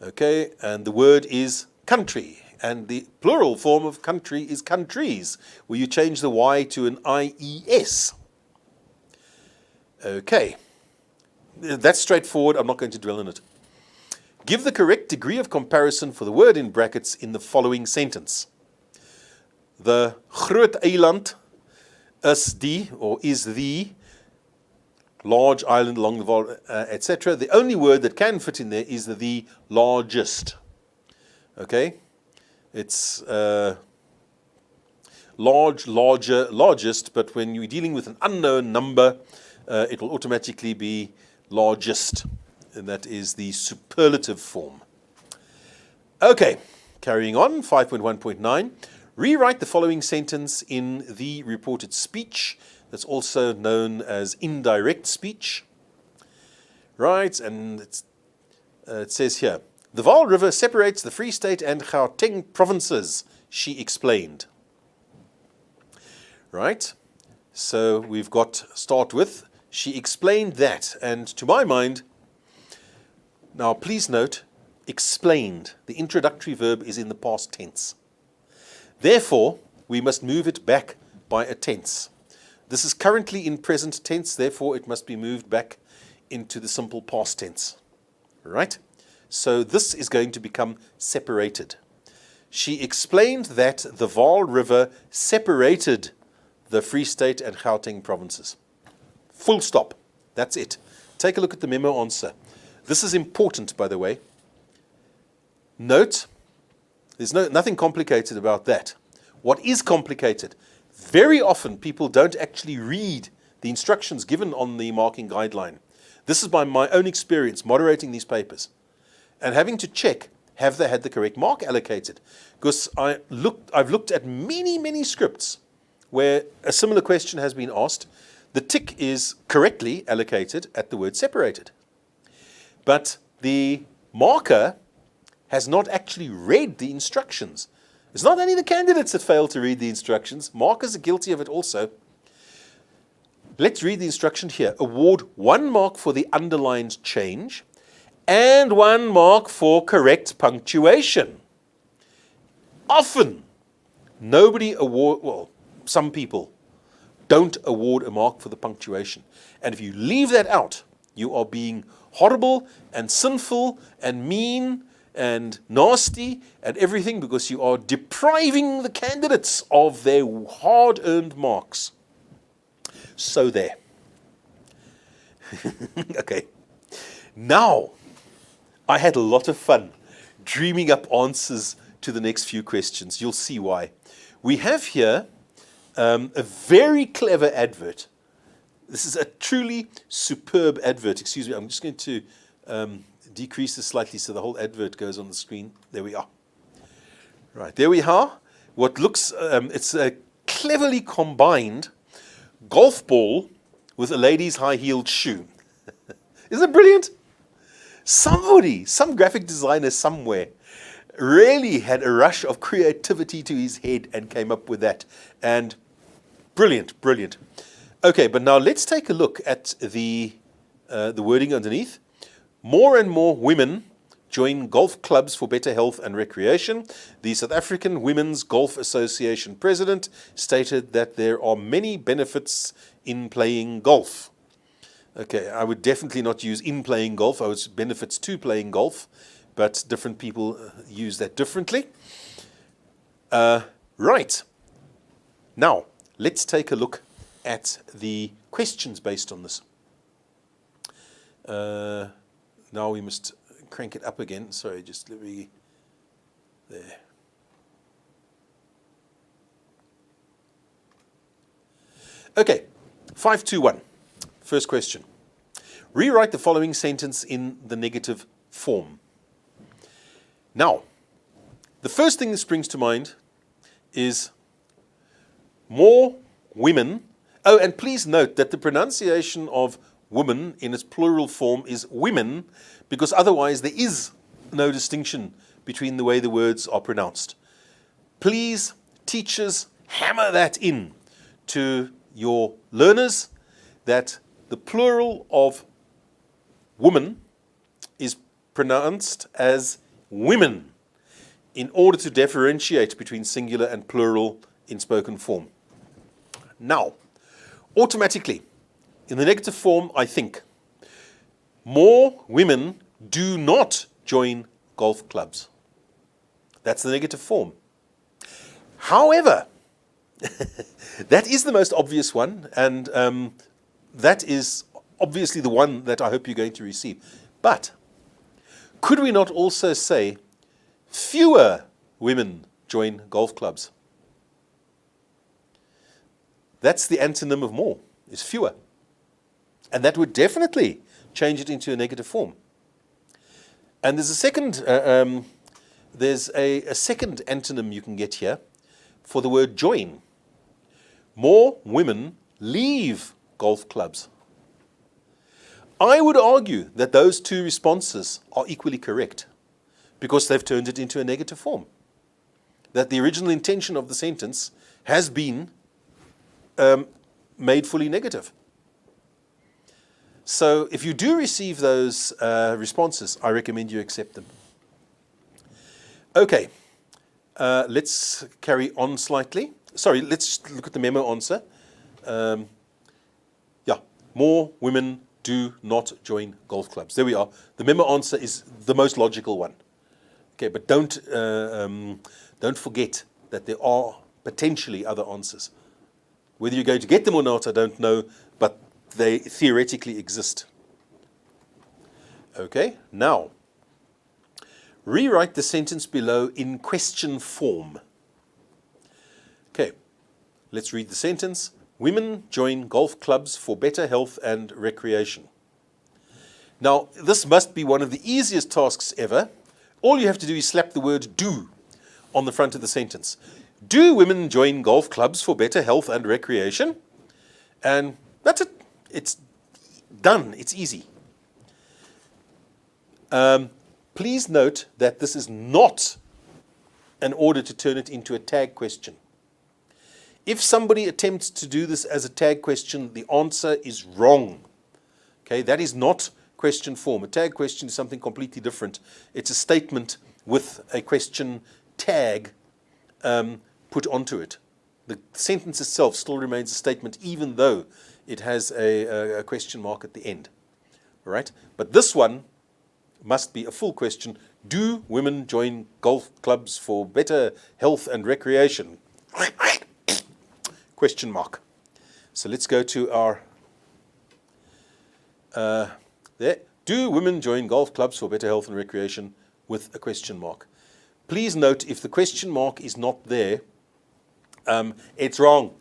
Okay, and the word is country. And the plural form of country is countries, where you change the Y to an IES. Okay, that's straightforward. I'm not going to dwell on it. Give the correct degree of comparison for the word in brackets in the following sentence. The groot eiland is the large island along the Vaal, etc. The only word that can fit in there is the largest. Okay, it's large, larger, largest, but when you're dealing with an unknown number, it will automatically be largest, and that is the superlative form. Okay, carrying on, 5.1.9. Rewrite the following sentence in the reported speech. That's also known as indirect speech. Right, and it says here, the Vaal River separates the Free State and Gauteng provinces, she explained. Right, so we've got, start with, she explained that. And to my mind, now please note, explained, the introductory verb is in the past tense. Therefore, we must move it back by a tense. This is currently in present tense, therefore it must be moved back into the simple past tense. Right? So this is going to become separated. She explained that the Vaal River separated the Free State and Gauteng provinces. Full stop. That's it. Take a look at the memo answer. This is important, by the way. Note, there's nothing complicated about that. What is complicated? Very often people don't actually read the instructions given on the marking guideline. This is by my own experience moderating these papers and having to check, have they had the correct mark allocated? Because I've looked at many, many scripts where a similar question has been asked. the tick is correctly allocated at the word separated. But the marker has not actually read the instructions. It's not only the candidates that fail to read the instructions, markers are guilty of it also. Let's read the instruction here. Award 1 mark for the underlined change and 1 mark for correct punctuation. Often, some people don't award a mark for the punctuation. And if you leave that out, you are being horrible and sinful and mean and nasty and everything, because you are depriving the candidates of their hard-earned marks. So there. Okay. Now, I had a lot of fun dreaming up answers to the next few questions. You'll see why. We have here a very clever advert. This is a truly superb advert. Excuse me, I'm just going to decrease this slightly so the whole advert goes on the screen. There we are. Right, there we are. What looks, it's a cleverly combined golf ball with a lady's high-heeled shoe. Isn't it brilliant? Somebody, some graphic designer somewhere, really had a rush of creativity to his head and came up with that. And brilliant, brilliant. Okay, but now let's take a look at the wording underneath. More and more women join golf clubs for better health and recreation. The South African Women's Golf Association president stated that there are many benefits in playing golf. Okay, I would definitely not use in playing golf. I would benefits to playing golf, but different people use that differently. Right. Now, let's take a look at the questions based on this. Now we must crank it up again. Sorry, just let me, there. Okay, 521. First question. Rewrite the following sentence in the negative form. Now, the first thing that springs to mind is more women. Oh, and please note that the pronunciation of woman in its plural form is women, because otherwise there is no distinction between the way the words are pronounced. Please, teachers, hammer that in to your learners, that the plural of woman is pronounced as women in order to differentiate between singular and plural in spoken form. Now, automatically, in the negative form, I think, more women do not join golf clubs. That's the negative form. However, that is the most obvious one, and that is obviously the one that I hope you're going to receive. But could we not also say fewer women join golf clubs? That's the antonym of more, is fewer. And that would definitely change it into a negative form. And there's a second, second antonym you can get here for the word join. More women leave golf clubs. I would argue that those two responses are equally correct because they've turned it into a negative form. That the original intention of the sentence has been made fully negative. So if you do receive those responses, I recommend you accept them. Okay, let's carry on slightly. Sorry, let's look at the memo answer. More women do not join golf clubs. There we are. The memo answer is the most logical one. Okay, but don't forget that there are potentially other answers. Whether you're going to get them or not, I don't know, but they theoretically exist. Okay, now, rewrite the sentence below in question form. Okay, let's read the sentence. Women join golf clubs for better health and recreation. Now, this must be one of the easiest tasks ever. All you have to do is slap the word do on the front of the sentence. Do women join golf clubs for better health and recreation? And That's it. It's done. It's easy. Please note that this is not an order to turn it into a tag question. If somebody attempts to do this as a tag question, the answer is wrong. Okay, that is not question form. A tag question is something completely different. It's a statement with a question tag put onto it. The sentence itself still remains a statement, even though it has a question mark at the end. All right? But this one must be a full question. Do women join golf clubs for better health and recreation? Question mark. So let's go to our there. Do women join golf clubs for better health and recreation with a question mark? Please note, if the question mark is not there, it's wrong.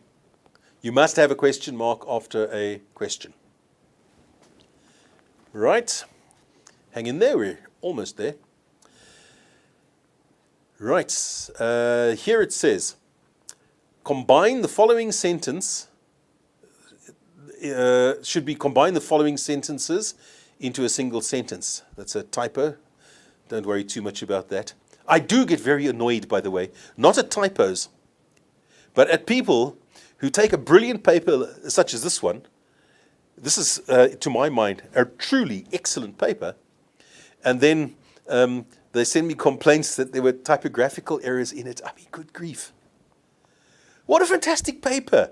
You must have a question mark after a question. Right. Hang in there. We're almost there. Right. Here it says, combine the following sentence. Should be combine the following sentences into a single sentence. That's a typo. Don't worry too much about that. I do get very annoyed, by the way, not at typos, but at people who take a brilliant paper such as this one. This is, to my mind, a truly excellent paper. And then they send me complaints that there were typographical errors in it. I mean, good grief. What a fantastic paper.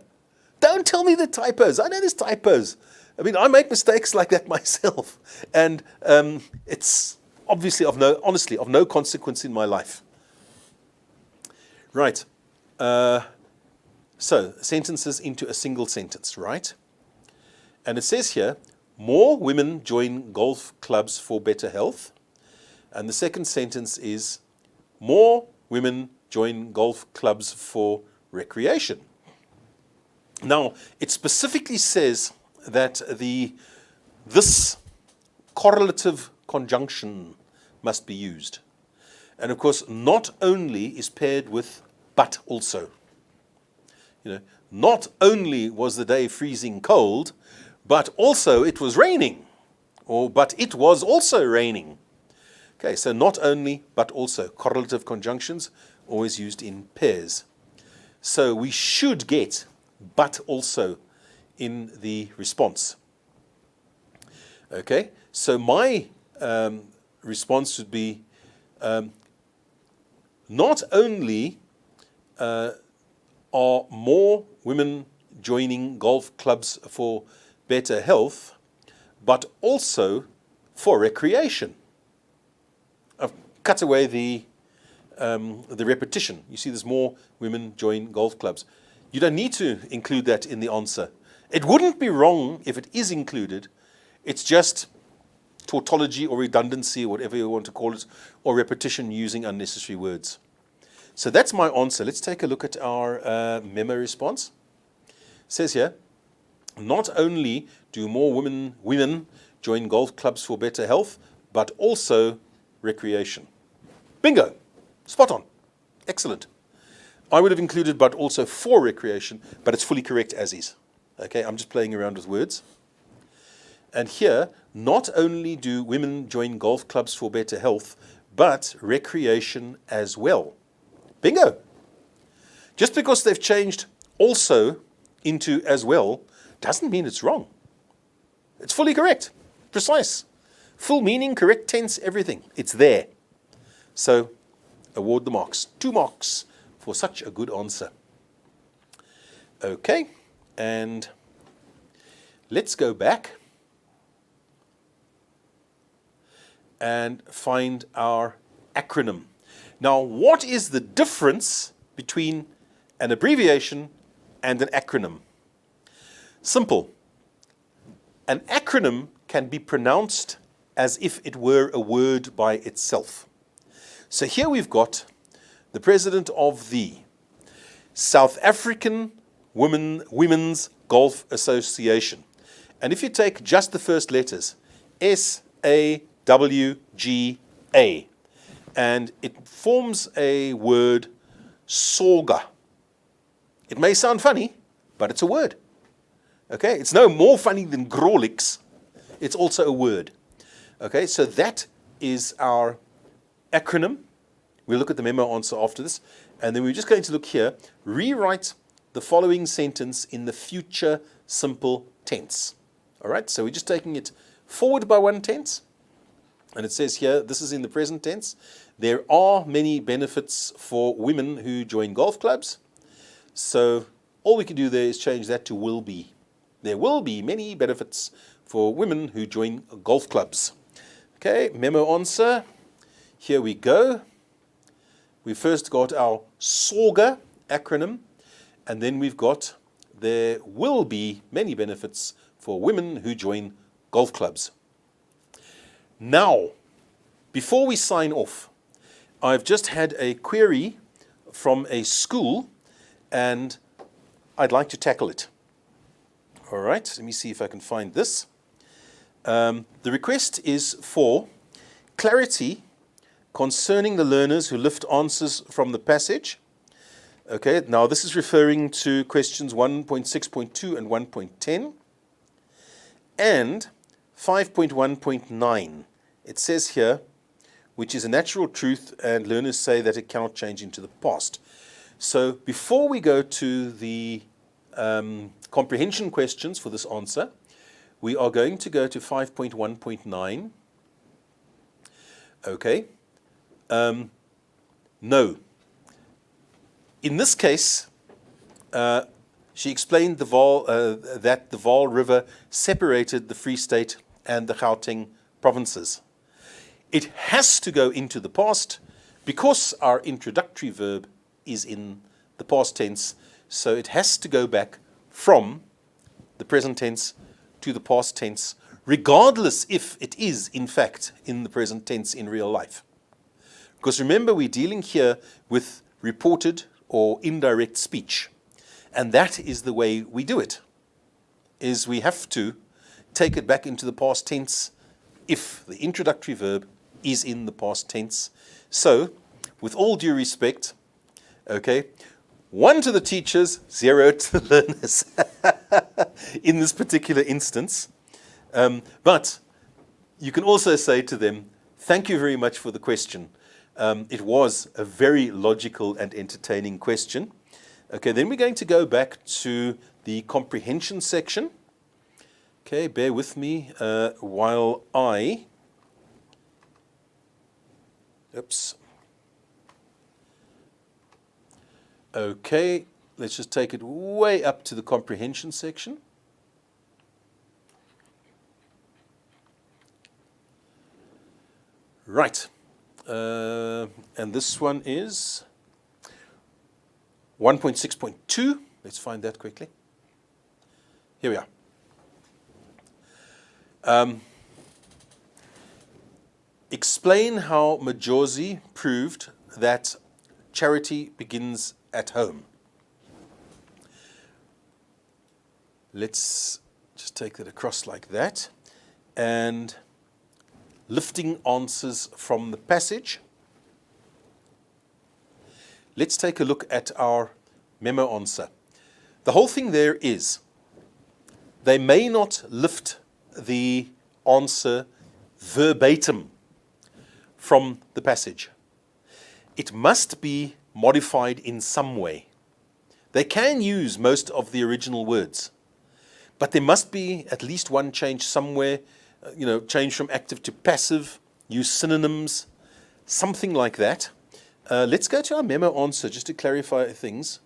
Don't tell me the typos. I know there's typos. I mean, I make mistakes like that myself. And it's obviously honestly, of no consequence in my life. Right. So, sentences into a single sentence, right? And it says here, more women join golf clubs for better health. And the second sentence is, more women join golf clubs for recreation. Now, it specifically says that this correlative conjunction must be used. And of course, not only is paired with but also. You know, not only was the day freezing cold, but also it was raining. Or but it was also raining. Okay, so not only, but also. Correlative conjunctions, always used in pairs. So we should get but also in the response. Okay, so my response would be, not only are more women joining golf clubs for better health, but also for recreation. I've cut away the repetition. You see, there's more women join golf clubs. You don't need to include that in the answer. It wouldn't be wrong if it is included. It's just tautology or redundancy, or whatever you want to call it, or repetition using unnecessary words. So that's my answer. Let's take a look at our memo response. It says here, not only do more women join golf clubs for better health, but also recreation. Bingo! Spot on. Excellent. I would have included but also for recreation, but it's fully correct as is. Okay, I'm just playing around with words. And here, not only do women join golf clubs for better health, but recreation as well. Bingo! Just because they've changed also into as well doesn't mean it's wrong. It's fully correct, precise, full meaning, correct tense, everything. It's there. So award the marks. 2 marks for such a good answer. Okay, and let's go back and find our acronym. Now, what is the difference between an abbreviation and an acronym? Simple. An acronym can be pronounced as if it were a word by itself. So here we've got the president of the South African Women's Golf Association. And if you take just the first letters, S-A-W-G-A, and it forms a word, sorga. It may sound funny, but it's a word. Okay, it's no more funny than Gr12. It's also a word. Okay, so that is our acronym. We'll look at the memo answer after this. And then we're just going to look here. Rewrite the following sentence in the future simple tense. All right, so we're just taking it forward by one tense. And it says here, this is in the present tense. There are many benefits for women who join golf clubs. So all we can do there is change that to will be. There will be many benefits for women who join golf clubs. Okay, memo answer. Here we go. We first got our SORGA acronym, and then we've got there will be many benefits for women who join golf clubs. Now, before we sign off, I've just had a query from a school, and I'd like to tackle it. All right, let me see if I can find this. The request is for clarity concerning the learners who lift answers from the passage. Okay, now this is referring to questions 1.6.2 and 1.10 and 5.1.9. It says here, which is a natural truth, and learners say that it cannot change into the past. So before we go to the comprehension questions for this answer, we are going to go to 5.1.9. Okay. No. In this case, she explained that the Vaal River separated the Free State and the Gauteng provinces. It has to go into the past because our introductory verb is in the past tense, so it has to go back from the present tense to the past tense, regardless if it is, in fact, in the present tense in real life. Because remember, we're dealing here with reported or indirect speech. And that is the way we do it, is we have to take it back into the past tense if the introductory verb is in the past tense. So, with all due respect, okay, 1 to the teachers, 0 to the learners in this particular instance. But you can also say to them, thank you very much for the question. It was a very logical and entertaining question. Okay, then we're going to go back to the comprehension section. Okay, bear with me while I... Oops. Okay, let's just take it way up to the comprehension section. Right. And this one is 1.6.2. Let's find that quickly. Here we are. Explain how Majosi proved that charity begins at home. Let's just take that across like that. And lifting answers from the passage. Let's take a look at our memo answer. The whole thing there is, they may not lift the answer verbatim from the passage. It must be modified in some way. They can use most of the original words, but there must be at least one change somewhere, change from active to passive, use synonyms, something like that. Let's go to our memo answer just to clarify things.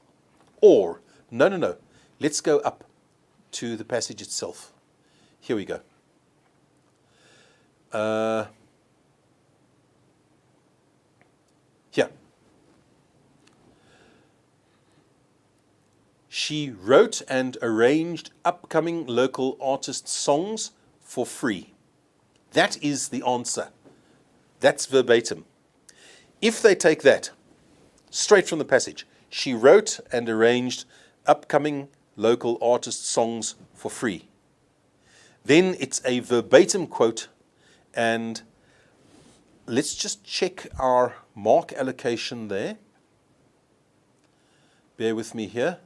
Or, no. Let's go up to the passage itself. Here we go. Here. She wrote and arranged upcoming local artist songs for free. That is the answer. That's verbatim. If they take that straight from the passage, she wrote and arranged upcoming local artist songs for free, then it's a verbatim quote. And let's just check our mark allocation there. Bear with me here.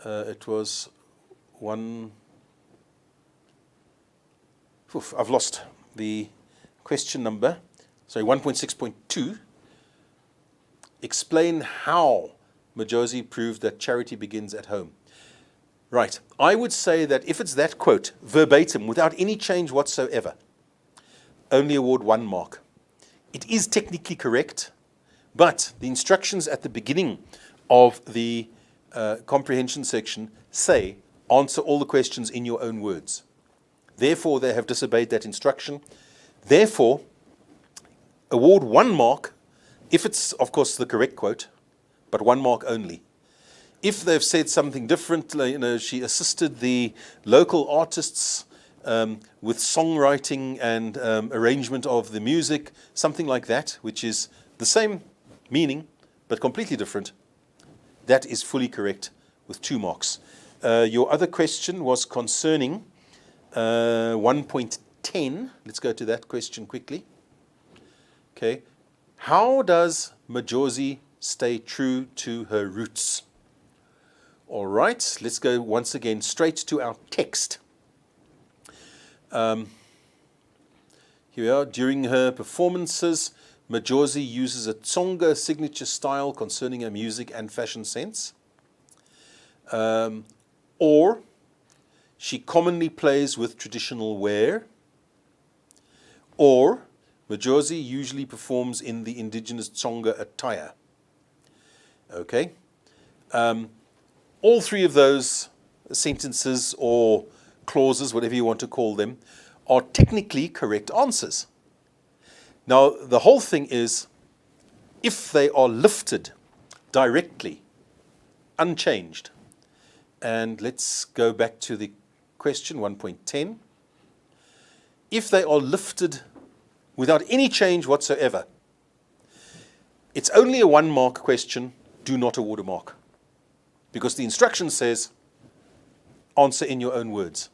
It was I've lost the question number. Sorry, 1.6.2. Explain how Majosi proved that charity begins at home. Right. I would say that if it's that quote, verbatim, without any change whatsoever, only award 1 mark. It is technically correct, but the instructions at the beginning of the comprehension section say, answer all the questions in your own words. Therefore, they have disobeyed that instruction. Therefore, award 1 mark if it's, of course, the correct quote, but 1 mark only. If they've said something different, she assisted the local artists with songwriting and arrangement of the music, something like that, which is the same meaning, but completely different, that is fully correct with 2 marks. Your other question was concerning 1.10. Let's go to that question quickly. Okay. How does Majosi stay true to her roots? All right, let's go once again straight to our text. Here we are. During her performances, Majosi uses a Tsonga signature style concerning her music and fashion sense. Or she commonly plays with traditional wear. Or Majosi usually performs in the indigenous Tsonga attire. Okay. All 3 of those sentences or clauses, whatever you want to call them, are technically correct answers. Now, the whole thing is, if they are lifted directly, unchanged, and let's go back to the question 1.10. If they are lifted without any change whatsoever, it's only a 1 mark question, do not award a mark. Because the instruction says, answer in your own words.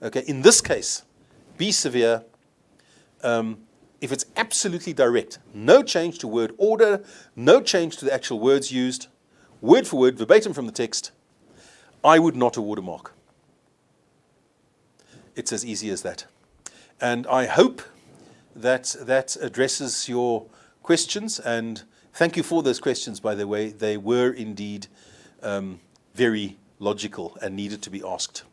Okay, in this case, be severe. If it's absolutely direct, no change to word order, no change to the actual words used, word for word, verbatim from the text, I would not award a mark. It's as easy as that. And I hope that that addresses your questions, and thank you for those questions, by the way. They were indeed very logical and needed to be asked.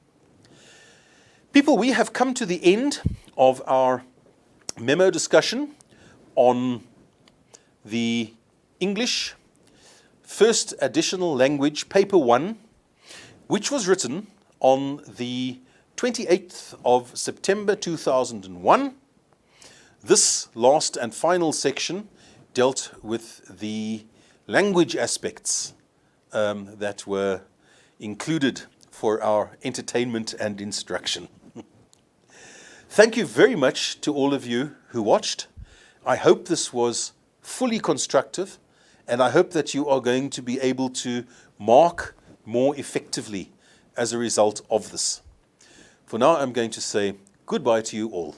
People, we have come to the end of our memo discussion on the English First Additional Language, Paper 1, which was written on the 28th of September 2001. This last and final section dealt with the language aspects that were included for our entertainment and instruction. Thank you very much to all of you who watched. I hope this was fully constructive, and I hope that you are going to be able to mark more effectively as a result of this. For now, I'm going to say goodbye to you all.